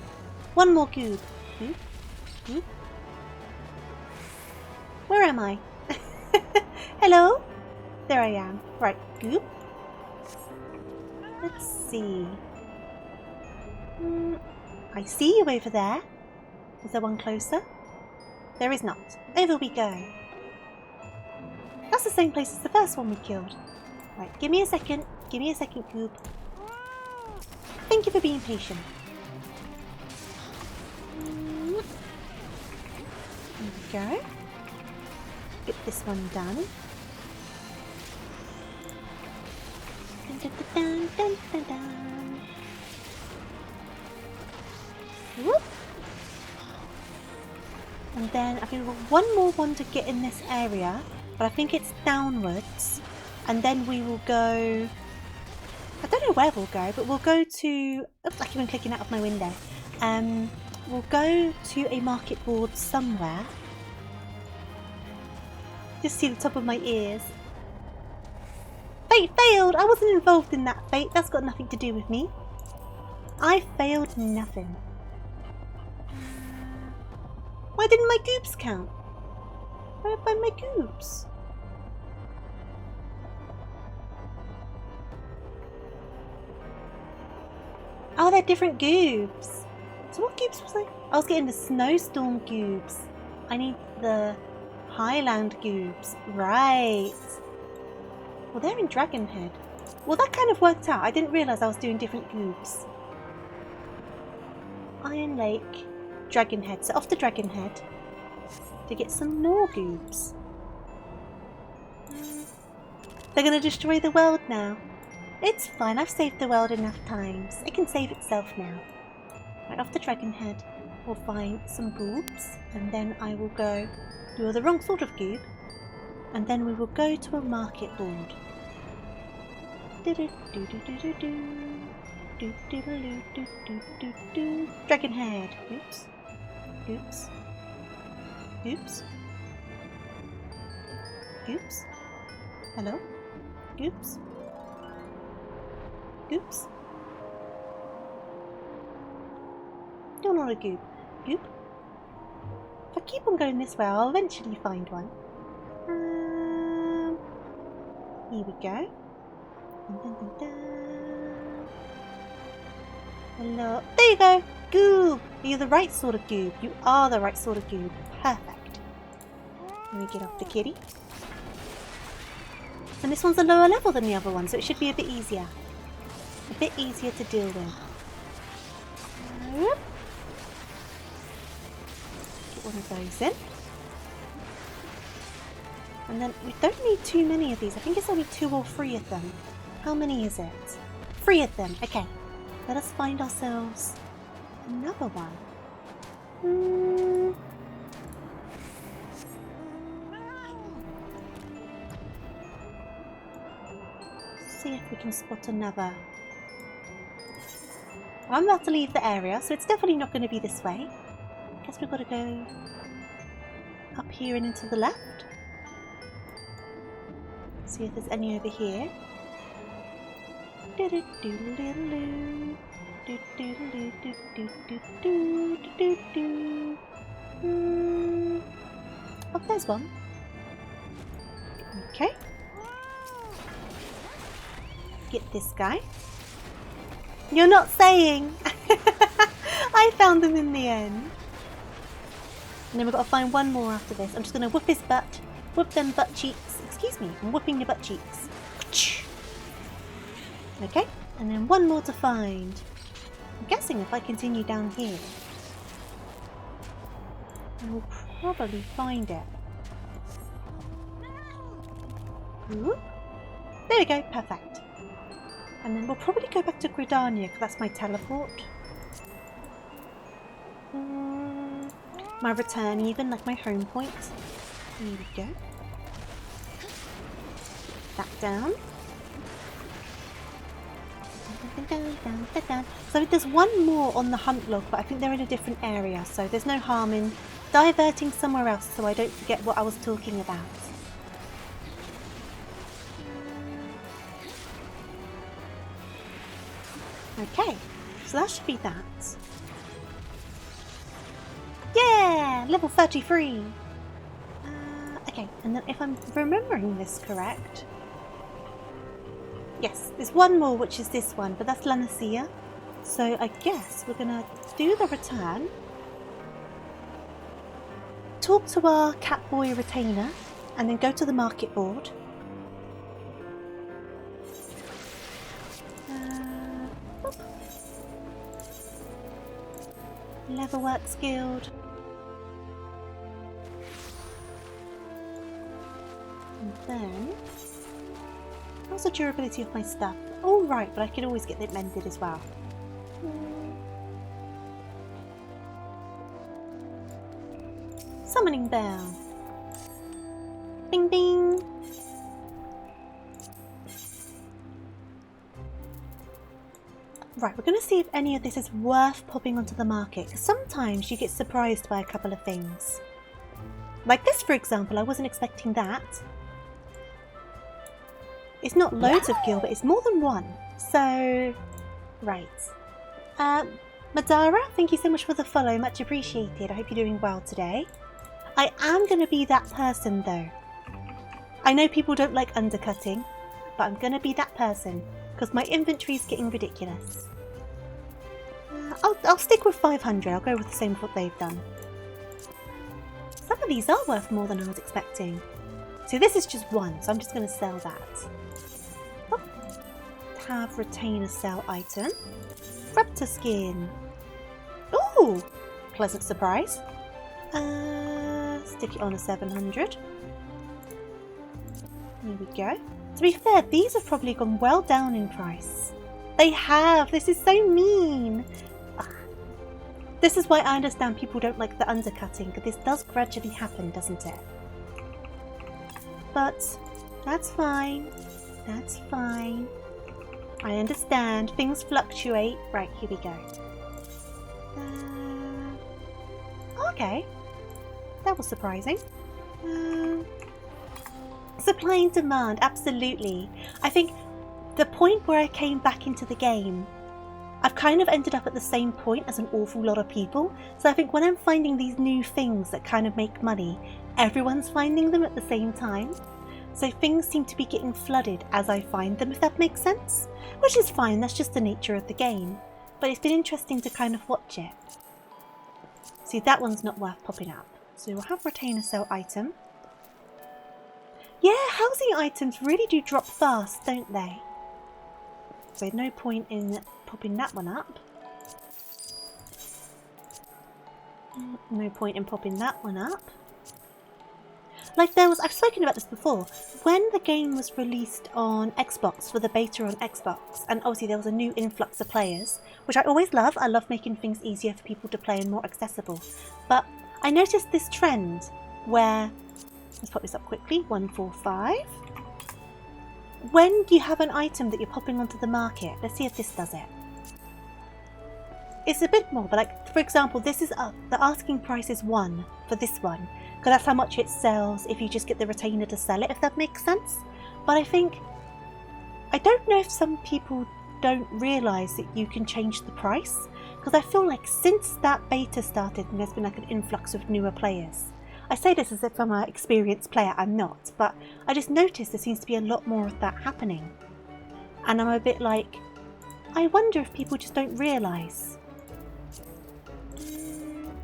One more goob. Goob? Goob? Where am I? Hello? There I am. Right, goob. Let's see. I see you over there. Is there one closer? there is not. Over we go. That's the same place as the first one we killed. Right, give me a second. Give me a second, Goob. Thank you for being patient. There we go. Get this one done. Dun, dun, dun, dun, dun, dun. Whoop. And then I think we've got one more one to get in this area, but I think it's downwards. And then we will go... I don't know where we'll go, but we'll go to... Oops, I keep on clicking out of my window. We'll go to a market board somewhere. Just see the top of my ears. Fate failed! I wasn't involved in that, Fate. That's got nothing to do with me. I failed nothing. Why didn't my goobs count? Where are my goobs? Oh, they're different goobs. So what goobs was I? I was getting the snowstorm goobs. I need the highland goobs. Right. Well, they're in Dragonhead. Well, that kind of worked out. I didn't realise I was doing different goobs. Iron Lake, Dragonhead. So off to Dragonhead to get some more goobs. They're going to destroy the world now. It's fine, I've saved the world enough times. It can save itself now. Right, off to Dragonhead, we'll find some goobs, and then I will go... You're the wrong sort of goob. And then we will go to a market board. Dragonhead. Oops. Oops. Oops. Oops. Hello? Oops. Oops. You're not a goop. Goop? If I keep on going this way, I'll eventually find one. Here we go. Dun, dun, dun, dun. Hello. There you go! Goob! You're the right sort of goob. You are the right sort of goob. Perfect. Let me get off the kitty. And this one's a lower level than the other one, so it should be a bit easier. A bit easier to deal with. Get one of those in. And then we don't need too many of these. I think it's only 2 or 3 of them. How many is it? 3 of them. Okay. Let us find ourselves another one. See if we can spot another. I'm about to leave the area, so it's definitely not going to be this way. Guess we've got to go up here and into the left. See if there's any over here. Oh, there's one. Okay. Get this guy. You're not saying! I found them in the end. And then we've got to find one more after this. I'm just going to whip his butt. Whip them butt cheeks. Excuse me, I'm whipping your butt cheeks. Okay, and then one more to find. I'm guessing if I continue down here, I will probably find it. Ooh. There we go, perfect. And then we'll probably go back to Gridania because that's my teleport. My return even, like my home point. Here we go. That down. So there's one more on the hunt log, but I think they're in a different area, so there's no harm in diverting somewhere else so I don't forget what I was talking about. Okay, so that should be that. Yeah! Level 33! Okay, and then if I'm remembering this correct... Yes, there's one more, which is this one, but that's Lanacia. So I guess we're going to do the return. talk to our Catboy retainer and then go to the market board. Leatherworks Guild. And then, how's the durability of my stuff? Oh right, but I can always get it mended as well. Summoning bell. Bing bing. Right, we're going to see if any of this is worth popping onto the market, because sometimes you get surprised by a couple of things. Like this, for example, I wasn't expecting that. It's not loads of gil, but it's more than one. So, right. Madara, thank you so much for the follow, much appreciated. I hope you're doing well today. I am going to be that person though. I know people don't like undercutting, but I'm going to be that person. Because my inventory is getting ridiculous. I'll stick with 500. I'll go with the same as what they've done. Some of these are worth more than I was expecting. So this is just one, so I'm just going to sell that. Oh. Have retainer sell item. Raptor skin. Ooh! Pleasant surprise. Stick it on a 700. Here we go. To be fair, these have probably gone well down in price. They have! This is so mean! Ugh. This is why I understand people don't like the undercutting, because this does gradually happen, doesn't it? But that's fine. That's fine. I understand. Things fluctuate. Right, here we go. Okay. That was surprising. Supply and demand, absolutely. I think the point where I came back into the game, I've kind of ended up at the same point as an awful lot of people. So I think when I'm finding these new things that kind of make money, everyone's finding them at the same time. So things seem to be getting flooded as I find them, if that makes sense. Which is fine, that's just the nature of the game. But it's been interesting to kind of watch it. See, that one's not worth popping up. So we'll have retainer sell item. Yeah, housing items really do drop fast, don't they? So no point in popping that one up. No point in popping that one up. Like there was, I've spoken about this before, when the game was released on Xbox, for the beta on Xbox, and obviously there was a new influx of players, which I always love. I love making things easier for people to play and more accessible. But I noticed this trend where, let's pop this up quickly, 145. When you have an item that you're popping onto the market, let's see if this does it. It's a bit more, but like, for example, this is up. The asking price is 1 for this one, because that's how much it sells if you just get the retainer to sell it, if that makes sense. But I don't know if some people don't realise that you can change the price, because I feel like since that beta started and there's been like an influx of newer players. I say this as if I'm an experienced player, I'm not, but I just noticed there seems to be a lot more of that happening. And I'm a bit like, I wonder if people just don't realise.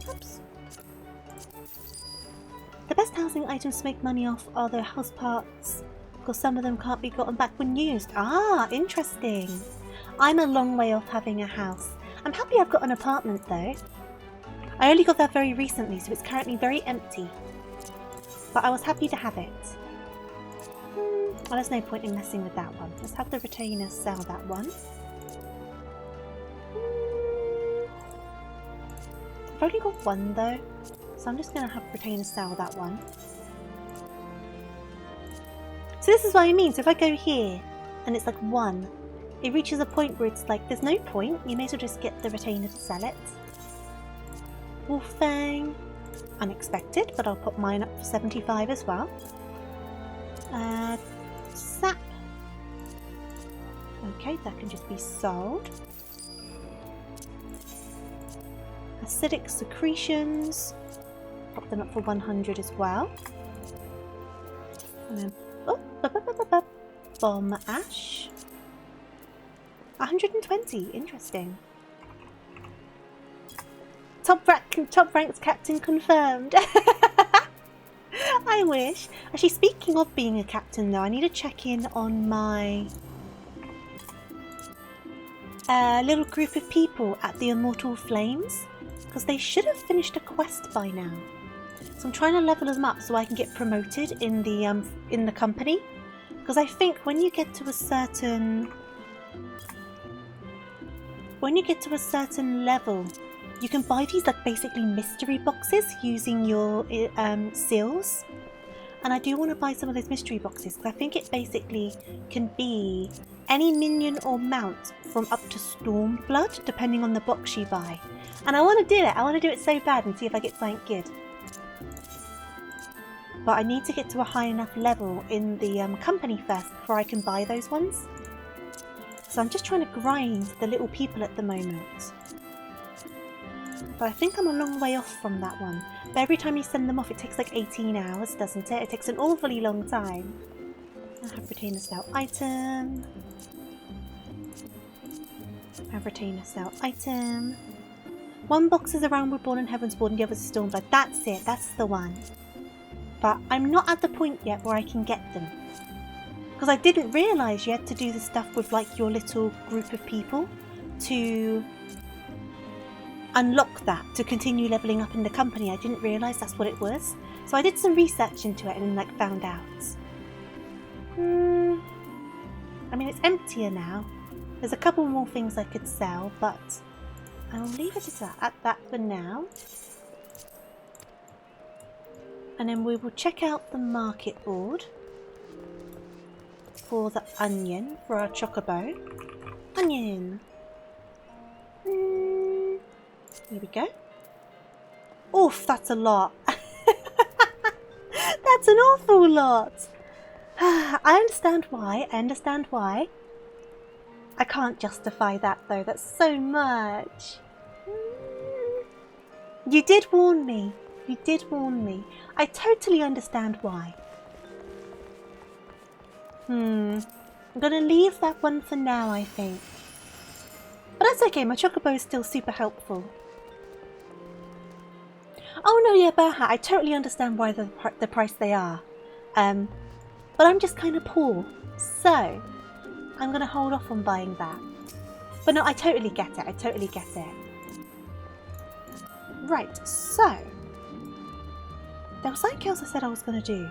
Oops. The best housing items to make money off are the house parts, because some of them can't be gotten back when used. Ah, interesting. I'm a long way off having a house. I'm happy I've got an apartment though. I only got that very recently, so it's currently very empty. But I was happy to have it. Well, there's no point in messing with that one. Let's have the retainer sell that one. I've only got one though, so I'm just going to have retainer sell that one. So this is what I mean. So if I go here and it's like 1, it reaches a point where it's like, there's no point. You may as well just get the retainer to sell it. Wolfang, unexpected, but I'll put mine up for 75 as well. Sap. Okay, that can just be sold. Acidic secretions, pop them up for 100 as well. And then, oh, bomb ash. 120, interesting. Top ranks captain confirmed. I wish. Actually, speaking of being a captain though, I need to check in on my little group of people at the Immortal Flames, because they should have finished a quest by now. So I'm trying to level them up so I can get promoted in the company, because I think when you get to a certain level, you can buy these like basically mystery boxes using your seals. And I do want to buy some of those mystery boxes because I think it basically can be any minion or mount from up to Stormblood, depending on the box you buy. And I want to do it. I want to do it so bad and see if I get something good. But I need to get to a high enough level in the company first before I can buy those ones. So I'm just trying to grind the little people at the moment. But I think I'm a long way off from that one. But every time you send them off, it takes like 18 hours, doesn't it? It takes an awfully long time. I have retainer cell item. I have retainer cell item. One box is around Woodborn and Heavensborn, and the other is Stormblood. That's it. That's the one. But I'm not at the point yet where I can get them. Because I didn't realise you had to do the stuff with like your little group of people to unlock that, to continue levelling up in the company. I didn't realise that's what it was. So I did some research into it and like found out. I mean, it's emptier now. There's a couple more things I could sell, but I will leave it at that for now. And then we will check out the market board for the onion, for our chocobo. Onion! Here we go. Oof, that's a lot. That's an awful lot. I understand why. I can't justify that though. That's so much. You did warn me. You did warn me. I totally understand why. I'm gonna leave that one for now, I think. But that's okay, my chocobo is still super helpful. Oh no, yeah, Berha, I totally understand why the price they are. But I'm just kind of poor, so I'm gonna hold off on buying that. But no, I totally get it, Right, so there was something else I said I was gonna do.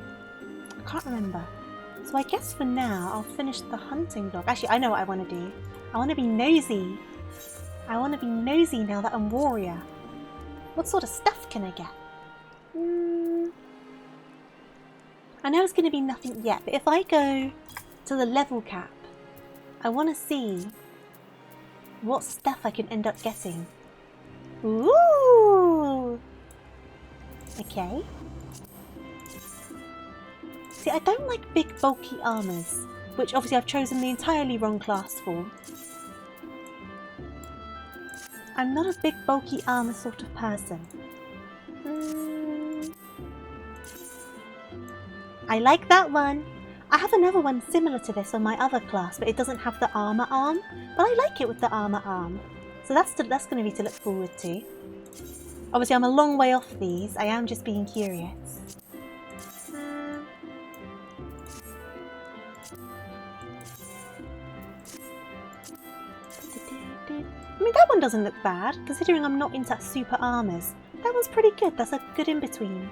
I can't remember. So I guess for now, I'll finish the hunting vlog. Actually, I know what I want to do. I want to be nosy. I want to be nosy now that I'm warrior. What sort of stuff can I get? I know it's going to be nothing yet, but if I go to the level cap, I want to see what stuff I can end up getting. Ooh! Okay. See, I don't like big bulky armours, which obviously I've chosen the entirely wrong class for. I'm not a big bulky armour sort of person. I like that one. I have another one similar to this on my other class, but it doesn't have the armour arm. But I like it with the armour arm. So that's going to be to look forward to. Obviously I'm a long way off these. I am just being curious. I mean, that one doesn't look bad, considering I'm not into super armours. That one's pretty good. That's a good in-between.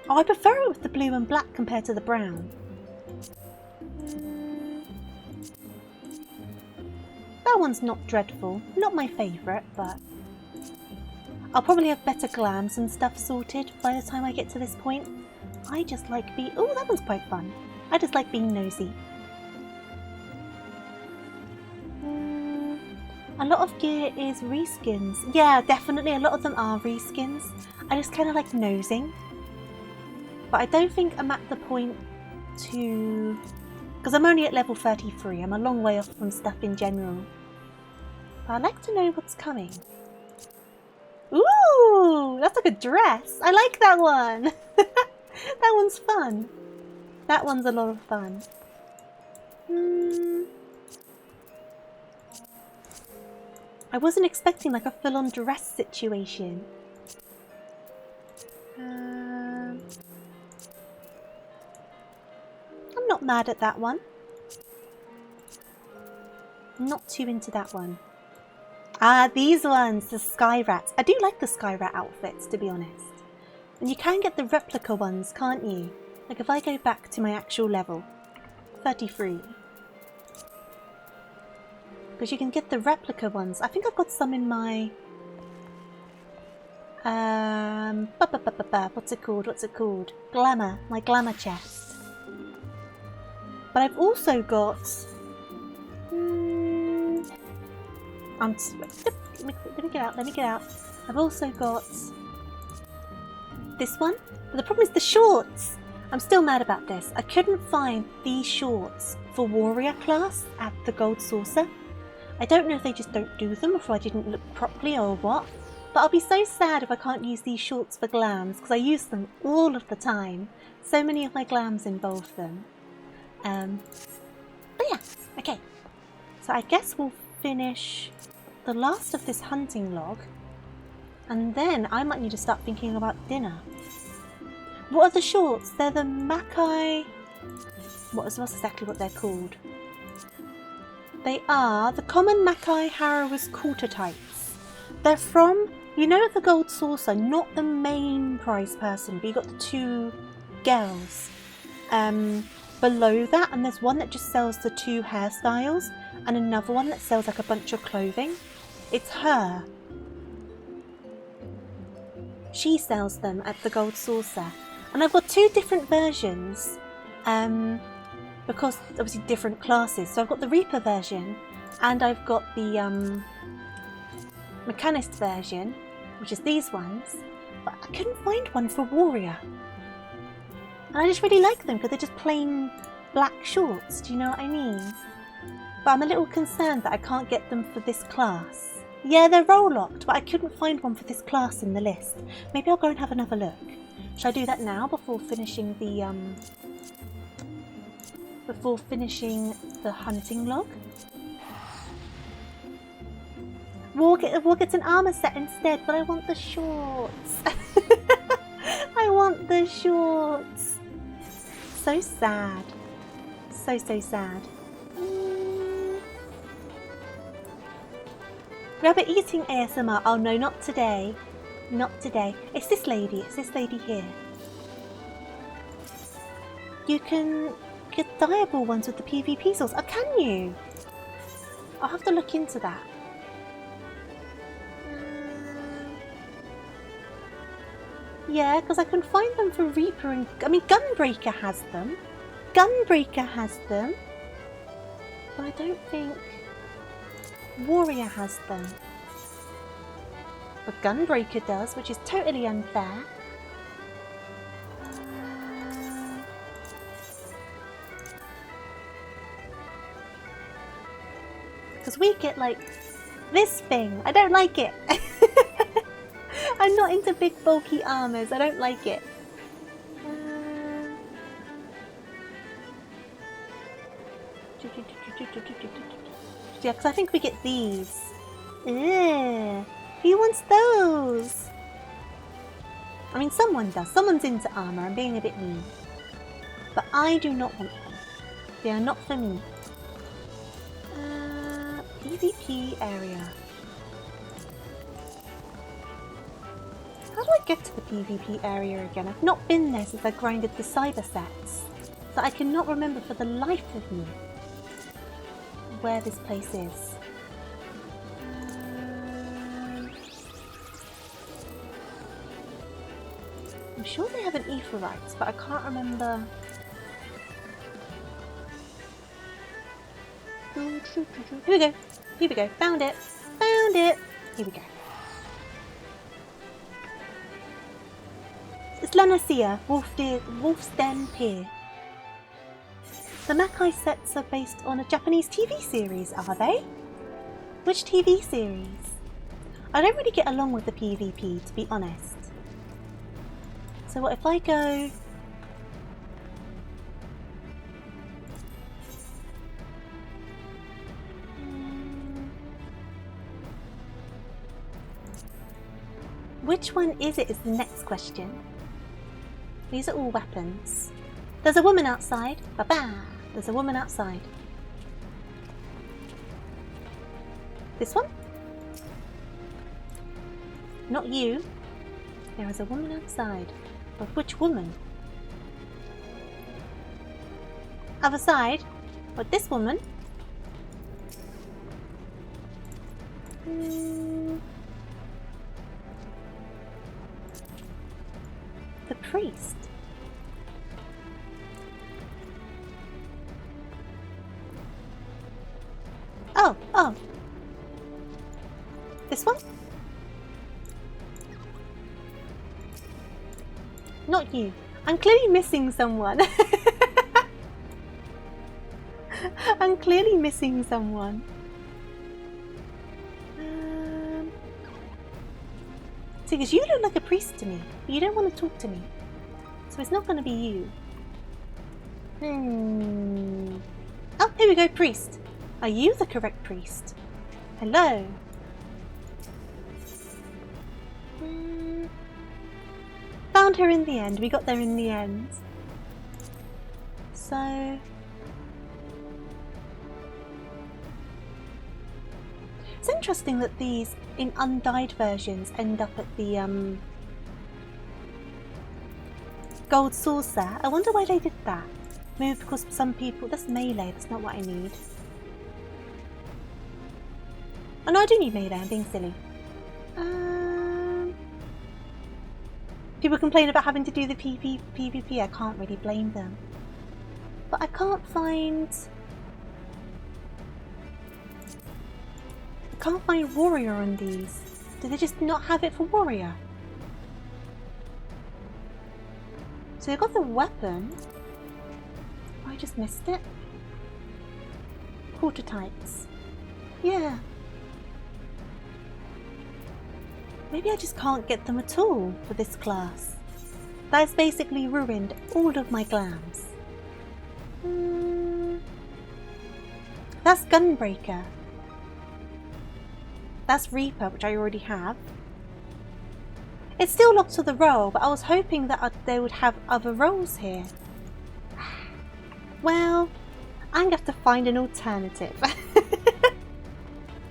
Oh, I prefer it with the blue and black compared to the brown. That one's not dreadful. Not my favourite, but I'll probably have better glams and stuff sorted by the time I get to this point. I just like being... Oh, that one's quite fun. I just like being nosy. A lot of gear is reskins. Yeah, definitely. A lot of them are reskins. I just kind of like nosing. But I don't think I'm at the point to... Because I'm only at level 33. I'm a long way off from stuff in general. But I'd like to know what's coming. Ooh, that's like a dress. I like that one. That one's fun. That one's a lot of fun. I wasn't expecting like a full-on dress situation. I'm not mad at that one. Not too into that one. Ah, these ones, the Sky Rats. I do like the Sky Rat outfits, to be honest. And you can get the replica ones, can't you? Like if I go back to my actual level, 33. Because you can get the replica ones. I think I've got some in my... what's it called? What's it called? Glamour. My glamour chest. But I've also got... let me get out, let me get out. I've also got this one. But the problem is the shorts. I'm still mad about this. I couldn't find these shorts for warrior class at the gold saucer. I don't know if they just don't do them or if I didn't look properly or what. But I'll be so sad if I can't use these shorts for glams because I use them all of the time. So many of my glams involve them. But yeah, okay. So I guess we'll finish the last of this hunting log, and then I might need to start thinking about dinner. What are the shorts? They're the Mackay... What's exactly what they're called? They are the common Mackay Harrowers quarter tights. They're from, you know, the gold saucer, not the main prize person, but you got the two girls below that, and there's one that just sells the two hairstyles and another one that sells like a bunch of clothing. It's her. She sells them at the gold saucer, and I've got two different versions because obviously different classes. So I've got the Reaper version and I've got the Mechanist version, which is these ones, but I couldn't find one for Warrior. And I just really like them because they're just plain black shorts, do you know what I mean? But I'm a little concerned that I can't get them for this class. Yeah, they're roll locked, but I couldn't find one for this class in the list. Maybe I'll go and have another look. Should I do that now before finishing the hunting log? War gets an armor set instead, but I want the shorts. I want the shorts. So sad. So sad. Rabbit eating ASMR. Oh no, not today. Not today. It's this lady. It's this lady here. You can get diable ones with the PvP source. Oh, can you? I'll have to look into that. Yeah, because I can find them for Reaper and... I mean, Gunbreaker has them. Gunbreaker has them. But I don't think Warrior has them. But Gunbreaker does, which is totally unfair. Because we get, like, this thing. I don't like it. I'm not into big bulky armors. I don't like it. Yeah, because I think we get these. Ew. Who wants those? I mean, someone does. Someone's into armor. I'm being a bit mean. But I do not want them. They are not for me. PvP area. How do I get to the PvP area again? I've not been there since I grinded the cyber sets. So I cannot remember for the life of me where this place is. I'm sure they have an Aetheryte, but I can't remember. Here we go. Here we go. Found it. Found it. Here we go. It's Lanacia, Wolf's Den Pier. The Mackay sets are based on a Japanese TV series, are they? Which TV series? I don't really get along with the PvP, to be honest. So what if I go... Which one is it is the next question. These are all weapons. There's a woman outside. Ba-ba! There's a woman outside. This one? Not you. There is a woman outside. But which woman? Other side? What, this woman? The priest. Oh. This one? Not you. I'm clearly missing someone. I'm clearly missing someone. See, because you look like a priest to me. But you don't want to talk to me. So it's not going to be you. Oh, here we go, priest. Are you the correct priest? Hello. Found her in the end. We got there in the end. So... it's interesting that these, in undyed versions, end up at the gold saucer. I wonder why they did that. Maybe because some people... that's melee, that's not what I need. Oh no, I do need melee, I'm being silly. People complain about having to do the PvP, I can't really blame them. But I can't find warrior on these. Do they just not have it for warrior? So they've got the weapon. Oh, I just missed it. Quarter tights. Yeah. Maybe I just can't get them at all for this class. That has basically ruined all of my glams. That's Gunbreaker. That's Reaper, which I already have. It's still locked to the role, but I was hoping that they would have other roles here. Well, I'm going to have to find an alternative.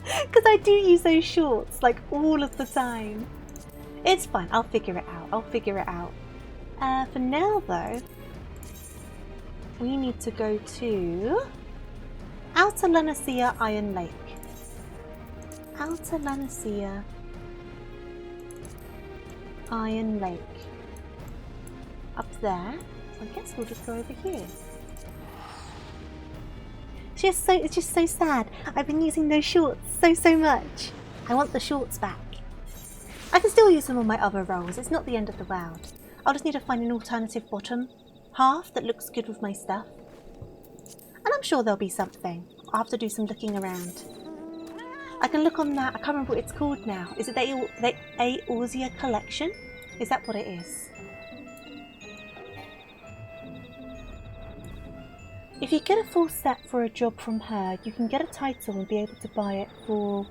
Because I do use those shorts, like, all of the time. It's fine, I'll figure it out. For now, though, we need to go to Outer Lanacea Iron Lake. Outer Lanacea Iron Lake. Up there. So I guess we'll just go over here. It's just so sad. I've been using those shorts so much. I want the shorts back. I can still use them on my other roles. It's not the end of the world. I'll just need to find an alternative bottom half that looks good with my stuff. And I'm sure there'll be something. I'll have to do some looking around. I can look on that. I can't remember what it's called now. Is it the Aorzia collection? Is that what it is? If you get a full set for a job from her, you can get a title and be able to buy it for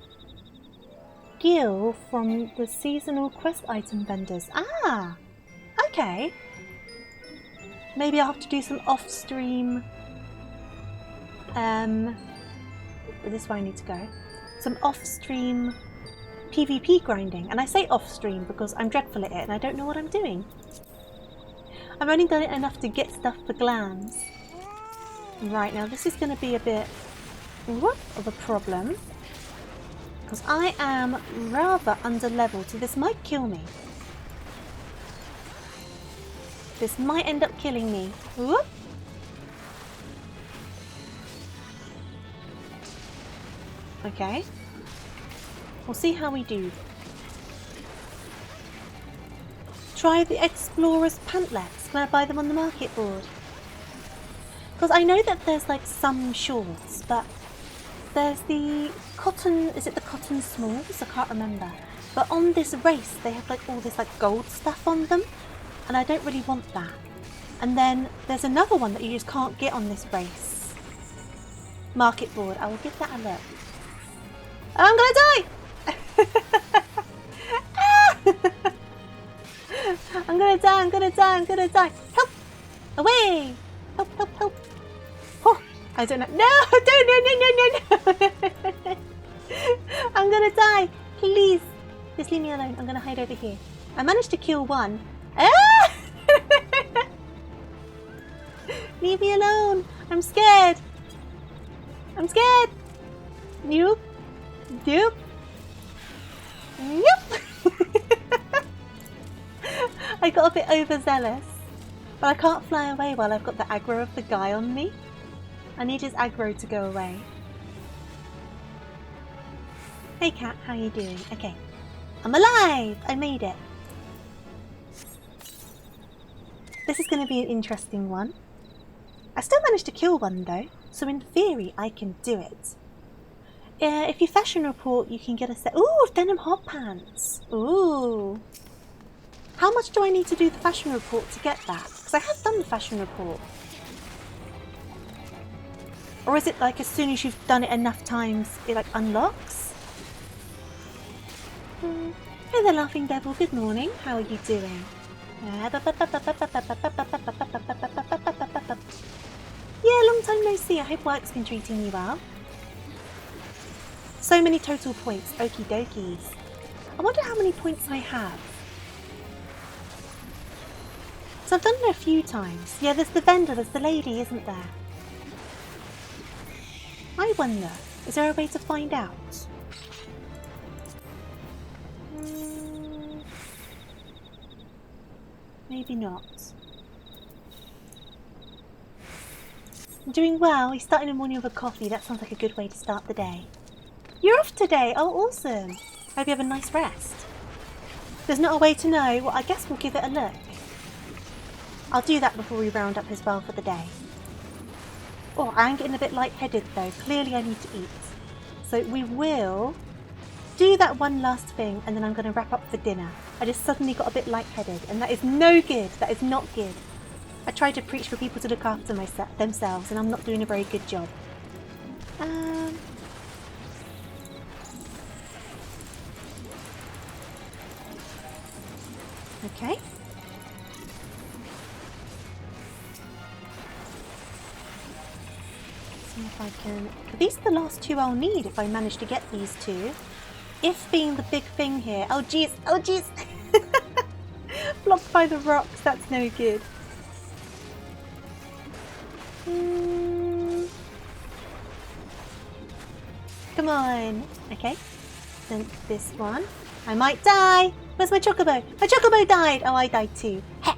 Gil from the seasonal quest item vendors. Ah! Okay. Maybe I'll have to do some off-stream... this is where I need to go. Some off-stream PvP grinding. And I say off-stream because I'm dreadful at it and I don't know what I'm doing. I've only done it enough to get stuff for glams. Right, now this is going to be a bit of a problem. Because I am rather under-leveled, so this might kill me. This might end up killing me. Whoop. Okay. We'll see how we do. Try the Explorer's Pantlets. Can I buy them on the market board? Because I know that there's like some shorts, but there's the cotton, is it the cotton smalls? I can't remember. But on this race, they have like all this like gold stuff on them, and I don't really want that. And then there's another one that you just can't get on this race. Market board, I will give that a look. I'm gonna die! die, I'm gonna die, I'm gonna die. Help! Away! Help, help, help. Oh, I don't know. No, don't, no, no, no, no, no. I'm gonna die. Please. Just leave me alone. I'm gonna hide over here. I managed to kill one. Ah! Leave me alone. I'm scared. I'm scared. Nope. Nope. Nope. I got a bit overzealous. But I can't fly away while I've got the aggro of the guy on me. I need his aggro to go away. Hey cat, how you doing? Okay. I'm alive! I made it. This is going to be an interesting one. I still managed to kill one though, so in theory I can do it. If you fashion report, you can get a set. Ooh, denim hot pants. Ooh. How much do I need to do the fashion report to get that? Because I have done the fashion report. Or is it like as soon as you've done it enough times, it like unlocks? Hey there, Laughing Devil. Good morning. How are you doing? Yeah, long time no see. I hope work's been treating you well. So many total points. Okie dokies. I wonder how many points I have. So I've done it a few times. Yeah, there's the vendor, there's the lady, isn't there? I wonder, is there a way to find out? Maybe not. I'm doing well. We start in the morning with a coffee. That sounds like a good way to start the day. You're off today. Oh, awesome. Hope you have a nice rest. There's not a way to know. Well, I guess we'll give it a look. I'll do that before we round up as well for the day. Oh, I am getting a bit lightheaded though. Clearly I need to eat. So we will do that one last thing and then I'm going to wrap up for dinner. I just suddenly got a bit lightheaded and that is no good. That is not good. I try to preach for people to look after themselves and I'm not doing a very good job. Okay. See if I can... These are the last two I'll need if I manage to get these two. If being the big thing here. Oh jeez, oh jeez. Blocked by the rocks, that's no good. Come on. Okay. Then this one. I might die. Where's my chocobo? My chocobo died. Oh, I died too. Heck.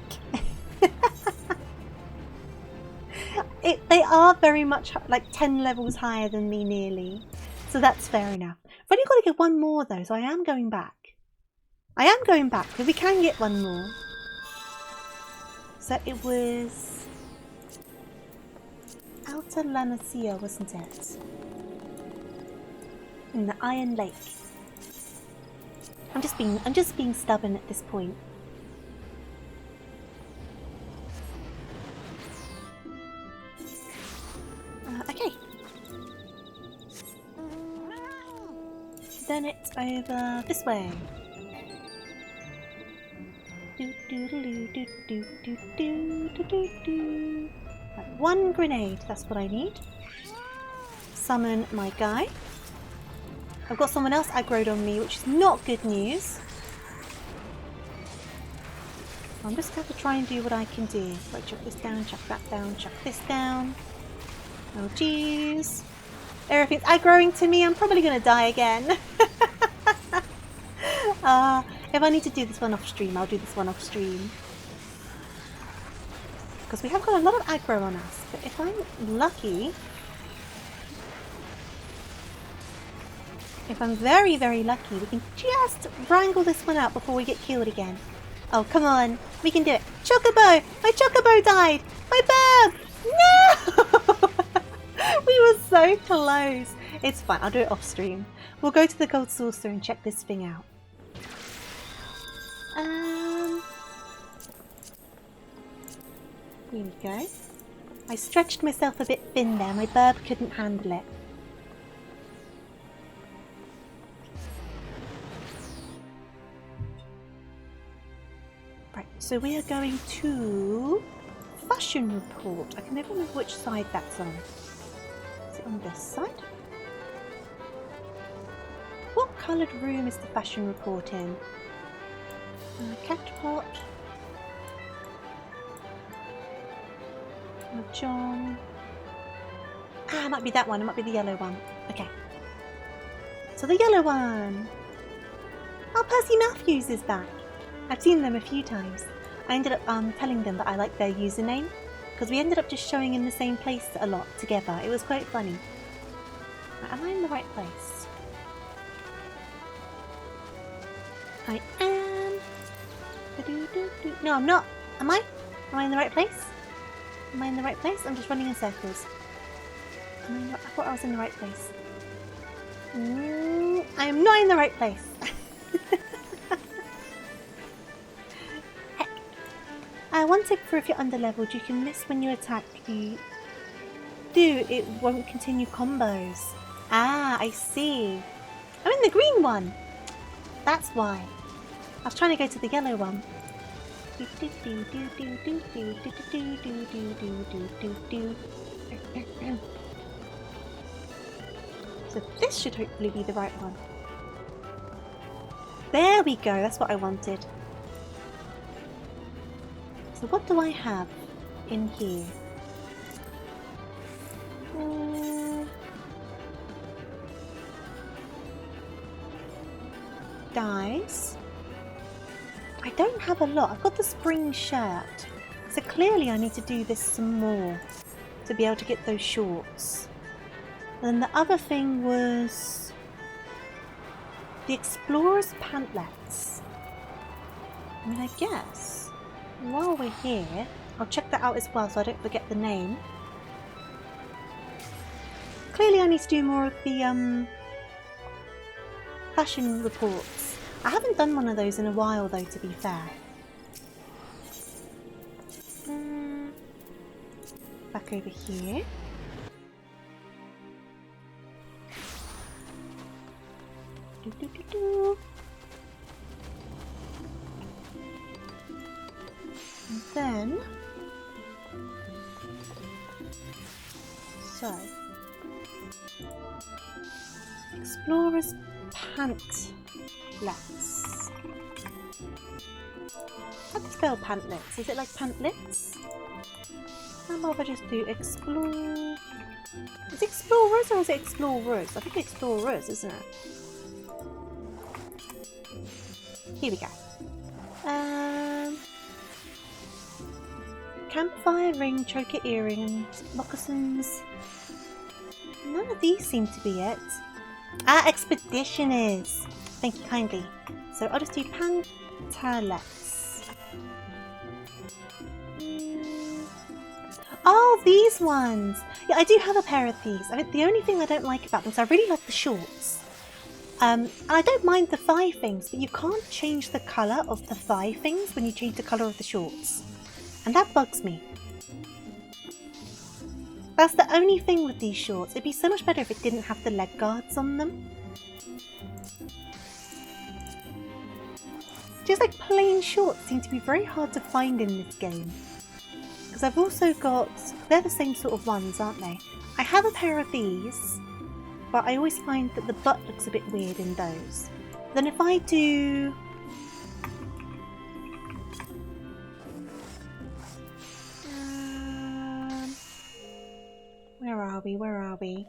They are very much like 10 levels higher than me nearly. So that's fair enough. I've only got to get one more though, so I am going back. I am going back because we can get one more. So it was Outer La Masia, wasn't it? In the Iron Lake. I'm just being stubborn at this point. Okay. Then it's over this way. Right, one grenade, that's what I need. Summon my guy. I've got someone else aggroed on me, which is not good news. I'm just going to try and do what I can do. Right, chuck this down, chuck that down, chuck this down. Oh jeez. Everything's aggroing to me. I'm probably going to die again. If I need to do this one off stream, I'll do this one off stream. Because we have got a lot of aggro on us. But if I'm lucky... If I'm very, very lucky, we can just wrangle this one out before we get killed again. Oh, come on. We can do it. Chocobo! My chocobo died! My bird! No! We were so close. It's fine. I'll do it off stream. We'll go to the gold saucer and check this thing out. Here we go. I stretched myself a bit thin there. My burb couldn't handle it. Right, so we are going to Fashion Report. I can never remember which side that's on. Is it on this side? What coloured room is the Fashion Report in? Cat pot. John. Ah, it might be that one. It might be the yellow one. Okay. So the yellow one. Oh, Percy Matthews is back. I've seen them a few times. I ended up telling them that I liked their username because we ended up just showing in the same place a lot together. It was quite funny. Am I in the right place? I am. No, I'm not. Am I? Am I in the right place? Am I in the right place? I'm just running in circles. I thought I was in the right place. I am not in the right place. Heck. One tip for if you're underleveled, you can miss when you attack. If you do, it won't continue combos. Ah, I see. I'm in the green one. That's why. I was trying to go to the yellow one. So this should hopefully be the right one. There we go, that's what I wanted. So what do I have in here? Dice. I don't have a lot. I've got the spring shirt. So clearly I need to do this some more to be able to get those shorts. And then the other thing was the Explorer's Pantlets. I mean, I guess while we're here, I'll check that out as well so I don't forget the name. Clearly I need to do more of the fashion reports. I haven't done one of those in a while though, to be fair. Back over here. And then, so, Explorer's Pantlets. How do you spell pantlets? Is it like pantlets? How about if I just do explore? Is it explorers or is it explorers? I think explorers, isn't it? Here we go. Campfire ring, choker earring, moccasins. None of these seem to be it. Ah, expeditioners. Thank you kindly. So I'll just do pantalets. Oh, these ones. Yeah, I do have a pair of these. I mean, the only thing I don't like about them is I really like the shorts. And I don't mind the thigh things, but you can't change the colour of the thigh things when you change the colour of the shorts. And that bugs me. That's the only thing with these shorts. It'd be so much better if it didn't have the leg guards on them. Just like plain shorts seem to be very hard to find in this game. Because I've also got... They're the same sort of ones, aren't they? I have a pair of these, but I always find that the butt looks a bit weird in those. Then if I do... Where are we? Where are we?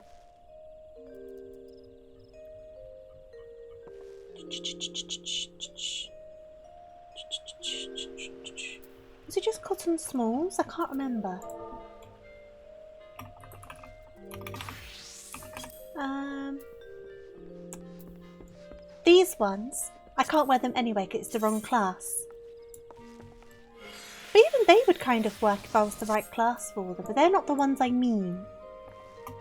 Was it just cotton smalls? I can't remember. These ones, I can't wear them anyway because it's the wrong class. But even they would kind of work if I was the right class for them, but they're not the ones I mean.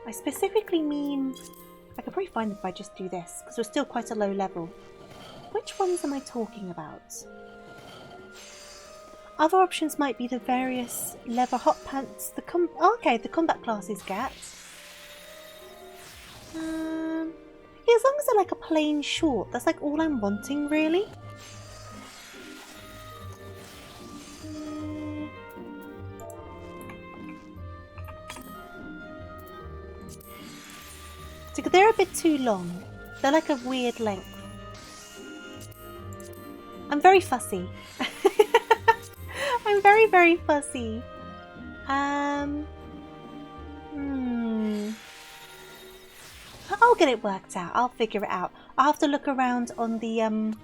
I specifically mean... I could probably find them if I just do this, because we're still quite a low level. Which ones am I talking about? Other options might be the various leather hot pants, the okay, the combat classes get. Yeah, as long as they're like a plain short, that's like all I'm wanting really. They're a bit too long. They're like a weird length. I'm very fussy. I'm very, very fussy. I'll get it worked out. I'll figure it out. I'll have to look around on the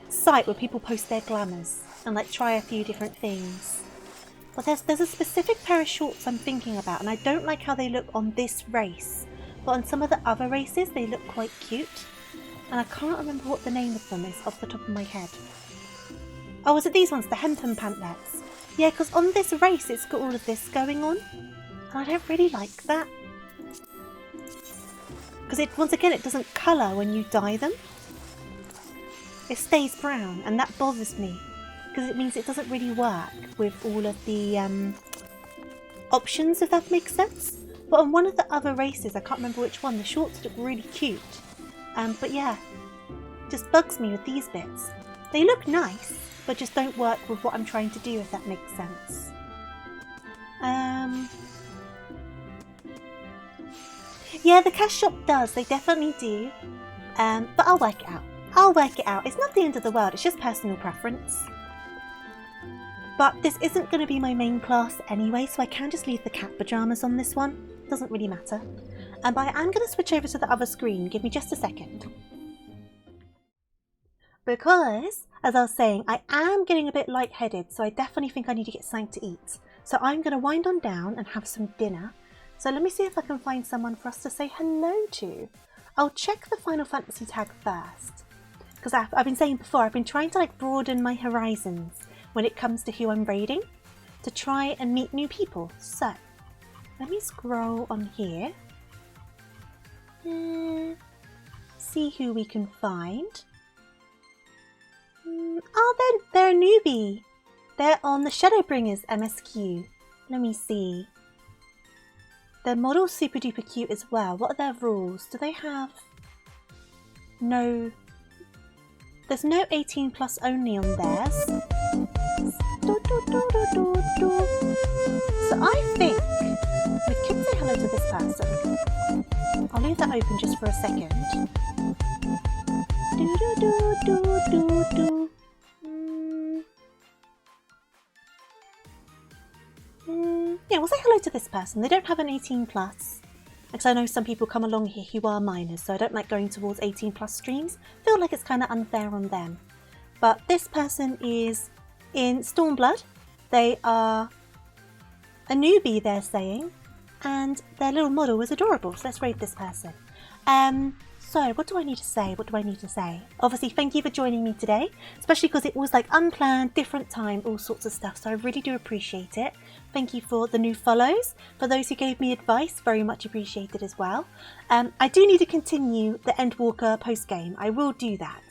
site where people post their glamours and like try a few different things. But there's a specific pair of shorts I'm thinking about, and I don't like how they look on this race. But on some of the other races, they look quite cute. And I can't remember what the name of them is off the top of my head. Oh, was it these ones? The hempen pantlets. Yeah, because on this race, it's got all of this going on. And I don't really like that. Because once again, it doesn't colour when you dye them. It stays brown, and that bothers me. Because it means it doesn't really work with all of the options, if that makes sense. But on one of the other races, I can't remember which one, the shorts look really cute. But yeah, just bugs me with these bits. They look nice, but just don't work with what I'm trying to do, if that makes sense. Yeah, the cash shop does. They definitely do. But I'll work it out. I'll work it out. It's not the end of the world. It's just personal preference. But this isn't going to be my main class anyway, so I can just leave the cat pyjamas on this one. Doesn't really matter. But I am going to switch over to the other screen. Give me just a second. Because, as I was saying, I am getting a bit lightheaded, so I definitely think I need to get something to eat. So I'm going to wind on down and have some dinner. So let me see if I can find someone for us to say hello to. I'll check the Final Fantasy tag first. Because I've been saying before, I've been trying to like broaden my horizons when it comes to who I'm raiding, to try and meet new people. So, let me scroll on here. See who we can find. Oh, they're a newbie. They're on the Shadowbringers MSQ. Let me see. Their model's super duper cute as well. What are their rules? Do they have no... There's no 18 plus only on theirs. So I think we could say hello to this person. I'll leave that open just for a second. Yeah, we'll say hello to this person. They don't have an 18 plus. Because I know some people come along here who are minors, so I don't like going towards 18 plus streams. Feel like it's kind of unfair on them. But this person is in Stormblood. They are a newbie, they're saying, and their little model is adorable. So let's raid this person. So what do I need to say? What do I need to say? Obviously, thank you for joining me today, especially because it was like unplanned, different time, all sorts of stuff. So I really do appreciate it. Thank you for the new follows. For those who gave me advice, very much appreciated as well. I do need to continue the Endwalker post-game. I will do that.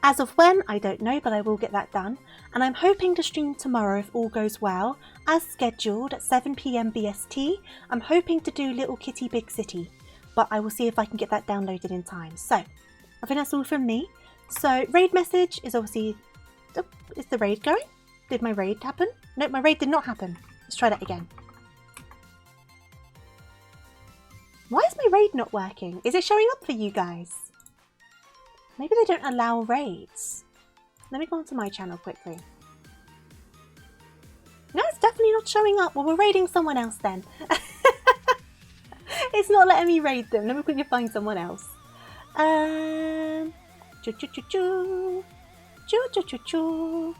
As of when, I don't know, but I will get that done. And I'm hoping to stream tomorrow if all goes well. As scheduled at 7 PM BST, I'm hoping to do Little Kitty Big City. But I will see if I can get that downloaded in time. So, I think that's all from me. So, raid message is obviously... Oh, is the raid going? Did my raid happen? No, my raid did not happen. Let's try that again. Why is my raid not working? Is it showing up for you guys? Maybe they don't allow raids. Let me go onto my channel quickly. No, it's definitely not showing up. Well, we're raiding someone else then. It's not letting me raid them. Let me quickly find someone else. Choo-choo-choo-choo. Choo-choo-choo-choo.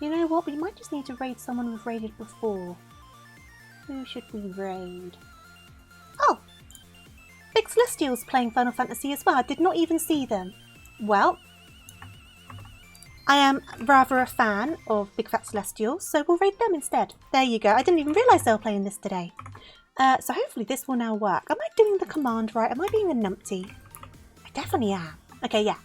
You know what? We might just need to raid someone we've raided before. Who should we raid? Oh! Big Celestial's playing Final Fantasy as well. I did not even see them. Well, I am rather a fan of Big Fat Celestials, so we'll raid them instead. There you go. I didn't even realise they were playing this today. So hopefully this will now work. Am I doing the command right? Am I being a numpty? I definitely am. Okay, yeah.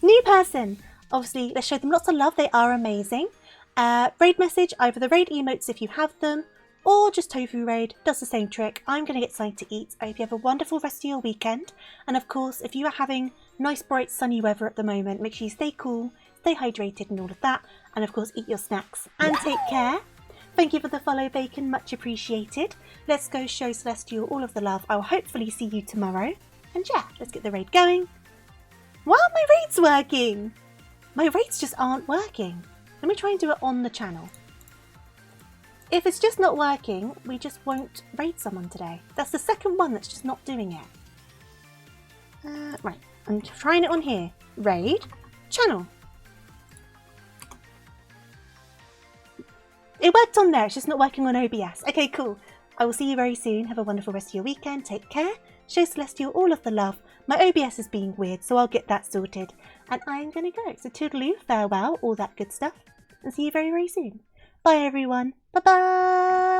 New person. Obviously, let's show them lots of love. They are amazing. Raid message, either the raid emotes if you have them, or just Tofu Raid, does the same trick. I'm going to get something to eat. I hope you have a wonderful rest of your weekend. And of course, if you are having nice, bright, sunny weather at the moment, make sure you stay cool, stay hydrated and all of that. And of course, eat your snacks and take care. Thank you for the follow, Bacon. Much appreciated. Let's go show Celestial all of the love. I will hopefully see you tomorrow. And yeah, let's get the raid going. Why aren't my raids working? My raids just aren't working. Let me try and do it on the channel. If it's just not working, we just won't raid someone today. That's the second one that's just not doing it. Right, I'm trying it on here. Raid, channel. It worked on there, it's just not working on OBS. Okay, cool. I will see you very soon. Have a wonderful rest of your weekend. Take care. Show Celestial all of the love. My OBS is being weird, so I'll get that sorted. And I'm going to go. So toodaloo, farewell, all that good stuff. And see you very, very soon. Bye, everyone. Bye-bye.